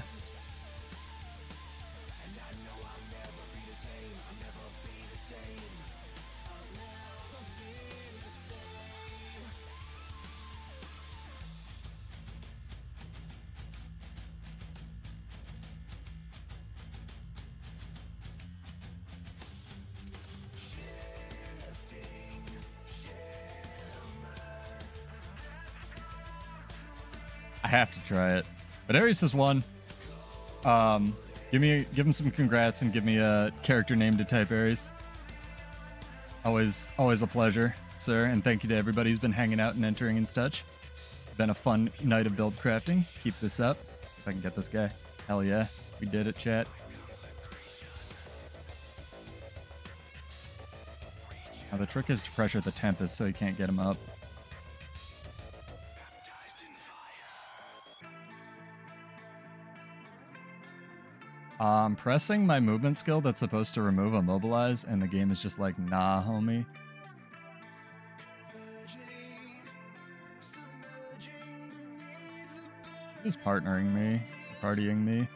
Speaker 1: I have to try it. But Ares has won. Give him some congrats and give me a character name to type Ares. Always a pleasure, sir. And thank you to everybody who's been hanging out and entering in such. Been a fun night of build crafting. Keep this up. If I can get this guy. Hell yeah. We did it, chat. Now the trick is to pressure the Tempest so you can't get him up. I'm pressing my movement skill that's supposed to remove immobilize, and the game is just like, nah, homie. Who's partnering me? Partying me?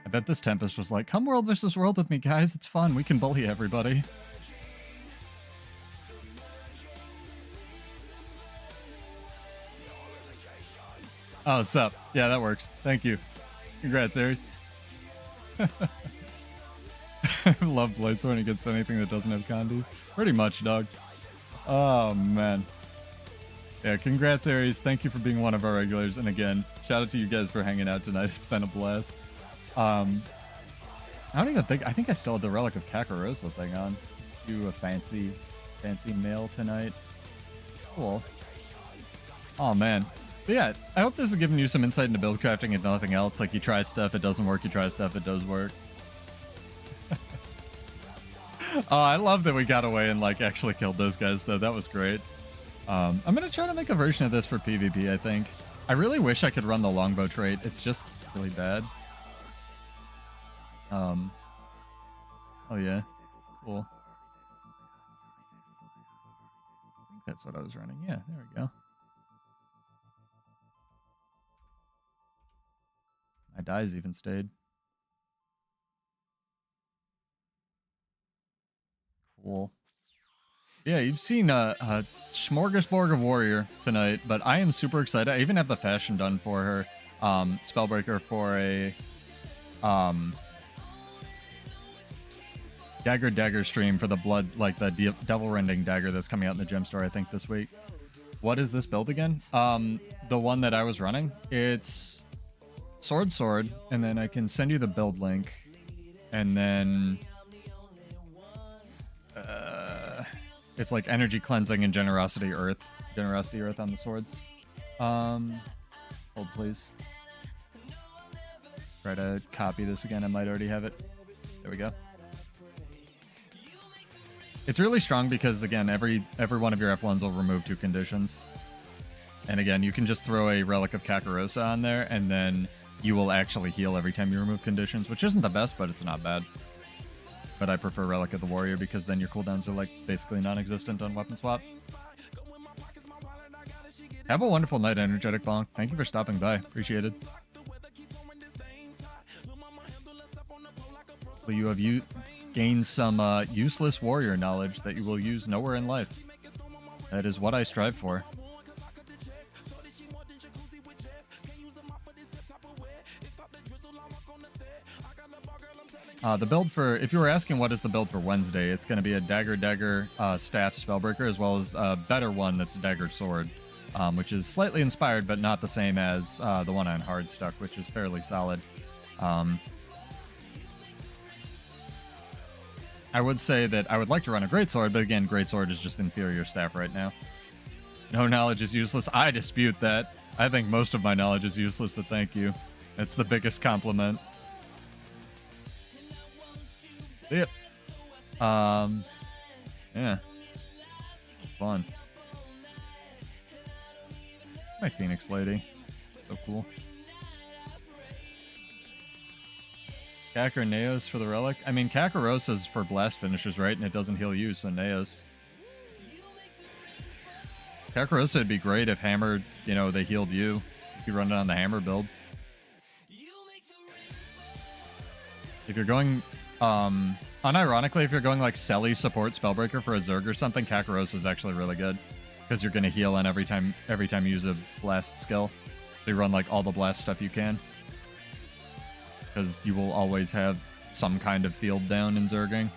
Speaker 1: I bet this Tempest was like, come world versus world with me, guys. It's fun. We can bully everybody. Oh, sup. Yeah, that works. Thank you. Congrats, Ares. I love Bladesworn against anything that doesn't have condies. Pretty much, dog. Oh, man. Yeah, congrats, Ares. Thank you for being one of our regulars. And again, shout out to you guys for hanging out tonight. It's been a blast. I don't even think... I think I still had the Relic of Kakarosa thing on. Do a fancy mail tonight. Cool. Oh, man. But yeah, I hope this has given you some insight into build crafting and nothing else. Like, you try stuff, it doesn't work. You try stuff, it does work. Oh, I love that we got away and, like, actually killed those guys, though. That was great. I'm going to try to make a version of this for PvP, I think. I really wish I could run the longbow trait. It's just really bad. Oh, yeah. Cool. I think that's what I was running. Yeah, there we go. My dies even stayed. Cool. Yeah, you've seen a smorgasbord of warrior tonight, but I am super excited. I even have the fashion done for her. Spellbreaker for a dagger stream for the blood, like the devil rending dagger that's coming out in the gem store, I think, this week. What is this build again? The one that I was running. It's sword, and then I can send you the build link, and then it's like energy cleansing and generosity earth on the swords. Hold please. Try to copy this again. I might already have it. There we go. It's really strong because, again, every one of your F1s will remove 2 conditions. And again, you can just throw a Relic of Kakarosa on there, and then you will actually heal every time you remove conditions, which isn't the best, but it's not bad. But I prefer Relic of the Warrior because then your cooldowns are, like, basically non-existent on weapon swap. Have a wonderful night, Energetic Bonk. Thank you for stopping by. Appreciate it. Hopefully you have gained some useless warrior knowledge that you will use nowhere in life. That is what I strive for. The build for, if you were asking what is the build for Wednesday, it's going to be a dagger staff spellbreaker, as well as a better one that's a dagger sword, which is slightly inspired but not the same as the one on Hardstuck, which is fairly solid. I would say that I would like to run a greatsword, but again, greatsword is just inferior staff right now. No knowledge is useless. I dispute that. I think most of my knowledge is useless, but thank you. That's the biggest compliment. Yep. Yeah. Fun. My Phoenix lady. So cool. Kak or Naos for the relic? I mean, Kakarosa's for blast finishers, right? And it doesn't heal you, so Naos. Kakarosa would be great if hammered, you know, they healed you. You could run it on the hammer build. If you're going, unironically, if you're going like Selly support Spellbreaker for a Zerg or something, Kakarosa is actually really good. Because you're going to heal on every time you use a blast skill. So you run like all the blast stuff you can. Because you will always have some kind of field down in Zerging.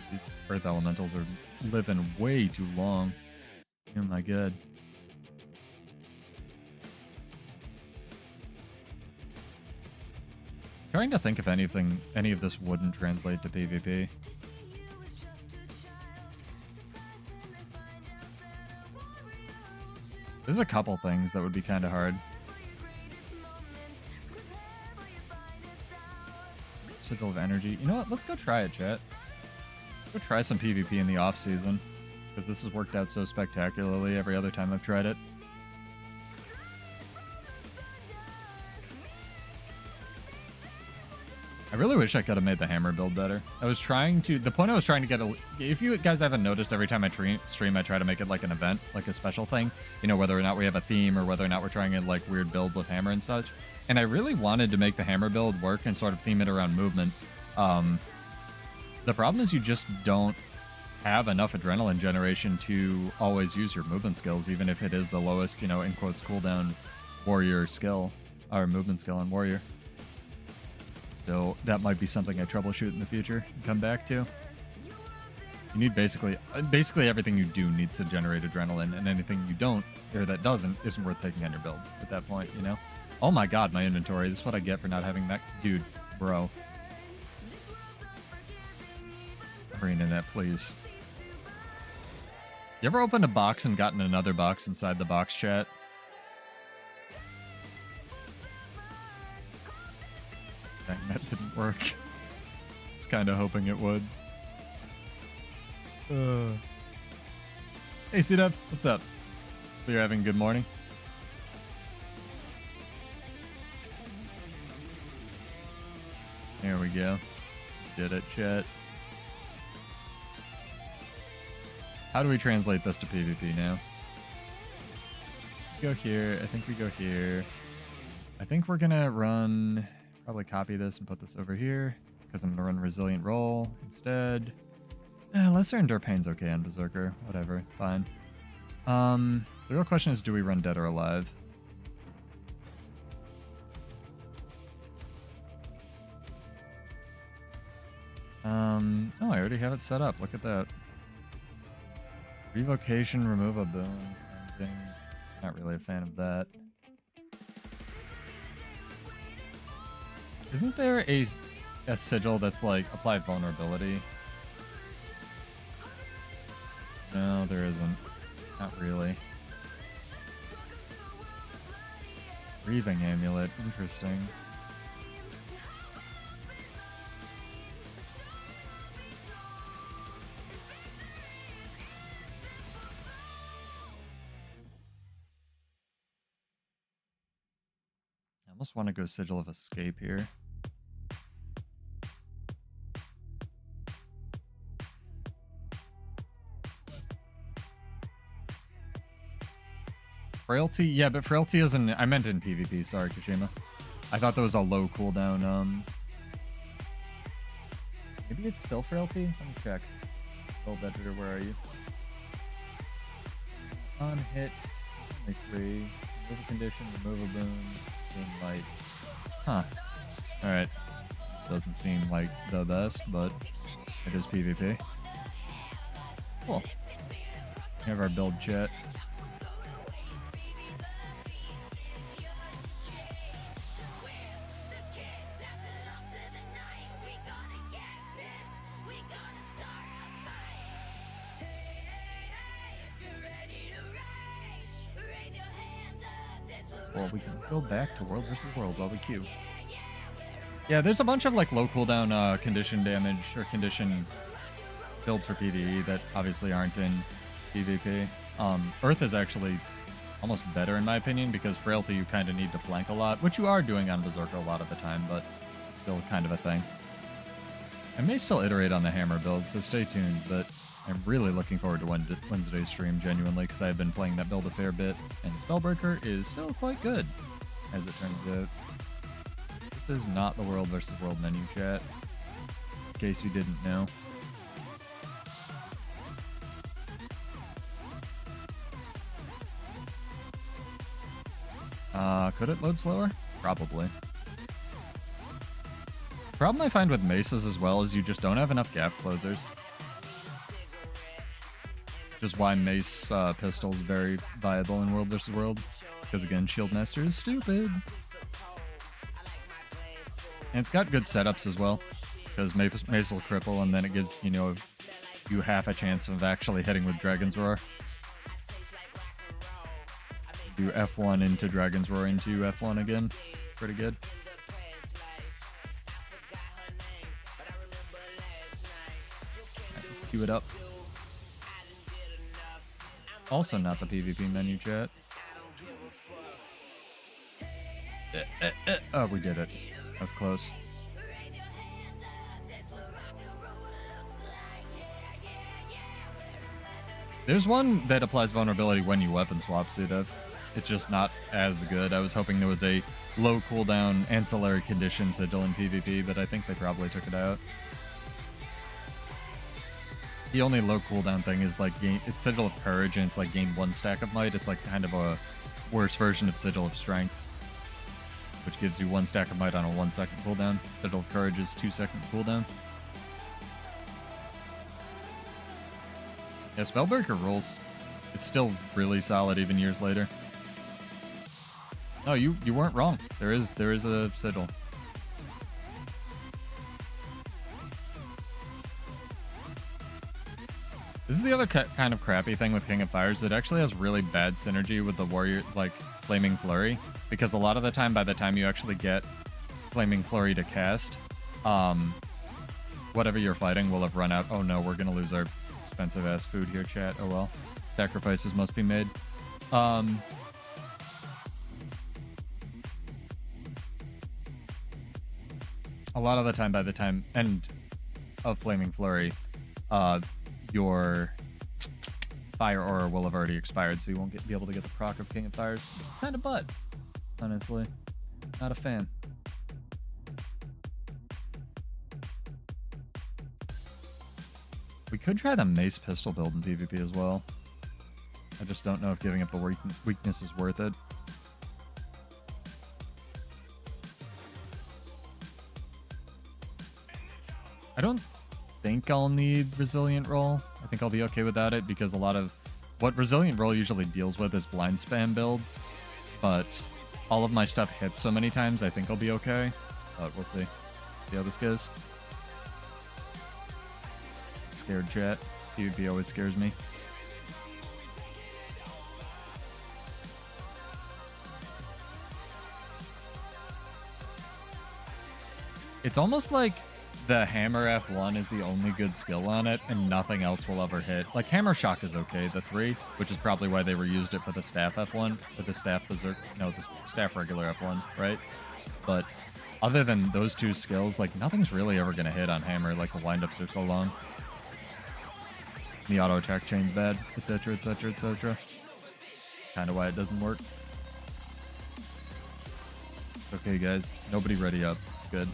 Speaker 1: These Earth Elementals are living way too long. Oh my god. Trying to think if any of this wouldn't translate to PvP. There's a couple things that would be kind of hard. Sigil of Energy. You know what? Let's go try it, chat. Let's go try some PvP in the off season, because this has worked out so spectacularly every other time I've tried it. I really wish I could have made the hammer build better. The point I was trying to get, if you guys haven't noticed, every time I stream, I try to make it like an event, like a special thing. You know, whether or not we have a theme or whether or not we're trying a like weird build with hammer and such. And I really wanted to make the hammer build work and sort of theme it around movement. The problem is you just don't have enough adrenaline generation to always use your movement skills, even if it is the lowest, you know, in quotes, cooldown warrior skill, or movement skill on warrior. So that might be something I troubleshoot in the future and come back to. You need basically everything you do needs to generate adrenaline, and anything you don't, or that doesn't, isn't worth taking on your build at that point, you know? Oh my god, my inventory. This is what I get for not having that. Dude, bro. Arenanet, please. You ever opened a box and gotten another box inside the box, chat? Dang, that didn't work. I was kind of hoping it would. Hey, C-Dub, what's up? So you're having a good morning? There we go. Did it, chat. How do we translate this to PvP now? Go here. I think we go here. I think we're gonna run... Probably copy this and put this over here, because I'm going to run Resilient Roll instead. Lesser Endure Pain's okay on Berserker. Whatever. Fine. The real question is, do we run Dead or Alive? Oh, I already have it set up. Look at that. Revocation, remove a boon. Not really a fan of that. Isn't there a sigil that's like applied vulnerability? No, there isn't. Not really. Breathing amulet. Interesting. I almost want to go Sigil of Escape here. Frailty? Yeah, but Frailty isn't... I meant in PvP. Sorry, Kashima. I thought that was a low cooldown. Maybe it's still Frailty? Let me check. Oh, Editor, where are you? On hit. Only 3. Remove a condition, remove a boon. Light. Huh. Alright. Doesn't seem like the best, but it is PvP. Cool. We have our build chat. Well, we can go back to World vs. World while we queue. Yeah, there's a bunch of like low cooldown condition damage or condition builds for PvE that obviously aren't in PvP. Earth is actually almost better in my opinion, because frailty you kind of need to flank a lot, which you are doing on Berserker a lot of the time, but it's still kind of a thing. I may still iterate on the hammer build, so stay tuned, but I'm really looking forward to Wednesday's stream, genuinely, because I've been playing that build a fair bit, and Spellbreaker is still quite good, as it turns out. This is not the World versus World menu, chat, in case you didn't know. Could it load slower? Probably. The problem I find with maces as well is you just don't have enough gap closers. Which is why mace pistol is very viable in World vs. World. Because again, Shield Master is stupid. And it's got good setups as well. Because mace will cripple and then it gives, you know, you half a chance of actually hitting with Dragon's Roar. Do F1 into Dragon's Roar into F1 again. Pretty good. Let's queue it up. Also not the PvP menu, chat. Oh, we did it. That was close. There's one that applies vulnerability when you weapon swap, Sudev. It's just not as good. I was hoping there was a low cooldown ancillary condition sigil in PvP, but I think they probably took it out. The only low cooldown thing is like it's Sigil of Courage and it's like gain 1 stack of might. It's like kind of a worse version of Sigil of Strength, which gives you 1 stack of might on a 1-second cooldown. Sigil of Courage is 2-second cooldown. Yeah, Spellbreaker rules. It's still really solid even years later. No, you weren't wrong. There is a sigil. This is the other kind of crappy thing with King of Fires. It actually has really bad synergy with the Warrior, like Flaming Flurry, because a lot of the time, by the time you actually get Flaming Flurry to cast, whatever you're fighting will have run out. Oh no, we're gonna lose our expensive ass food here, chat. Oh well. Sacrifices must be made. A lot of the time, by the time end of Flaming Flurry, your Fire Aura will have already expired, so you won't be able to get the proc of King of Fires. Kind of butt, honestly. Not a fan. We could try the Mace Pistol build in PvP as well. I just don't know if giving up the weakness is worth it. I don't think I'll need Resilient Roll. I think I'll be okay without it because a lot of what Resilient Roll usually deals with is blind spam builds, but all of my stuff hits so many times I think I'll be okay, but we'll see. See how this goes. Scared, chat. PvP always scares me. It's almost like the Hammer F1 is the only good skill on it, and nothing else will ever hit. Like, Hammer Shock is okay, the 3, which is probably why they reused it for the Staff F1, for the Staff Berserk, no, the Staff regular F1, right? But other than those 2 skills, like, nothing's really ever going to hit on Hammer, like, the windups are so long. The auto attack chain's bad, etc., etc., etc. Kind of why it doesn't work. Okay, guys, nobody ready up. It's good.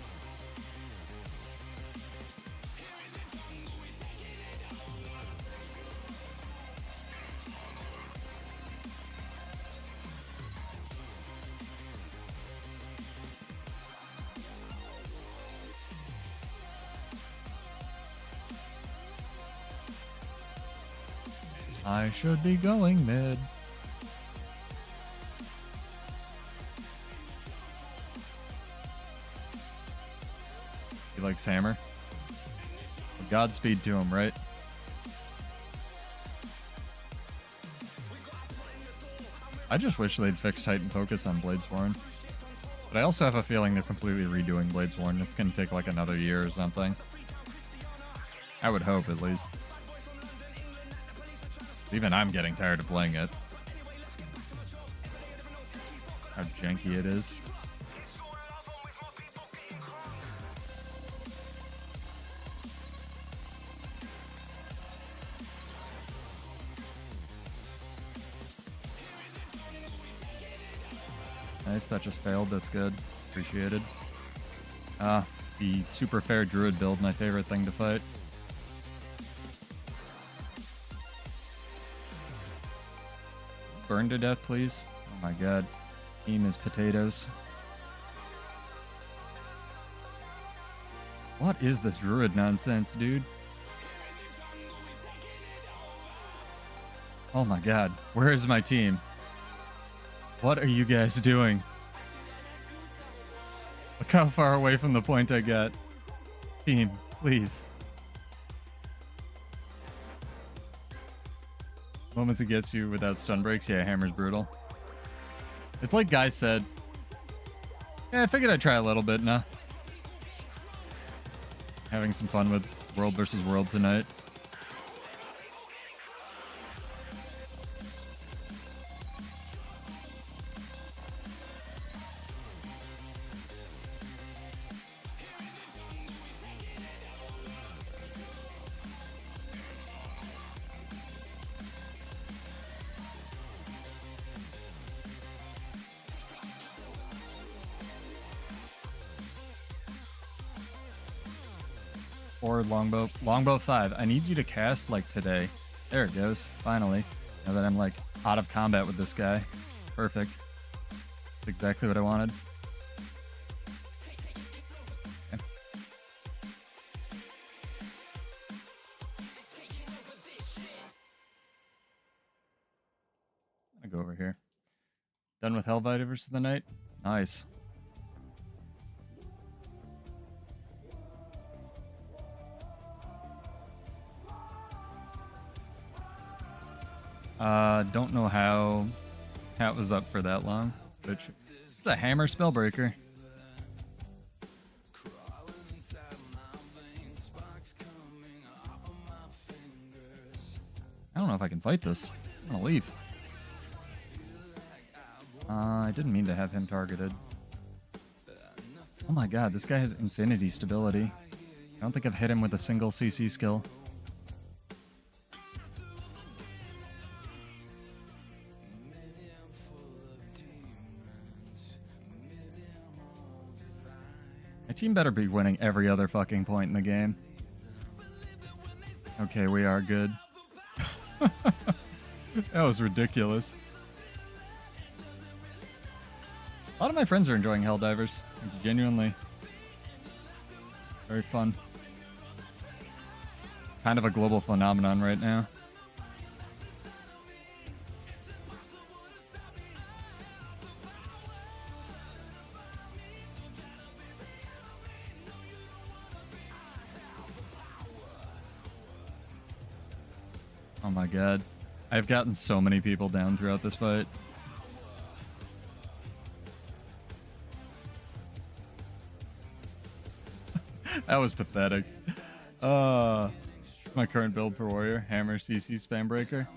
Speaker 1: I should be going mid. He likes Hammer. Well, Godspeed to him, right? I just wish they'd fix Titan Focus on Bladesworn. But I also have a feeling they're completely redoing Bladesworn. It's going to take like another year or something. I would hope, at least. Even I'm getting tired of playing it. how janky it is. Nice, that just failed. That's good. Appreciated. The super fair druid build, my favorite thing to fight. Burn to death, please. Oh my god. Team is potatoes. What is this druid nonsense, dude? Oh my god. Where is my team? What are you guys doing? Look how far away from the point I got. Team, please. Moments it gets you without stun breaks. Yeah, hammer's brutal. It's like Guy said. Yeah, I figured I'd try a little bit now. Having some fun with world versus world tonight. Forward longbow. Longbow 5. I need you to cast like today. There it goes. Finally. Now that I'm like out of combat with this guy. Perfect. That's exactly what I wanted. Okay. I'm gonna go over here. Done with Hellviders for the night? Nice. Don't know how it was up for that long, but it's a hammer spellbreaker. I don't know if I can fight this. I'm gonna leave. I didn't mean to have him targeted. Oh my god, this guy has infinity stability. I don't think I've hit him with a single CC skill. My team better be winning every other fucking point in the game. Okay, we are good. That was ridiculous. A lot of my friends are enjoying Helldivers. Genuinely. Very fun. Kind of a global phenomenon right now. Oh my god. I've gotten so many people down throughout this fight. That was pathetic. My current build for warrior. Hammer, CC, spam breaker.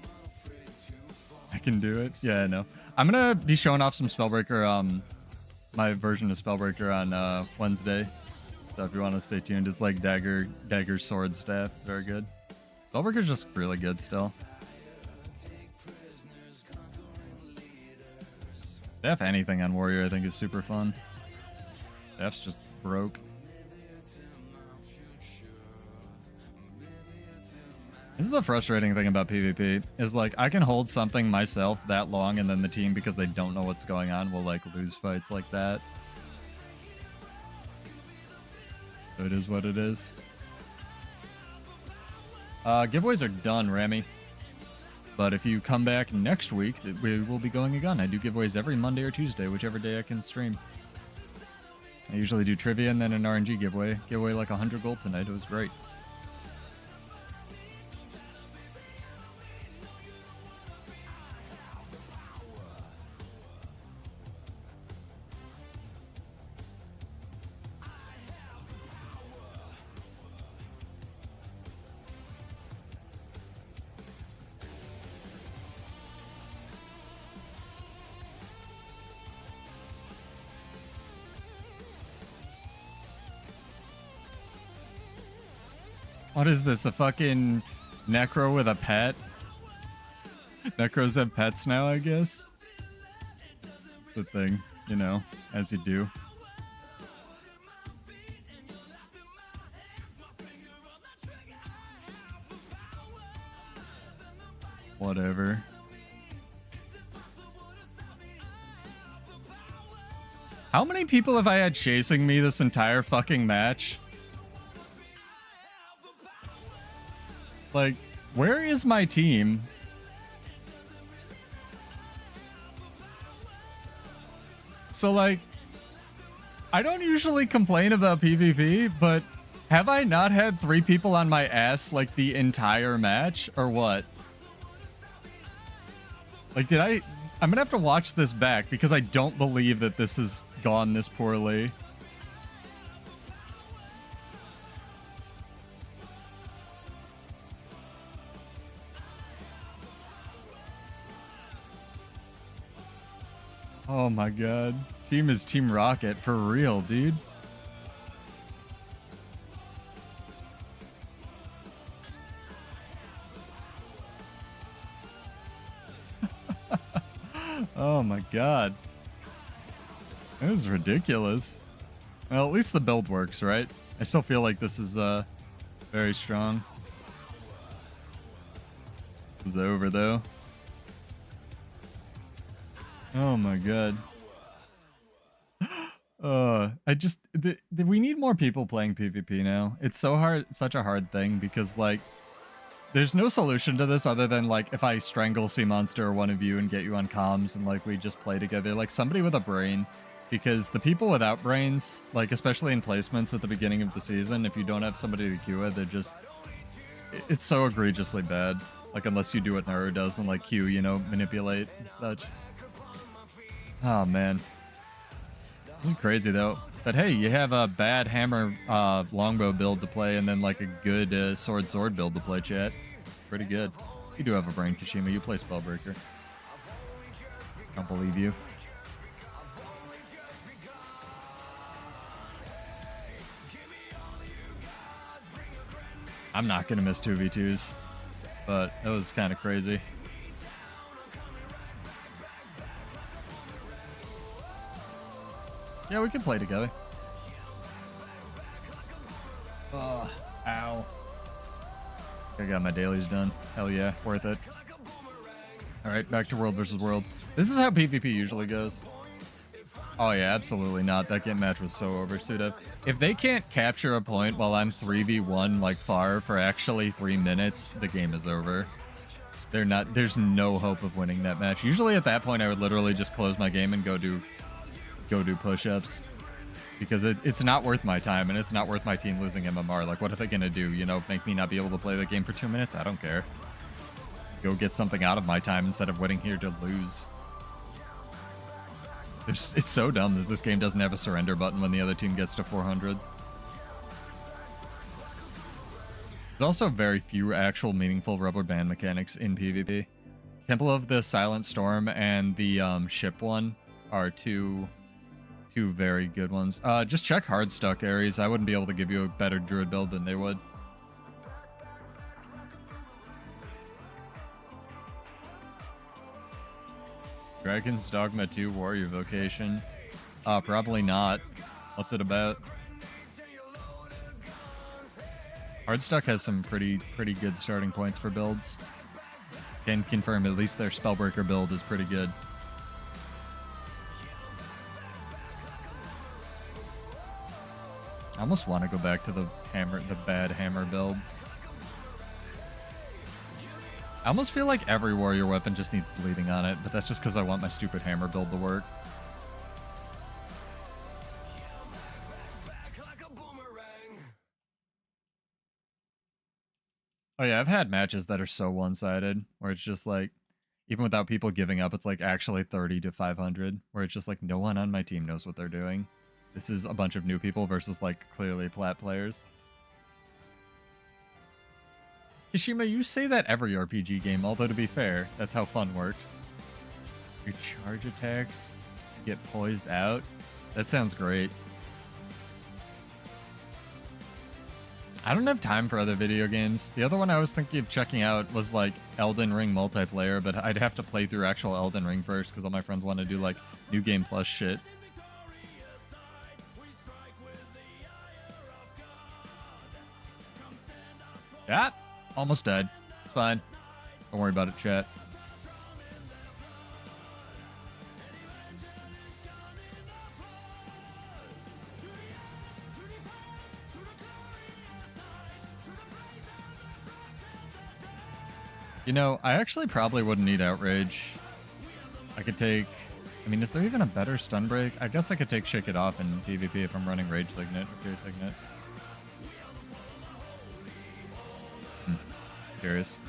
Speaker 1: I can do it. Yeah, I know. I'm gonna be showing off some Spellbreaker, my version of Spellbreaker on Wednesday. So if you want to stay tuned, it's like dagger, sword, staff. It's very good. Spellbreaker's just really good still. Staff anything on warrior I think is super fun. Staff's just broke. This is the frustrating thing about PvP, is like I can hold something myself that long and then the team, because they don't know what's going on, will like lose fights like that. So it is what it is. Giveaways are done, Rami. But if you come back next week, we will be going again. I do giveaways every Monday or Tuesday, whichever day I can stream. I usually do trivia and then an RNG giveaway. Give away like 100 gold tonight. It was great. What is this? A fucking necro with a pet? Necros have pets now, I guess. The thing, you know, as you do. Whatever. How many people have I had chasing me this entire fucking match? Like, where is my team? So, like, I don't usually complain about PvP, but have I not had 3 people on my ass, like, the entire match? Or what? Like, I'm gonna have to watch this back because I don't believe that this has gone this poorly. Oh my god. Team is Team Rocket for real, dude. Oh my god. It was ridiculous. Well, at least the build works, right? I still feel like this is very strong. This is over though. Oh my god. We need more people playing PvP now. It's so hard, such a hard thing because like there's no solution to this other than like if I strangle Sea Monster or one of you and get you on comms and like we just play together, like somebody with a brain, because the people without brains, like especially in placements at the beginning of the season, if you don't have somebody to queue it, they're just, it's so egregiously bad. Like unless you do what Naru does and like queue, you know, manipulate and such. Oh man. It's crazy though. But hey, you have a bad hammer longbow build to play and then like a good sword build to play, chat. Pretty good. You do have a brain, Kashima. You play Spellbreaker. Don't believe you. I'm not going to miss 2v2s, but that was kind of crazy. Yeah, we can play together. Oh, ow. I got my dailies done. Hell yeah, worth it. Alright, back to World versus World. This is how PvP usually goes. Oh yeah, absolutely not. That game match was so oversuited. If they can't capture a point while I'm 3v1 like far for actually 3 minutes, the game is over. There's no hope of winning that match. Usually at that point I would literally just close my game and go do push-ups because it's not worth my time and it's not worth my team losing MMR. Like, what are they gonna do? You know, make me not be able to play the game for 2 minutes? I don't care. Go get something out of my time instead of waiting here to lose. It's so dumb that this game doesn't have a surrender button when the other team gets to 400. There's also very few actual meaningful rubber band mechanics in PvP. Temple of the Silent Storm and the ship one are two very good ones. Just check hard stuck Ares. I wouldn't be able to give you a better druid build than they would. Dragon's Dogma 2 Warrior Vocation. Probably not. What's it about? Hardstuck has some pretty good starting points for builds. Can confirm at least their Spellbreaker build is pretty good. I almost want to go back to the bad hammer build. I almost feel like every warrior weapon just needs bleeding on it, but that's just because I want my stupid hammer build to work. Oh yeah, I've had matches that are so one-sided, where it's just like, even without people giving up, it's like actually 30 to 500, where it's just like no one on my team knows what they're doing. This is a bunch of new people versus like clearly plat players. Kishima, you say that every RPG game, although to be fair, that's how fun works. Your charge attacks get poised out? That sounds great. I don't have time for other video games. The other one I was thinking of checking out was like Elden Ring multiplayer, but I'd have to play through actual Elden Ring first because all my friends want to do like New Game Plus shit. Yeah, almost died. It's fine. Don't worry about it, chat. You know, I actually probably wouldn't need Outrage. I could take... I mean, is there even a better stun break? I guess I could take Shake It Off in PvP if I'm running Rage Signet or Fear Signet. Curious.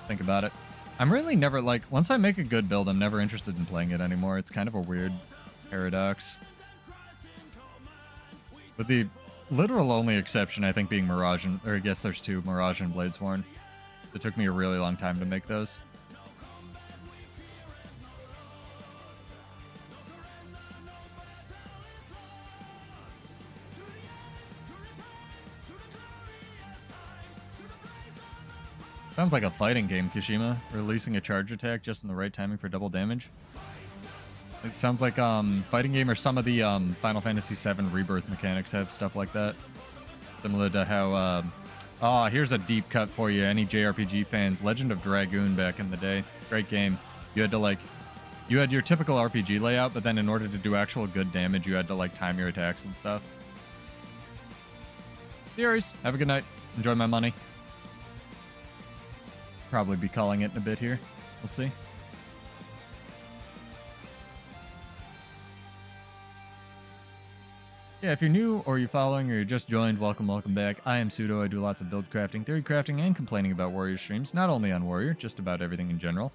Speaker 1: Think about it. I'm really never, like, once I make a good build, I'm never interested in playing it anymore. It's kind of a weird paradox. With the literal only exception, I think, being Mirage and... Or I guess there's two, Mirage and Bladesworn. It took me a really long time to make those. Sounds like a fighting game, Kishima. Releasing a charge attack just in the right timing for double damage. It sounds like fighting game or some of the Final Fantasy VII Rebirth mechanics have stuff like that. Similar to how... Oh, here's a deep cut for you, any JRPG fans. Legend of Dragoon back in the day. Great game. You had to, like... You had your typical RPG layout, but then in order to do actual good damage, you had to, like, time your attacks and stuff. Theories. Have a good night. Enjoy my money. Probably be calling it in a bit here. We'll see. Yeah, if you're new or you're following or you're just joined, welcome back. I am Pseudo. I do lots of build crafting, theory crafting, and complaining about Warrior streams. Not only on Warrior, just about everything in general.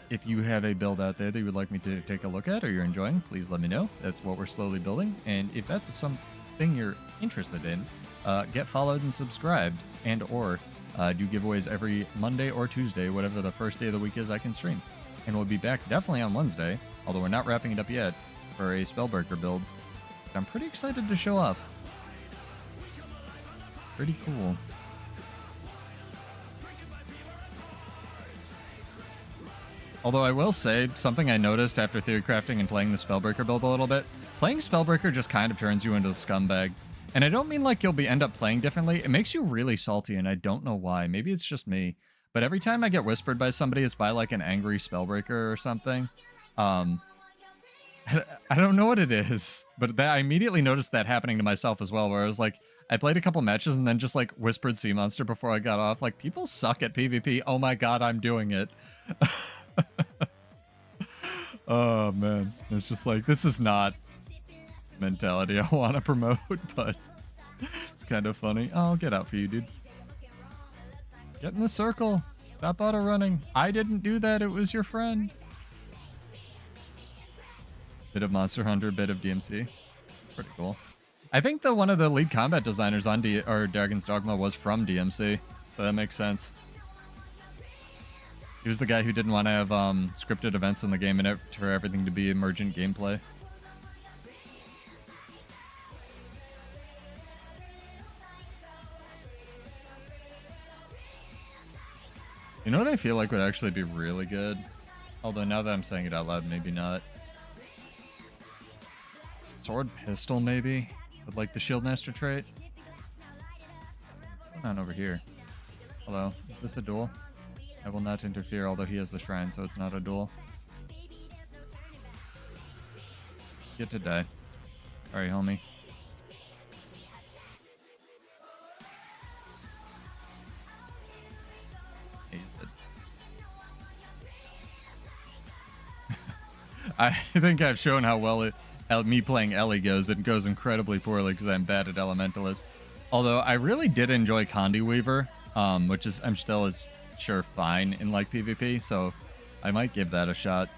Speaker 1: If you have a build out there that you would like me to take a look at or you're enjoying, please let me know. That's what we're slowly building. And if that's something you're interested in, get followed and subscribed. And or do giveaways every Monday or Tuesday, whatever the first day of the week is I can stream. And we'll be back definitely on Wednesday, although we're not wrapping it up yet, for a Spellbreaker build. I'm pretty excited to show off. Pretty cool. Although I will say, something I noticed after theory crafting and playing the Spellbreaker build a little bit, playing Spellbreaker just kind of turns you into a scumbag. And I don't mean like you'll end up playing differently. It makes you really salty, and I don't know why. Maybe it's just me. But every time I get whispered by somebody, it's by like an angry Spellbreaker or something. I don't know what it is, but I immediately noticed that happening to myself as well, where I was like, I played a couple matches and then just like whispered Sea Monster before I got off. Like, people suck at PvP. Oh my god, I'm doing it. Oh man, it's just like, this is not mentality I want to promote, but it's kind of funny. I'll get out for you, dude. Get in the circle. Stop auto running. I didn't do that. It was your friend. Bit of Monster Hunter, bit of DMC. Pretty cool. I think that one of the lead combat designers on Dragon's Dogma was from DMC, so that makes sense. He was the guy who didn't want to have scripted events in the game and for everything to be emergent gameplay. You know what I feel like would actually be really good? Although now that I'm saying it out loud, maybe not. Sword pistol, maybe? With like the Shieldmaster trait? What's going on over here? Hello, is this a duel? I will not interfere, although he has the shrine, so it's not a duel. Get to die. Sorry, homie. I think I've shown how well me playing Ellie goes. It goes incredibly poorly because I'm bad at Elementalist. Although I really did enjoy Condi Weaver, which is I'm still as sure fine in like PvP, so I might give that a shot.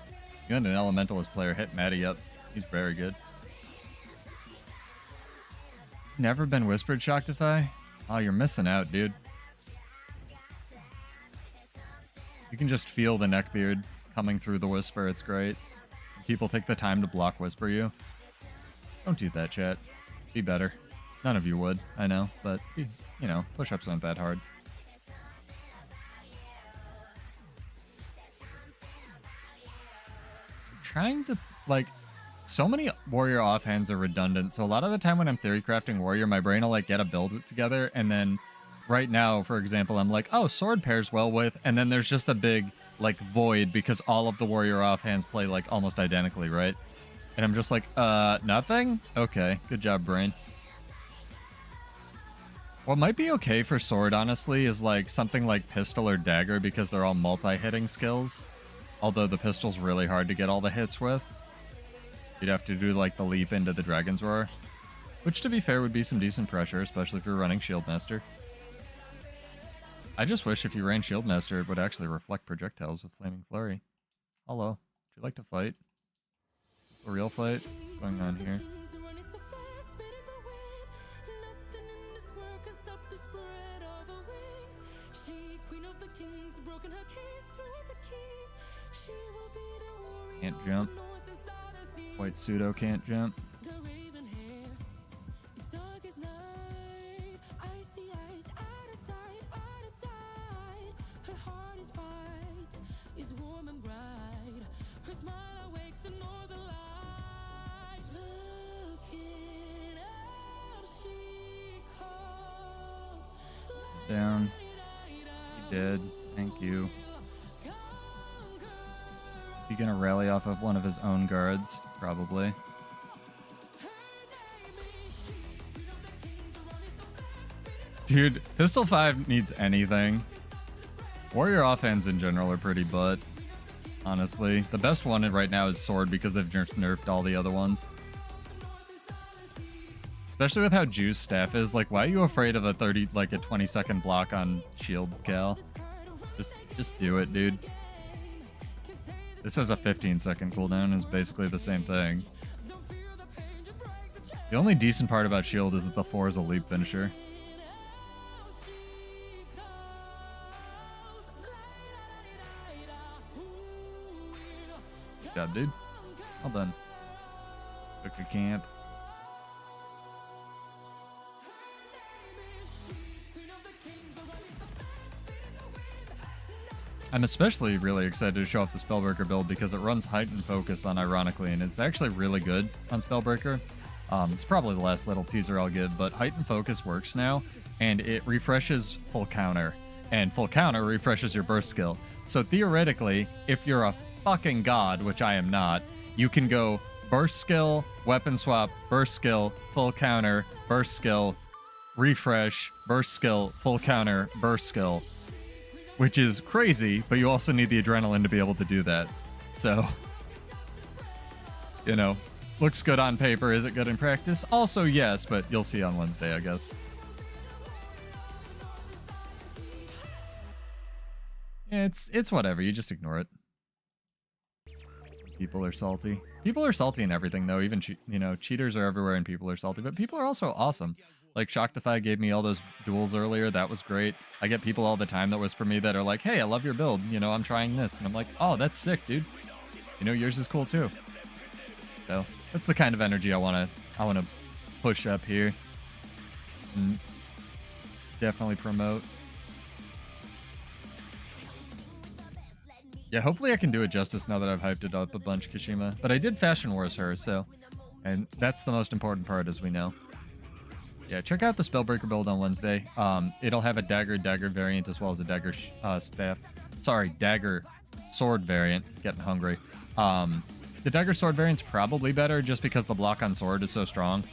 Speaker 1: You got an Elementalist player, hit Maddie up. He's very good. Never been whispered, Shoctify? Oh, you're missing out, dude. You can just feel the neckbeard coming through the whisper. It's great. People take the time to block whisper you. Don't do that, chat. Be better. None of you would, I know, but, you know, push-ups aren't that hard. Trying to, like, so many warrior offhands are redundant, so a lot of the time when I'm theory crafting warrior, my brain will, like, get a build together, and then right now, for example, I'm like, oh, sword pairs well with, and then there's just a big, like, void because all of the warrior offhands play, like, almost identically, right? And I'm just like, nothing? Okay, good job, brain. What might be okay for sword, honestly, is, like, something like pistol or dagger because they're all multi-hitting skills. Although the pistol's really hard to get all the hits with. You'd have to do, like, the leap into the Dragon's Roar. Which, to be fair, would be some decent pressure, especially if you're running Shieldmaster. I just wish if you ran Shieldmaster, it would actually reflect projectiles with Flaming Flurry. Hello. Would you like to fight? Is this a real fight? What's going on here? Can't jump. White pseudo can't jump. Down. He did. Thank you. Is he gonna rally off of one of his own guards? Probably. Dude, Pistol 5 needs anything. Warrior offhands in general are pretty butt. Honestly. The best one right now is Sword because they've just nerfed all the other ones. Especially with how Juice staff is. Like, why are you afraid of a 20-second block on shield, Cal? Just do it, dude. This has a 15-second cooldown, is basically the same thing. The only decent part about shield is that the 4 is a leap finisher. Good job, dude. Well done. Took a camp. I'm especially really excited to show off the Spellbreaker build because it runs heightened focus on ironically, and it's actually really good on Spellbreaker. It's probably the last little teaser I'll give, but heightened focus works now, and it refreshes full counter, and full counter refreshes your burst skill. So theoretically, if you're a fucking god, which I am not, you can go burst skill, weapon swap, burst skill, full counter, burst skill, refresh, burst skill, full counter, burst skill. Which is crazy, but you also need the adrenaline to be able to do that. So, you know, looks good on paper. Is it good in practice? Also, yes, but you'll see on Wednesday, I guess. Yeah, it's whatever. You just ignore it. People are salty. People are salty in everything, though. Even, you know, cheaters are everywhere and people are salty. But people are also awesome. Like, Shocktify gave me all those duels earlier. That was great. I get people all the time that whisper me that are like, hey, I love your build. You know, I'm trying this. And I'm like, oh, that's sick, dude. You know, yours is cool, too. So, that's the kind of energy I want to push up here. And definitely promote. Yeah, hopefully I can do it justice now that I've hyped it up a bunch, Kashima. But I did Fashion Wars her, so... And that's the most important part, as we know. Yeah, check out the Spellbreaker build on Wednesday. It'll have a dagger variant as well as a dagger staff. Sorry, dagger sword variant. Getting hungry. The dagger sword variant's probably better just because the block on sword is so strong.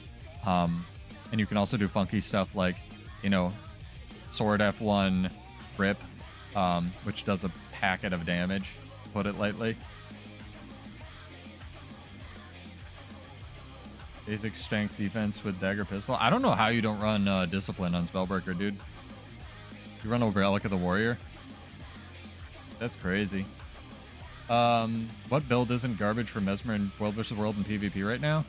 Speaker 1: And you can also do funky stuff like, you know, sword F1 rip, which does a packet of damage, to put it lightly. Basic strength defense with dagger pistol. I don't know how you don't run discipline on Spellbreaker, dude. You run over Relic of the Warrior? That's crazy. What build isn't garbage for Mesmer in World vs. World and PvP right now?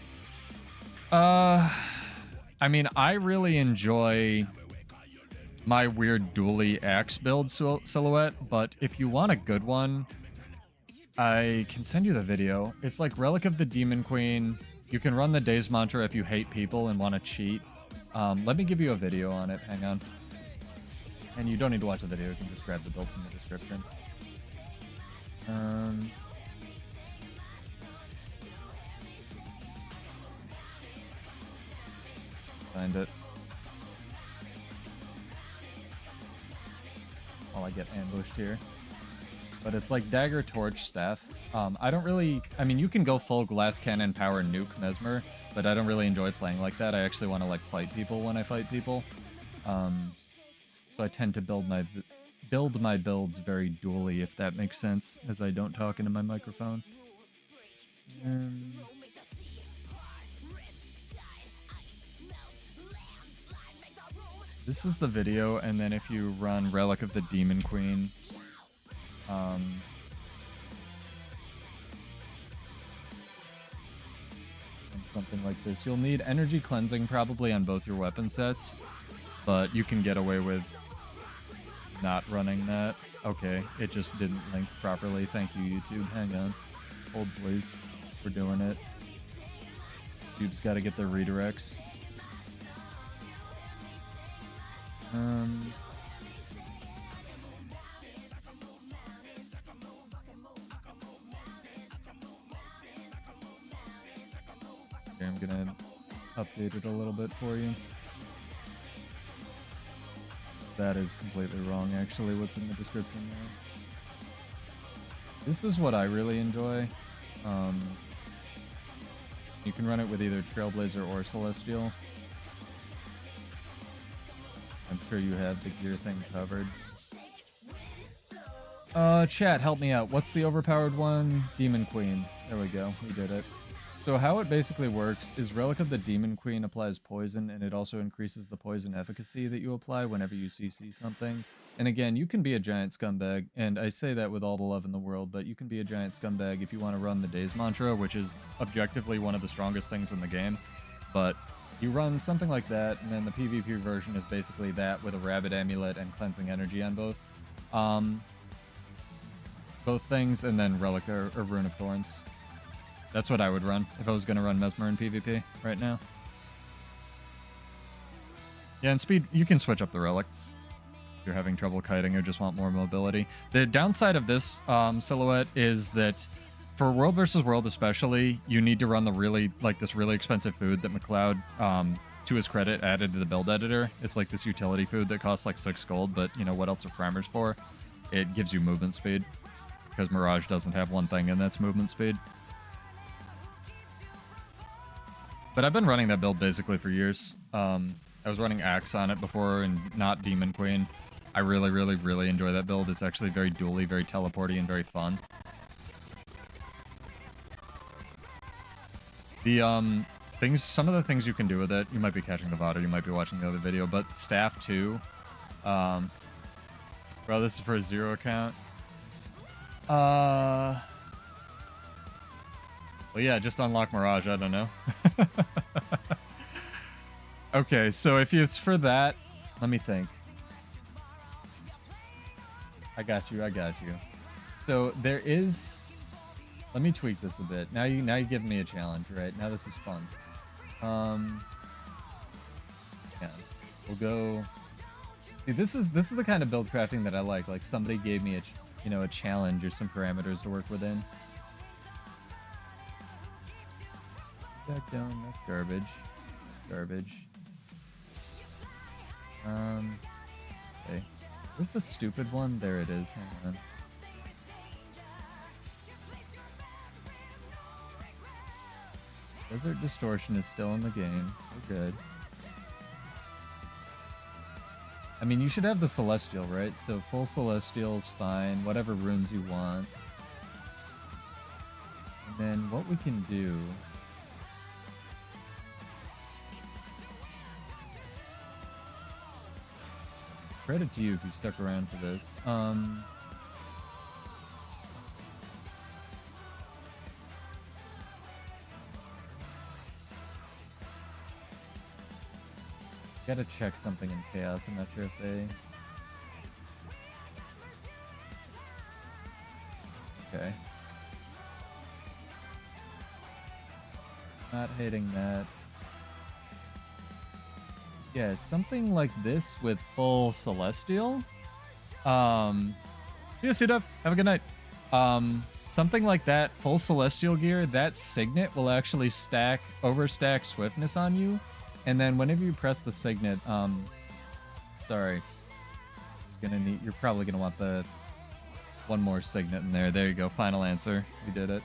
Speaker 1: I mean, I really enjoy my weird dually axe build silhouette, but if you want a good one, I can send you the video. It's like Relic of the Demon Queen. You can run the Days Mantra if you hate people and want to cheat. Let me give you a video on it. Hang on. And you don't need to watch the video. You can just grab the build from the description. Find it. While I get ambushed here. But it's like dagger, torch, staff. I don't really... I mean, you can go full glass cannon, power, nuke, mesmer, but I don't really enjoy playing like that. I actually want to like fight people when I fight people. So I tend to build my builds very dually, if that makes sense, as I don't talk into my microphone. This is the video, and then if you run Relic of the Demon Queen, something like this. You'll need energy cleansing probably on both your weapon sets, but you can get away with not running that. Okay, it just didn't link properly. Thank you, YouTube. Hang on. Hold, please. We're doing it. YouTube's got to get their redirects. Okay, I'm gonna update it a little bit for you. That is completely wrong, actually, what's in the description there. This is what I really enjoy. You can run it with either Trailblazer or Celestial. I'm sure you have the gear thing covered. Chat, help me out. What's the overpowered one? Demon Queen. There we go. We did it. So how it basically works is Relic of the Demon Queen applies poison, and it also increases the poison efficacy that you apply whenever you CC something. And again, you can be a giant scumbag, and I say that with all the love in the world, but you can be a giant scumbag if you want to run the Days Mantra, which is objectively one of the strongest things in the game. But you run something like that, and then the PvP version is basically that with a Rabbit Amulet and Cleansing Energy on both. Both things, and then Relic or Rune of Thorns. That's what I would run if I was going to run Mesmer in PvP right now. Yeah, and speed, you can switch up the Relic if you're having trouble kiting or just want more mobility. The downside of this silhouette is that for World versus World especially, you need to run the really, like this really expensive food that McLeod, to his credit, added to the build editor. It's like this utility food that costs like 6 gold, but you know what else are primers for? It gives you movement speed, because Mirage doesn't have one thing, and that's movement speed. But I've been running that build basically for years. I was running Axe on it before and not Demon Queen. I really, really, really enjoy that build. It's actually very dually, very teleporty, and very fun. The some of the things you can do with it, you might be catching the VOD or you might be watching the other video, but Staff 2. Bro, this is for a 0 account. Well, yeah, just unlock Mirage, I don't know. Okay, so if it's for that, let me think. I got you. So there is... Let me tweak this a bit. Now you give me a challenge, right? Now this is fun. Yeah, we'll go... See, this is the kind of build crafting that I like. Like somebody gave me a challenge or some parameters to work within. Back down, that's garbage. Okay. Where's the stupid one? There it is. Hang on. Desert Distortion is still in the game. We're good. I mean, you should have the Celestial, right? So full Celestial's fine. Whatever runes you want. And then what we can do... Credit to you if you stuck around for this. Gotta check something in Chaos. I'm not sure if they... Okay. Not hating that. Yeah, something like this with full celestial. Yeah, Sudaf, have a good night. Something like that, full celestial gear, that signet will actually overstack swiftness on you. And then whenever you press the signet, sorry, you're probably gonna want the one more signet in there. There you go, final answer. We did it.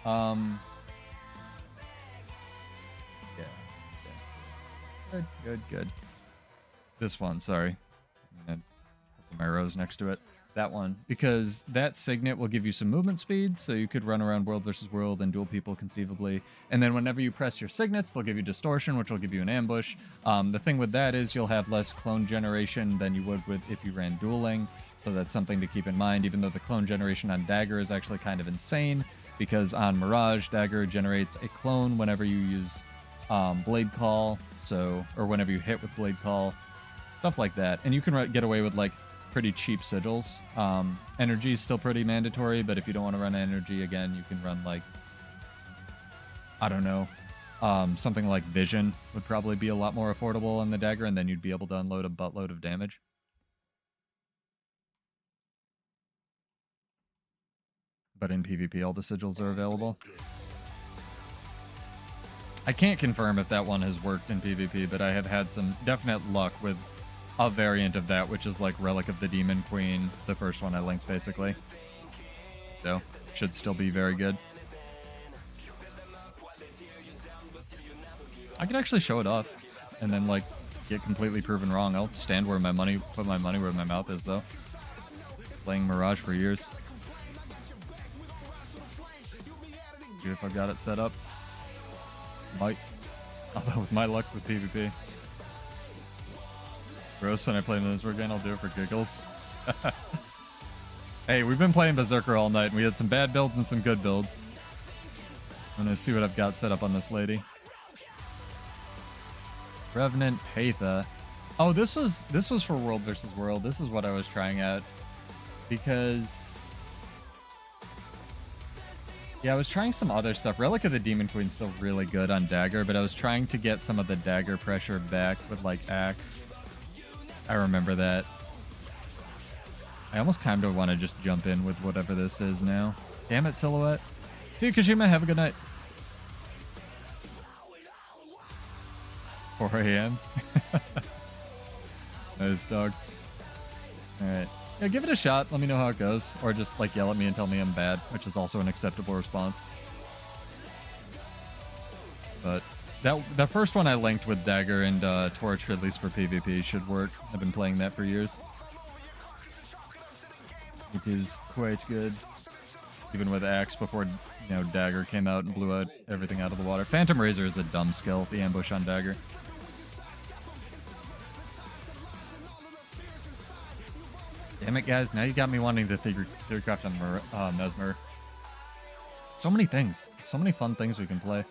Speaker 1: Yeah. Good. This one, sorry. I'm gonna put some arrows next to it. That one, because that signet will give you some movement speed, so you could run around world versus world and duel people conceivably. And then whenever you press your signets, they'll give you distortion, which will give you an ambush. The thing with that is you'll have less clone generation than you would with if you ran dueling, so that's something to keep in mind, even though the clone generation on Dagger is actually kind of insane, because on Mirage, Dagger generates a clone whenever you use Blade Call, or whenever you hit with Blade Call, stuff like that. And you can get away with like pretty cheap sigils. Energy is still pretty mandatory, but if you don't want to run energy, again, you can run like, I don't know, something like Vision would probably be a lot more affordable on the Dagger, and then you'd be able to unload a buttload of damage. But in PvP, all the sigils are available. I can't confirm if that one has worked in PvP, but I have had some definite luck with a variant of that, which is like Relic of the Demon Queen, the first one I linked, basically. So, should still be very good. I could actually show it off, and then, like, get completely proven wrong. I'll stand where my money, put my money where my mouth is, though. Playing Mirage for years. See if I've got it set up. Might. Although with my luck with PvP. Gross, when I play Berserker again, I'll do it for giggles. Hey, we've been playing Berserker all night, and we had some bad builds and some good builds. I'm gonna see what I've got set up on this lady. Revenant Hatha. Oh, this was for World versus World. This is what I was trying out. Because... yeah, I was trying some other stuff. Relic of the Demon Queen's still really good on Dagger, but I was trying to get some of the Dagger pressure back with, like, Axe. I remember that. I almost kind of want to just jump in with whatever this is now. Damn it, Silhouette. See you, Kojima. Have a good night. 4 a.m. Nice, dog. Alright. Yeah, give it a shot. Let me know how it goes. Or just, like, yell at me and tell me I'm bad, which is also an acceptable response. But the first one I linked with Dagger and Torch, at least for PvP, should work. I've been playing that for years. It is quite good. Even with Axe before, you know, Dagger came out and blew out everything out of the water. Phantom Razor is a dumb skill, the ambush on Dagger. Damn it, guys. Now you got me wanting to Theorycraft on Mesmer. So many things. So many fun things we can play.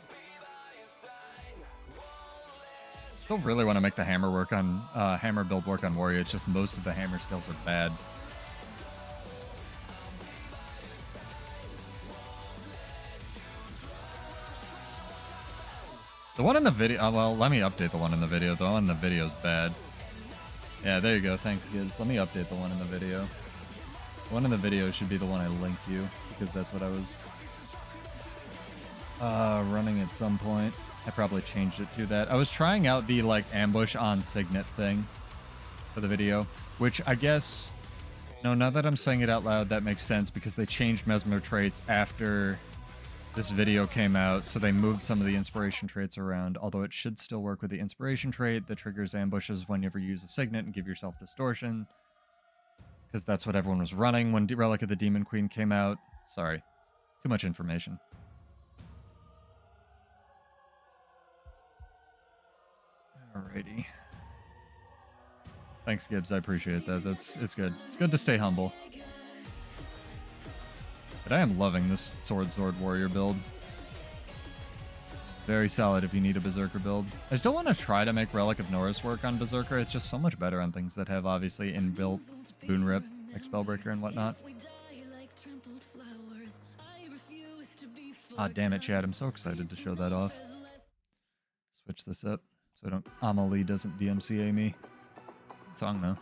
Speaker 1: Still really want to make the hammer build work on Warrior. It's just most of the hammer skills are bad. The one in the video... well, let me update the one in the video. The one in the video is bad. Yeah, there you go. Thanks, Gibbs. Let me update the one in the video. The one in the video should be the one I linked you, because that's what I was running at some point. I probably changed it to that. I was trying out the, like, ambush on Signet thing for the video, which I guess... no, now that I'm saying it out loud, that makes sense, because they changed Mesmer traits after this video came out, so they moved some of the inspiration traits around, although it should still work with the inspiration trait that triggers ambushes whenever you use a Signet and give yourself distortion, because that's what everyone was running when Relic of the Demon Queen came out. Sorry. Too much information. Alrighty. Thanks, Gibbs. I appreciate that. It's good. It's good to stay humble. But I am loving this Sword Warrior build. Very solid if you need a Berserker build. I still want to try to make Relic of Norris work on Berserker. It's just so much better on things that have obviously inbuilt Boon Rip, like Spellbreaker and whatnot. Ah, damn it, Chad. I'm so excited to show that off. Switch this up. So I don't Amelie doesn't DMCA me. Good song though.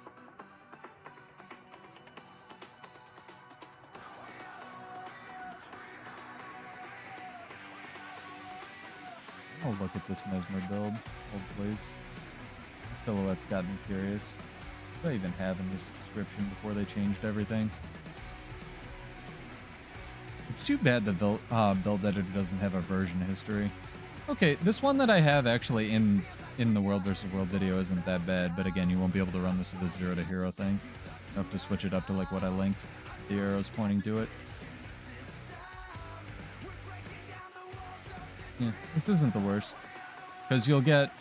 Speaker 1: I'll look at this Mesmer build. Hold please. Silhouette's got me curious. What do I even have in this description before they changed everything? It's too bad the build editor doesn't have a version history. Okay, this one that I have actually in the World versus World video isn't that bad, but again, you won't be able to run this with a 0 to hero thing. You have to switch it up to like what I linked. The arrows pointing to it. Yeah, this isn't the worst. Because you'll get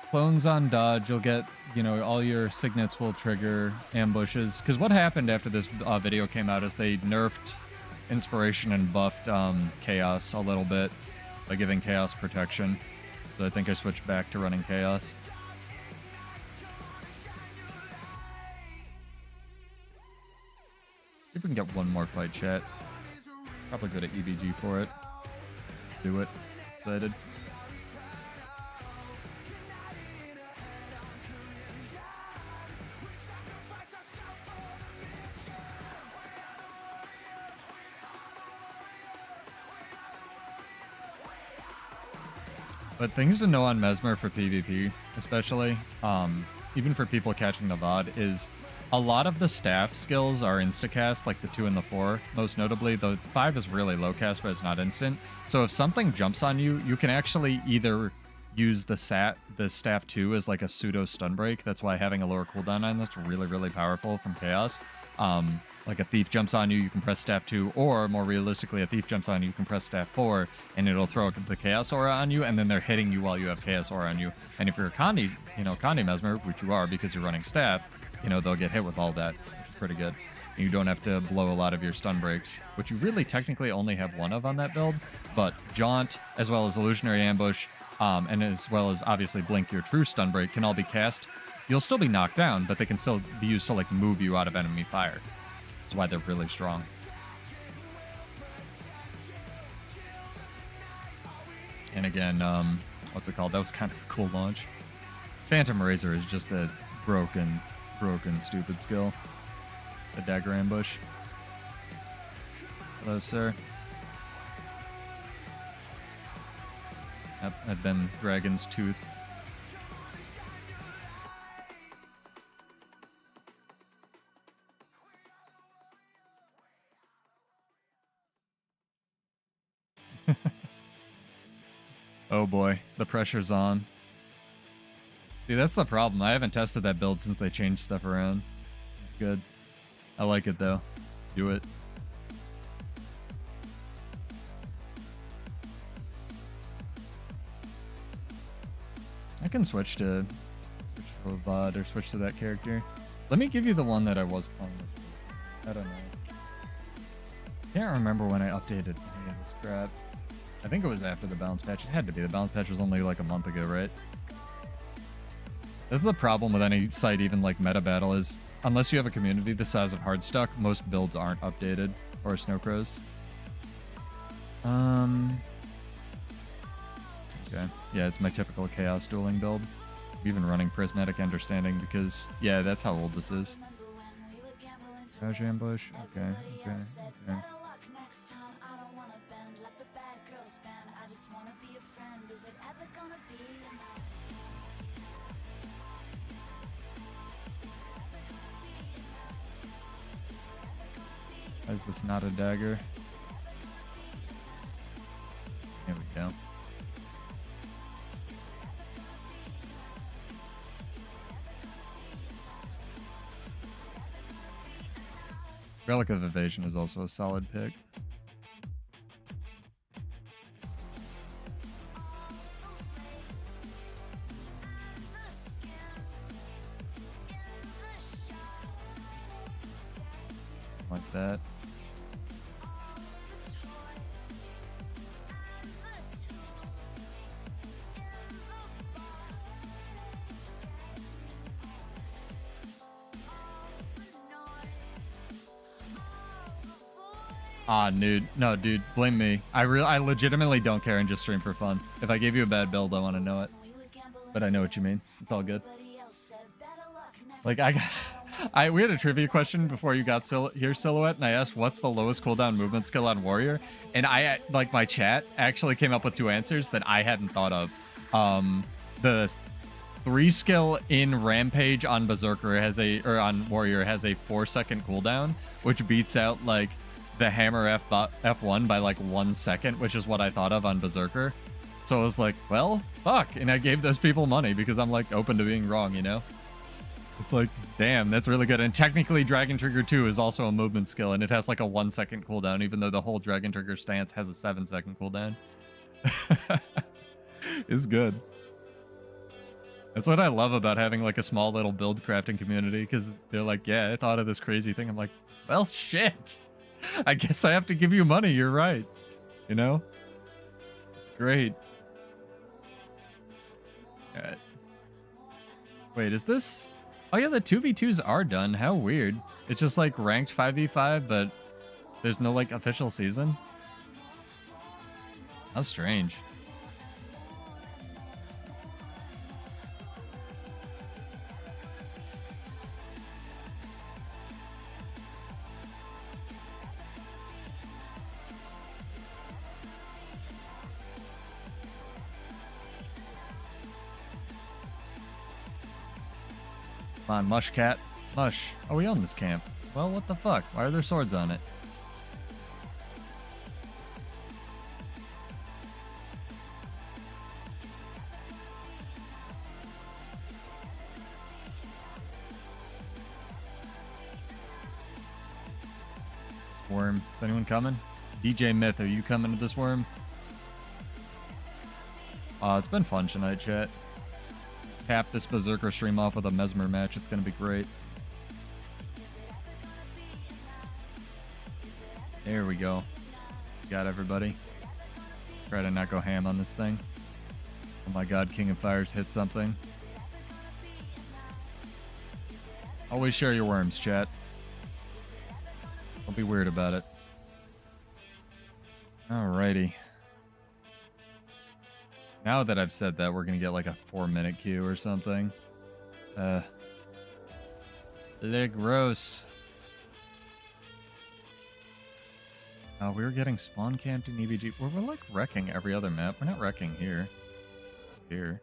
Speaker 1: clones on dodge, you'll get, you know, all your signets will trigger ambushes. Because what happened after this video came out is they nerfed inspiration and buffed chaos a little bit by giving chaos protection. So I think I switched back to running chaos. See if we can get one more fight, chat. Probably go to EBG for it. Do it. Excited. But things to know on Mesmer for PvP, especially, even for people catching the VOD, is a lot of the staff skills are instacast, like the 2 and the 4. Most notably, the 5 is really low cast, but it's not instant. So if something jumps on you, you can actually either use the staff 2 as like a pseudo stun break. That's why having a lower cooldown on that's really, really powerful from chaos. Like a thief jumps on you, you can press staff 2, or more realistically, a thief jumps on you, you can press staff 4, and it'll throw the chaos aura on you, and then they're hitting you while you have chaos aura on you. And if you're a Kandi, Kandi Mesmer, which you are because you're running staff, they'll get hit with all that, which is pretty good. And you don't have to blow a lot of your stun breaks, which you really technically only have one of on that build. But Jaunt, as well as Illusionary Ambush, and as well as obviously Blink, your true stun break, can all be cast. You'll still be knocked down, but they can still be used to like move you out of enemy fire. That's why they're really strong. And again, what's it called? That was kind of a cool launch. Phantom Razor is just a broken, stupid skill. The dagger ambush. Hello, sir. Yep, I've been Dragon's Tooth. Oh boy, the pressure's on. See, that's the problem. I haven't tested that build since they changed stuff around. It's good. I like it though. Do it. I can switch to a VOD or switch to that character. Let me give you the one that I was playing with. I don't know. Can't remember when I updated any of this crap. I think it was after the balance patch. It had to be. The balance patch was only like a month ago, right? This is the problem with any site, even like Meta Battle, is unless you have a community the size of Hardstuck, most builds aren't updated. Or Snowcrows. Okay. Yeah, it's my typical Chaos dueling build. I'm even running Prismatic Understanding because, yeah, that's how old this is. Garage Ambush. Okay. Why is this not a dagger? Here we go. Relic of Evasion is also a solid pick. Like that. Ah, dude. No, dude. Blame me. I legitimately don't care and just stream for fun. If I gave you a bad build, I want to know it. but I know what you mean. It's all good. Like we had a trivia question before you got here, Silhouette, and I asked what's the lowest cooldown movement skill on Warrior, and I like my chat actually came up with 2 answers that I hadn't thought of. The 3 skill in Rampage on Berserker on Warrior has a 4-second cooldown, which beats out like the Hammer F1 by like 1 second, which is what I thought of on Berserker. So I was like, well, fuck, and I gave those people money because I'm like open to being wrong, you know. It's like, damn, that's really good. And technically, Dragon Trigger 2 is also a movement skill, and it has like a 1-second cooldown, even though the whole Dragon Trigger stance has a 7-second cooldown. It's good. That's what I love about having like a small little build crafting community, because they're like, yeah, I thought of this crazy thing. I'm like, well, shit. I guess I have to give you money. You're right. You know? It's great. All right. Wait, is this... Oh yeah, the 2v2s are done. How weird. It's just like ranked 5v5, but there's no like official season. How strange. Come on, Mush Cat. Mush. Oh, we own this camp. Well, what the fuck? Why are there swords on it? Worm. Is anyone coming? DJ Myth, are you coming to this worm? It's been fun tonight, chat. Cap this Berserker stream off with a Mesmer match. It's going to be great. There we go. Got everybody. Try to not go ham on this thing. Oh my god, King of Fires hit something. Always share your worms, chat. Don't be weird about it. Alrighty. Now that I've said that, we're going to get like a 4-minute queue or something. Gross. We were getting spawn camped in EBG. We're like wrecking every other map. We're not wrecking here. Here.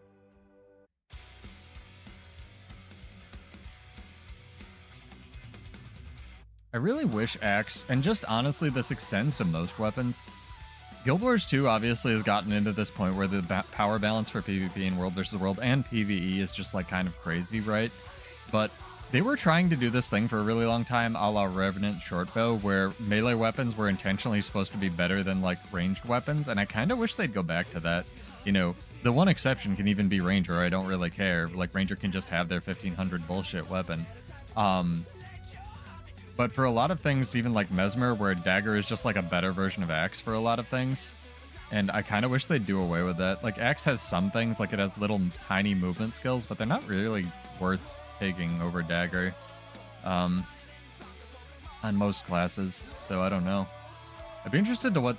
Speaker 1: I really wish Axe, and just honestly, this extends to most weapons. Guild Wars 2 obviously has gotten into this point where the power balance for PvP in World versus World and PvE is just like kind of crazy, right? But they were trying to do this thing for a really long time, a la Revenant Shortbow, where melee weapons were intentionally supposed to be better than like ranged weapons, and I kind of wish they'd go back to that. You know, the one exception can even be Ranger. I don't really care. Like, Ranger can just have their 1500 bullshit weapon. But for a lot of things, even like Mesmer, where Dagger is just like a better version of Axe for a lot of things. And I kind of wish they'd do away with that. Like, Axe has some things, like it has little tiny movement skills, but they're not really worth taking over Dagger on most classes. So I don't know. I'd be interested to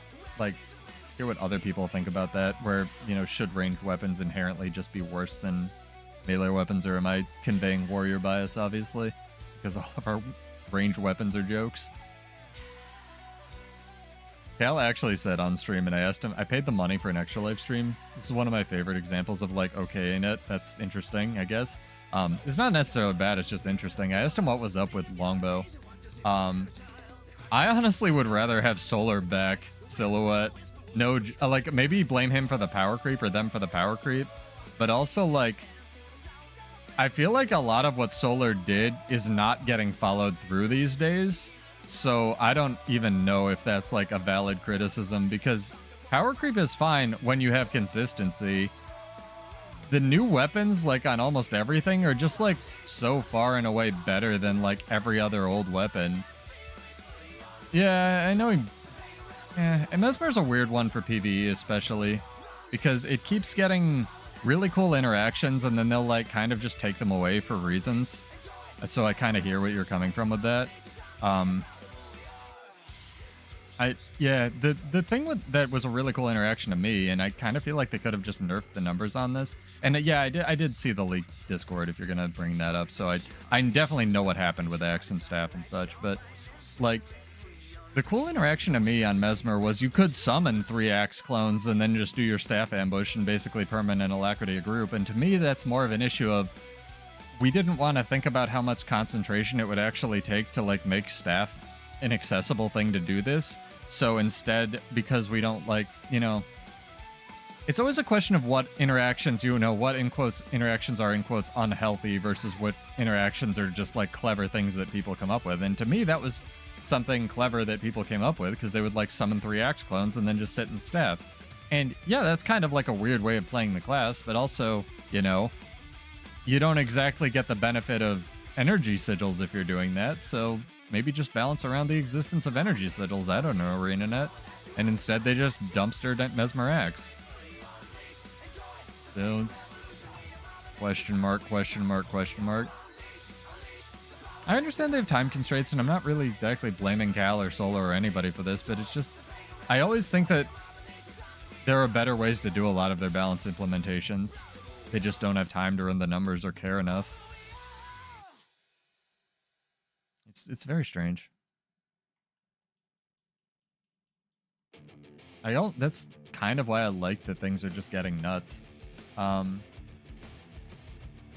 Speaker 1: hear what other people think about that, where, you know, should ranged weapons inherently just be worse than melee weapons, or am I conveying warrior bias, obviously? Because all of our ranged weapons are jokes. Cal actually said on stream, and I asked him, I paid the money for an extra live stream. This is one of my favorite examples of like, okay, ain't it? That's interesting, I guess. It's not necessarily bad, it's just interesting. I asked him what was up with Longbow. I honestly would rather have Solar back, Silhouette. No, like, maybe blame him for the power creep or them for the power creep. But also, like, I feel like a lot of what Solar did is not getting followed through these days. So I don't even know if that's like a valid criticism, because power creep is fine when you have consistency. The new weapons, like on almost everything, are just like so far and away better than like every other old weapon. Yeah, I know he... Yeah, and Mesmer's a weird one for PvE especially, because it keeps getting really cool interactions and then they'll like kind of just take them away for reasons. So I kind of hear what you're coming from with that. Yeah, the thing with that was a really cool interaction to me, and I kind of feel like they could have just nerfed the numbers on this. And yeah, I did see the leaked Discord if you're gonna bring that up. So I definitely know what happened with Axe and Staff and such. But like the cool interaction to me on Mesmer was you could summon 3 Axe clones and then just do your Staff ambush and basically permanent alacrity a group. And to me, that's more of an issue of we didn't want to think about how much concentration it would actually take to like make Staff an accessible thing to do this. So instead, because we don't like, it's always a question of what interactions, what in quotes interactions are in quotes unhealthy versus what interactions are just like clever things that people come up with. And to me, that was something clever that people came up with because they would like summon 3 Axe clones and then just sit and Staff. And yeah, that's kind of like a weird way of playing the class, but also, you don't exactly get the benefit of energy sigils if you're doing that. So maybe just balance around the existence of energy sigils. I don't know, arenanet. And instead they just dumpster Mesmer Axe. So it's question mark. I understand they have time constraints, and I'm not really exactly blaming Cal or Solo or anybody for this, but it's just, I always think that there are better ways to do a lot of their balance implementations. They just don't have time to run the numbers or care enough. It's very strange. That's kind of why I like that things are just getting nuts.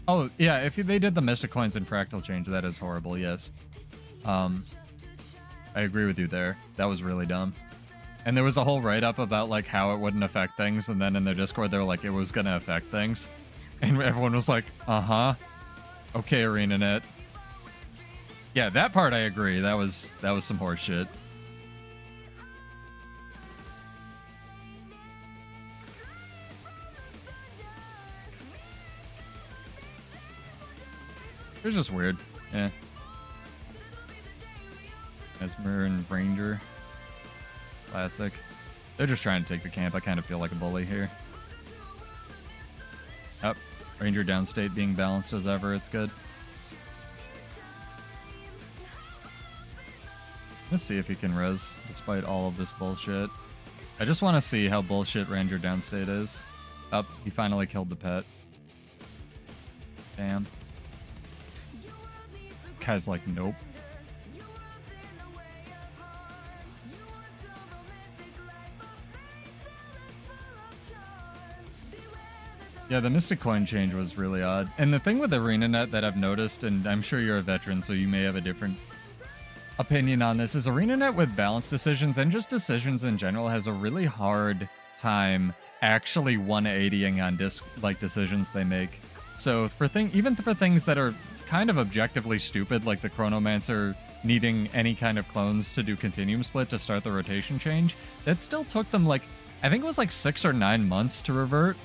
Speaker 1: Oh, yeah, if they did the Mystic Coins and Fractal change, that is horrible, yes. I agree with you there. That was really dumb. And there was a whole write-up about, like, how it wouldn't affect things, and then in their Discord, they were like, it was gonna affect things. And everyone was like, uh-huh. Okay, arenanet. Yeah, that part I agree. That was some horse shit. It was just weird. Yeah. Mesmer and Ranger. Classic. They're just trying to take the camp. I kind of feel like a bully here. Up. Ranger downstate being balanced as ever. It's good. Let's see if he can res despite all of this bullshit. I just want to see how bullshit Ranger downstate is. Up. He finally killed the pet. Damn. Guy's like, nope. Yeah, the Mystic Coin change was really odd. And the thing with arenanet that I've noticed, and I'm sure you're a veteran, so you may have a different opinion on this, is arenanet with balance decisions and just decisions in general has a really hard time actually 180ing on decisions they make. So even for things that are kind of objectively stupid, like the Chronomancer needing any kind of clones to do Continuum Split to start the rotation change, that still took them I think it was 6 or 9 months to revert.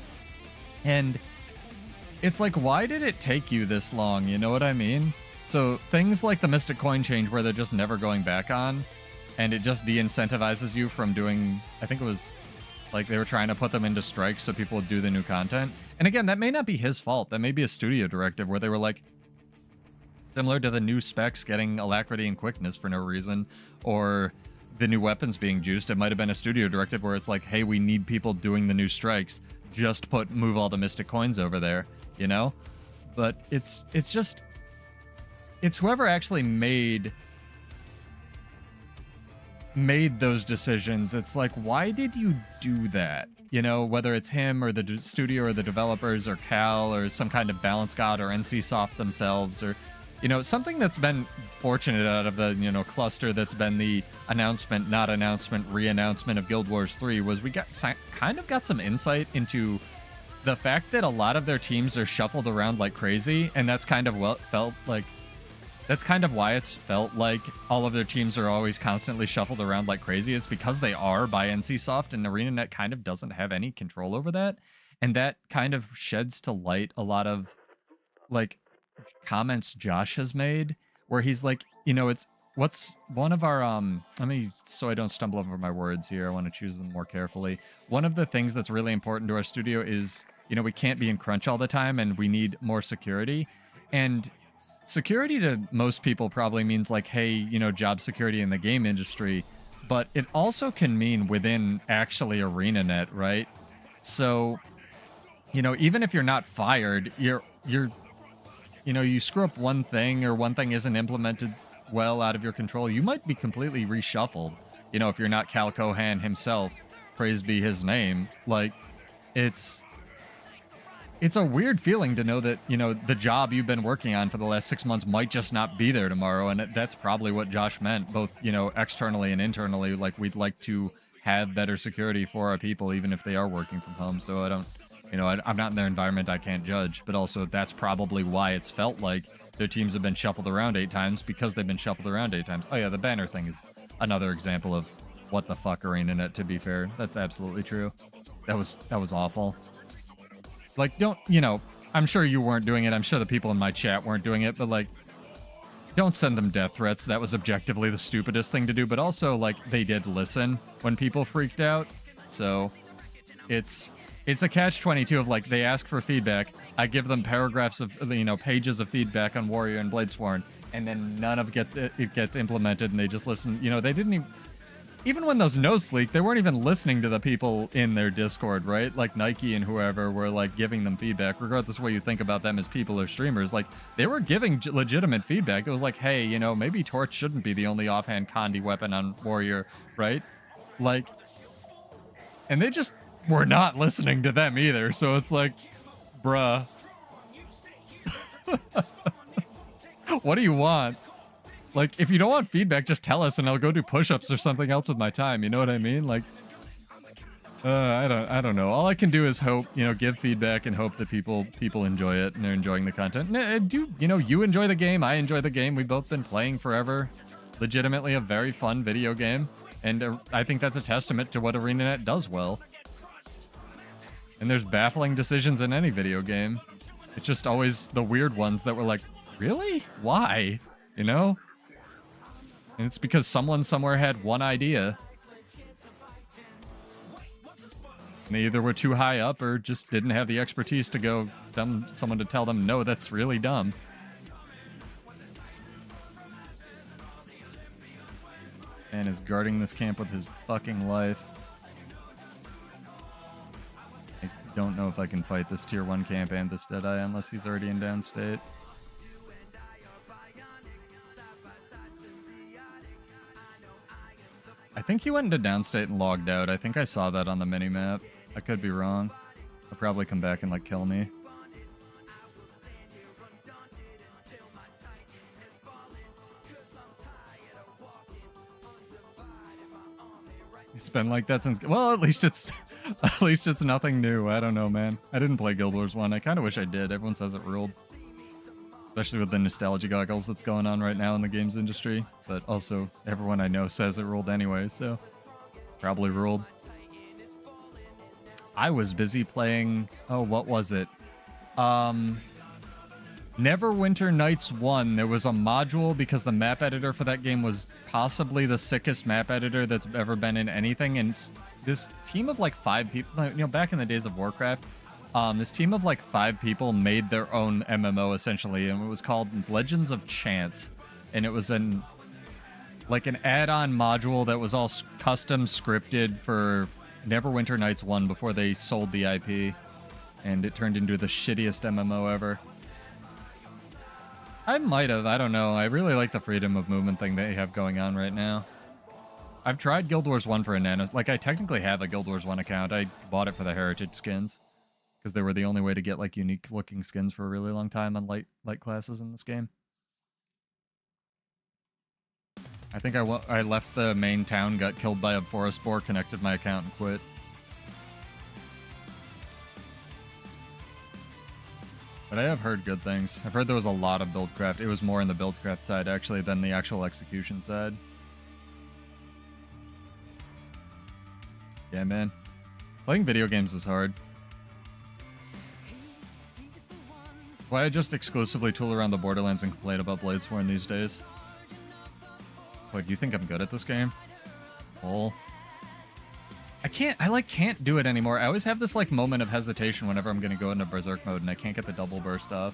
Speaker 1: And it's like, why did it take you this long? You know what I mean? So things like the Mystic Coin change where they're just never going back on, and it just de-incentivizes you from doing, I think it was they were trying to put them into strikes so people would do the new content. And again, that may not be his fault. That may be a studio directive where they were similar to the new specs getting alacrity and quickness for no reason, or the new weapons being juiced. It might have been a studio directive where it's like, hey, we need people doing the new strikes. Just move all the Mystic Coins over there, But it's whoever actually made those decisions. It's like, why did you do that? Whether it's him or the studio or the developers or Cal or some kind of balance god or NCSoft themselves or something that's been fortunate out of the, cluster that's been the announcement, not announcement, re-announcement of Guild Wars 3 was we got some insight into the fact that a lot of their teams are shuffled around like crazy, and that's kind of that's kind of why it's felt like all of their teams are always constantly shuffled around like crazy. It's because they are by NCSoft, and arenanet kind of doesn't have any control over that, and that kind of sheds to light a lot of comments Josh has made where he's like, it's what's one of our so I don't stumble over my words here, I want to choose them more carefully. One of the things that's really important to our studio is, we can't be in crunch all the time and we need more security. And security to most people probably means hey, job security in the game industry. but it also can mean within actually arenanet, right? So, you know, even if you're not fired, you're you know, you screw up one thing or one thing isn't implemented well out of your control, you might be completely reshuffled. You know, if you're not Cal Cohan himself, praise be his name. Like, it's a weird feeling to know that, you know, the job you've been working on for the last 6 months might just not be there tomorrow. And that's probably what Josh meant, both, you know, externally and internally. Like, we'd like to have better security for our people, even if they are working from home. So I don't, you know, I'm not in their environment, I can't judge. But also, that's probably why it's felt like their teams have been shuffled around 8 times, because they've been shuffled around 8 times. Oh yeah, the banner thing is another example of what the fuck arenanet, to be fair. That's absolutely true. That was awful. Like, don't, you know, I'm sure you weren't doing it. I'm sure the people in my chat weren't doing it, but like, don't send them death threats. That was objectively the stupidest thing to do, but also, like, they did listen when people freaked out. So it's a catch-22 of, like, they ask for feedback. I give them paragraphs of, you know, pages of feedback on Warrior and Bladesworn, and then none of it gets implemented, and they just listen. You know, they didn't even when those notes leaked, they weren't even listening to the people in their Discord, right? Like Nike and whoever were like giving them feedback, regardless of what you think about them as people or streamers. Like, they were giving legitimate feedback. It was like, hey, you know, maybe Torch shouldn't be the only offhand Condi weapon on Warrior, right? Like, and they just were not listening to them either. So it's like, bruh, what do you want? Like, if you don't want feedback, just tell us and I'll go do push-ups or something else with my time. You know what I mean? Like, I don't know. All I can do is hope, you know, give feedback and hope that people enjoy it and they're enjoying the content. And you know, you enjoy the game. I enjoy the game. We've both been playing forever. Legitimately a very fun video game. And I think that's a testament to what arenanet does well. And there's baffling decisions in any video game. It's just always the weird ones that were like, really? Why? You know? And it's because someone somewhere had one idea. And they either were too high up or just didn't have the expertise to go someone to tell them, no, that's really dumb. And is guarding this camp with his fucking life. I don't know if I can fight this tier 1 camp and this Deadeye unless he's already in downstate. I think he went into downstate and logged out. I think I saw that on the minimap. I could be wrong. He'll probably come back and, like, kill me. It's been like that since... Well, at least it's nothing new. I don't know, man. I didn't play Guild Wars 1. I kind of wish I did. Everyone says it ruled. Especially with the nostalgia goggles that's going on right now in the games industry. But also, everyone I know says it ruled anyway, so... Probably ruled. I was busy playing... Oh, what was it? Neverwinter Nights 1. There was a module because the map editor for that game was possibly the sickest map editor that's ever been in anything. And this team of like 5 people... You know, back in the days of Warcraft... this team of like 5 people made their own MMO essentially, and it was called Legends of Chance, and it was an add-on module that was all custom scripted for Neverwinter Nights 1 before they sold the IP, and it turned into the shittiest MMO ever. I might have, I don't know. I really like the freedom of movement thing they have going on right now. I've tried Guild Wars 1 for a nano. Like, I technically have a Guild Wars 1 account. I bought it for the heritage skins. Because they were the only way to get, like, unique-looking skins for a really long time on light classes in this game. I think I left the main town, got killed by a forest boar, connected my account, and quit. But I have heard good things. I've heard there was a lot of buildcraft. It was more in the buildcraft side, actually, than the actual execution side. Yeah, man. Playing video games is hard. Why I just exclusively tool around the Borderlands and complain about Bladesworn these days? What, do you think I'm good at this game? Oh. I can't do it anymore. I always have this, like, moment of hesitation whenever I'm gonna go into Berserk mode and I can't get the double burst off.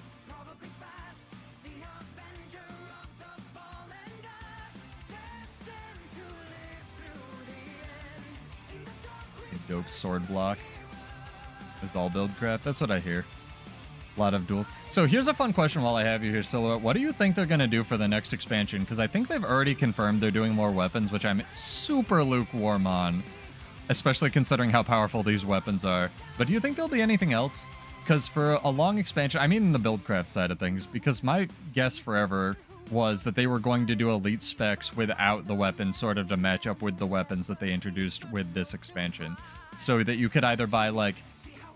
Speaker 1: dope sword block. Is all build craft. That's what I hear. A lot of duels. So here's a fun question while I have you here, Silhouette. What do you think they're going to do for the next expansion? Because I think they've already confirmed they're doing more weapons, which I'm super lukewarm on, especially considering how powerful these weapons are. But do you think there'll be anything else? Because for a long expansion, I mean the buildcraft side of things, because my guess forever was that they were going to do elite specs without the weapons sort of to match up with the weapons that they introduced with this expansion. So that you could either buy like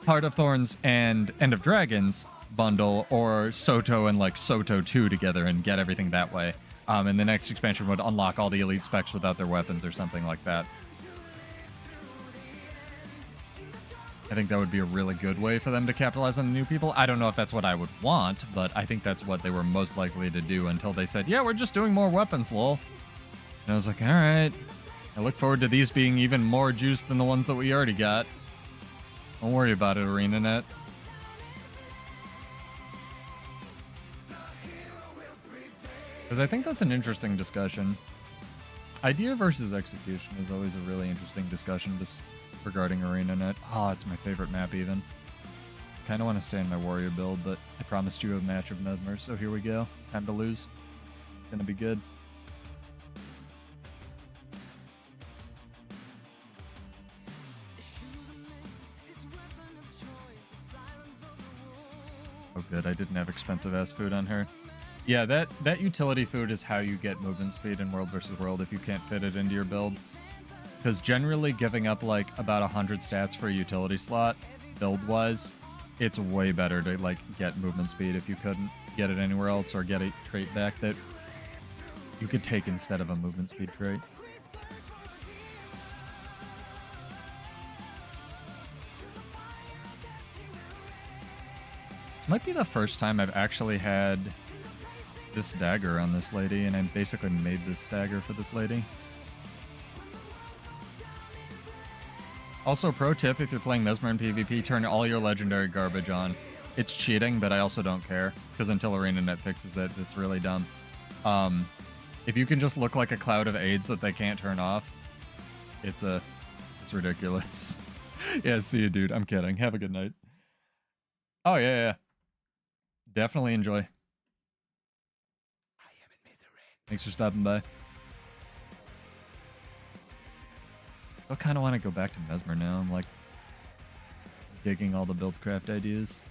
Speaker 1: Heart of Thorns and End of Dragons bundle, or Soto and like Soto 2 together and get everything that way. And the next expansion would unlock all the elite specs without their weapons or something like that. I think that would be a really good way for them to capitalize on the new people. I don't know if that's what I would want, but I think that's what they were most likely to do until they said, yeah, we're just doing more weapons, lol. And I was like, all right. I look forward to these being even more juice than the ones that we already got. Don't worry about it, arenanet. Because I think that's an interesting discussion. Idea versus execution is always a really interesting discussion just regarding arenanet. Oh, it's my favorite map even. Kind of want to stay in my warrior build, but I promised you a match of Mesmer, so here we go. Time to lose. It's going to be good. Oh good, I didn't have expensive ass food on her. Yeah, that utility food is how you get movement speed in World vs. World if you can't fit it into your build. Because generally giving up like about 100 stats for a utility slot, build-wise, it's way better to like get movement speed if you couldn't get it anywhere else, or get a trait back that you could take instead of a movement speed trait. This might be the first time I've actually had this dagger on this lady, and I basically made this dagger for this lady. Also, pro tip, if you're playing Mesmer in PvP, turn all your legendary garbage on. It's cheating, but I also don't care, because until arenanet fixes it, it's really dumb. If you can just look like a cloud of aids that they can't turn off, it's ridiculous. Yeah, see you, dude. I'm kidding. Have a good night. Oh, yeah. Definitely enjoy. Thanks for stopping by. Still kind of want to go back to Mesmer now. I'm like digging all the buildcraft ideas.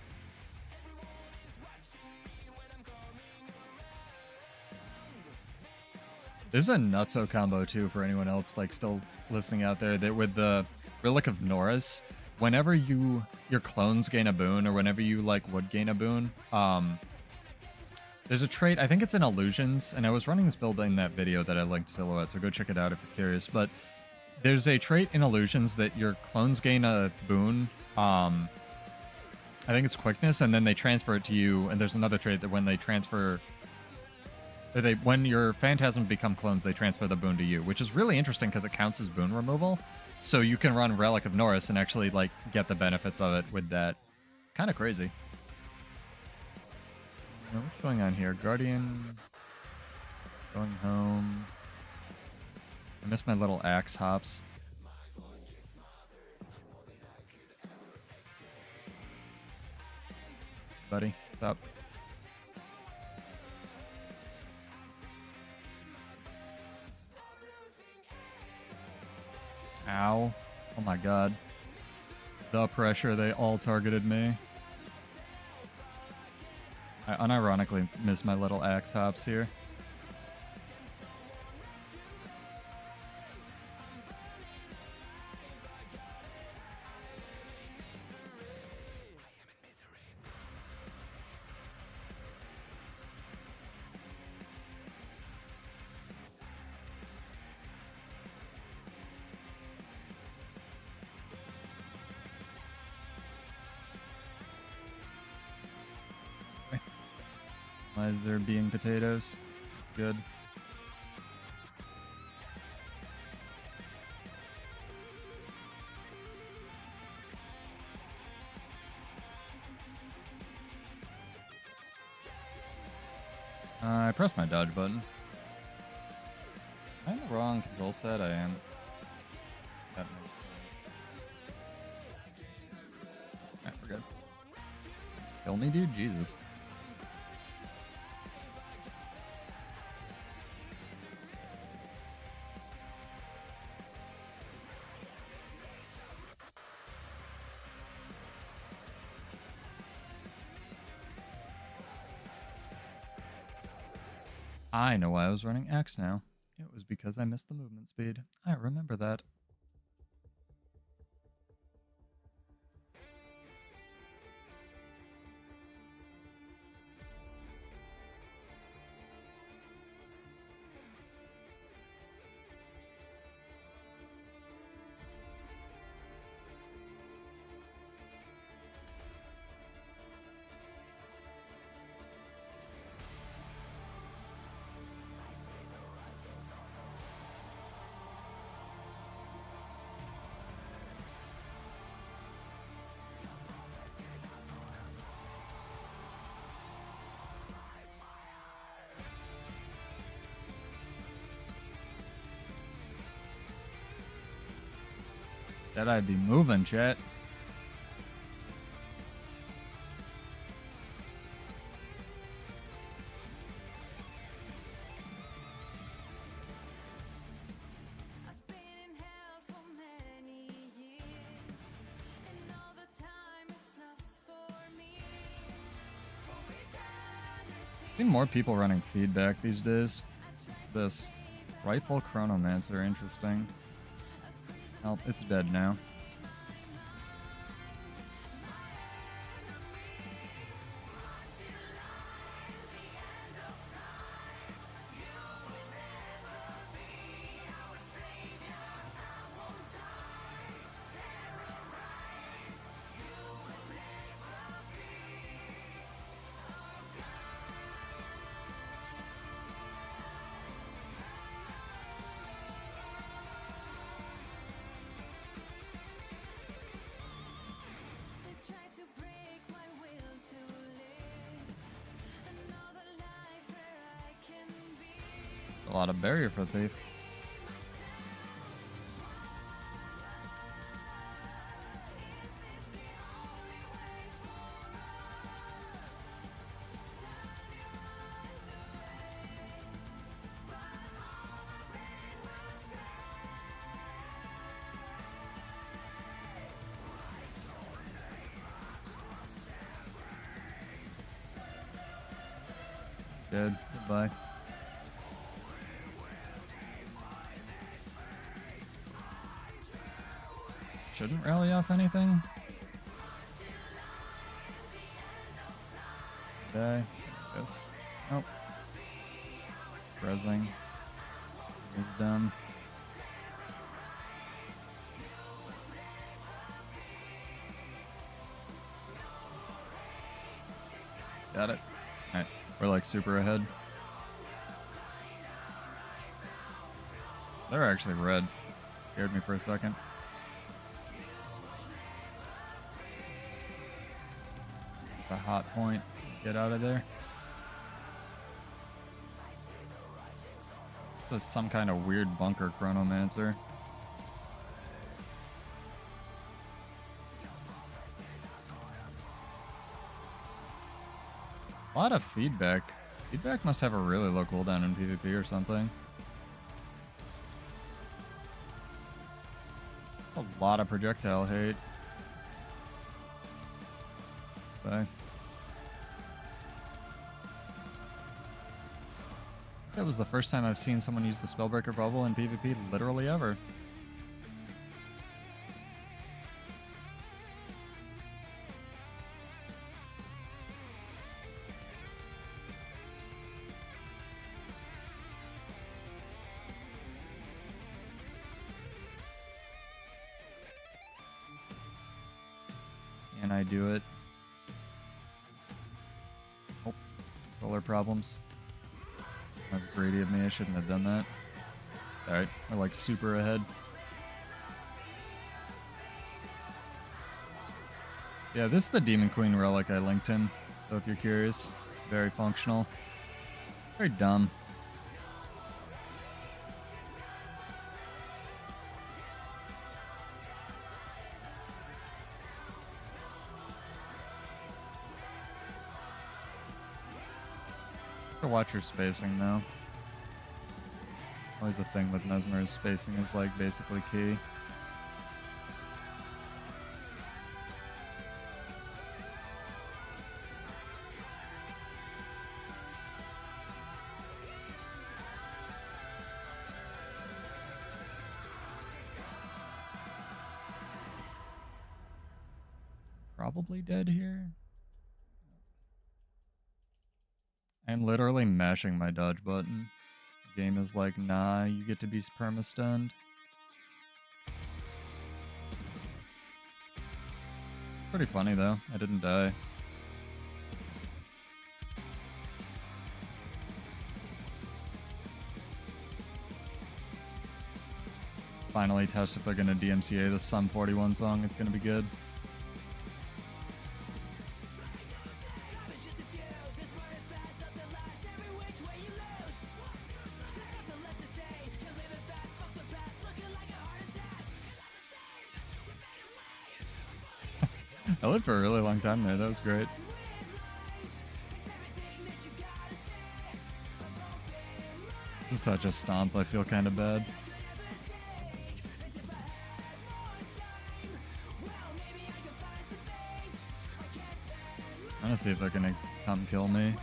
Speaker 1: This is a nutso combo too for anyone else like still listening out there. That with the Relic of Norris, whenever your clones gain a boon, or whenever you like would gain a boon, there's a trait, I think it's in Illusions, and I was running this build in that video that I linked to Silhouette, so go check it out if you're curious. But there's a trait in Illusions that your clones gain a boon. I think it's quickness, and then they transfer it to you. And there's another trait that when they transfer, when your phantasms become clones, they transfer the boon to you, which is really interesting because it counts as boon removal. So you can run Relic of Norris and actually like get the benefits of it with that. Kind of crazy. What's going on here? Guardian going home. I missed my little axe hops. Buddy, what's up? Ow. Oh my god. The pressure, they all targeted me. I unironically missed my little axe hops here. Why is there being potatoes? Good. I pressed my dodge button. Am I in the wrong control set? I am. That makes sense. Kill me, dude. Jesus. I know why I was running X now. It was because I missed the movement speed. I remember that. That I'd be moving, chat. Seen more people running feedback these days. What's this? Rifle Chronomancer, interesting. Oh, it's dead now. A lot of barrier for Thief. Dead. Goodbye. Shouldn't rally off anything. Die. Yes. Nope. Rezzing. Is done. Got it. Alright. We're like super ahead. They're actually red. Scared me for a second. A hot point. Get out of there. This is some kind of weird bunker chronomancer. A lot of feedback. Feedback must have a really low cooldown in PvP or something. A lot of projectile hate. Bye. That was the first time I've seen someone use the Spellbreaker bubble in PvP literally ever. Can I do it? Oh, controller problems. That's greedy of me, I shouldn't have done that. Alright, we're like super ahead. Yeah, this is the Demon Queen relic I linked him, so if you're curious. Very functional. Very dumb. To watch your spacing though. Always a thing with Mesmer is spacing is like basically key. Probably dead here. I'm literally mashing my dodge button. The game is like, nah, you get to be perma-stunned. Pretty funny though, I didn't die. Finally test if they're gonna DMCA the Sum 41 song, it's gonna be good. I lived for a really long time there, that was great. This is such a stomp, I feel kind of bad. I want to see if they're gonna come kill me.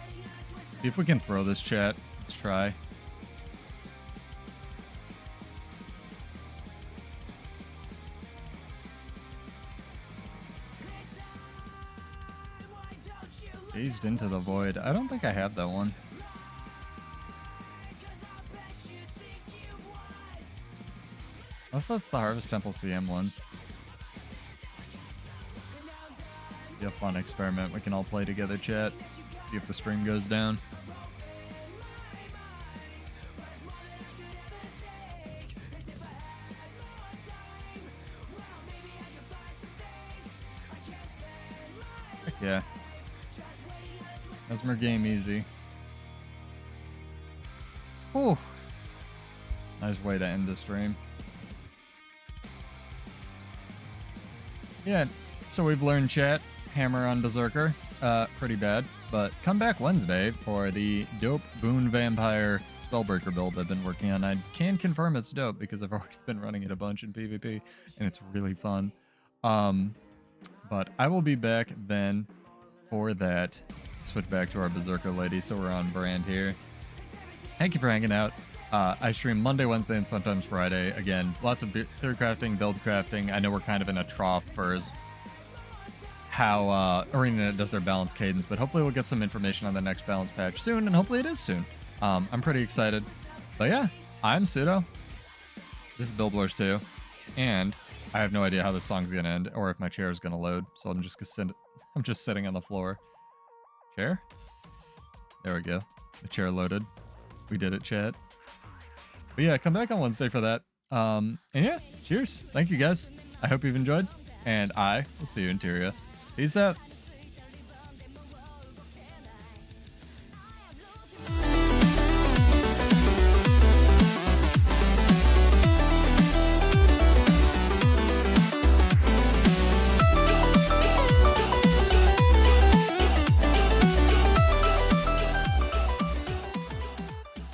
Speaker 1: See if we can throw this chat. Let's try. Gazed into the void. I don't think I have that one. Unless that's the Harvest Temple CM one. Be a fun experiment. We can all play together, chat. See if the stream goes down. Heck yeah. Mesmer game easy. Whew. Nice way to end the stream. Yeah, so we've learned chat. Hammer on Berserker. Pretty bad. But come back Wednesday for the dope Boon Vampire Spellbreaker build I've been working on. I can confirm it's dope because I've already been running it a bunch in PvP and it's really fun. But I will be back then for that. Switch back to our Berserker lady so we're on brand here. Thank you for hanging out. I stream Monday, Wednesday, and sometimes Friday. Again, lots of theory crafting, build crafting. I know we're kind of in a trough for how arenanet does their balance cadence, but hopefully we'll get some information on the next balance patch soon, and hopefully it is soon. I'm pretty excited. But yeah, I'm Pseudo. This is Build Wars 2, and I have no idea how this song's gonna end or if my chair is gonna load, so I'm just sitting on the floor. Chair? There we go. The chair loaded. We did it, chat. But yeah, come back on Wednesday for that. And yeah, cheers. Thank you guys. I hope you've enjoyed, and I will see you in Tyria. Peace out.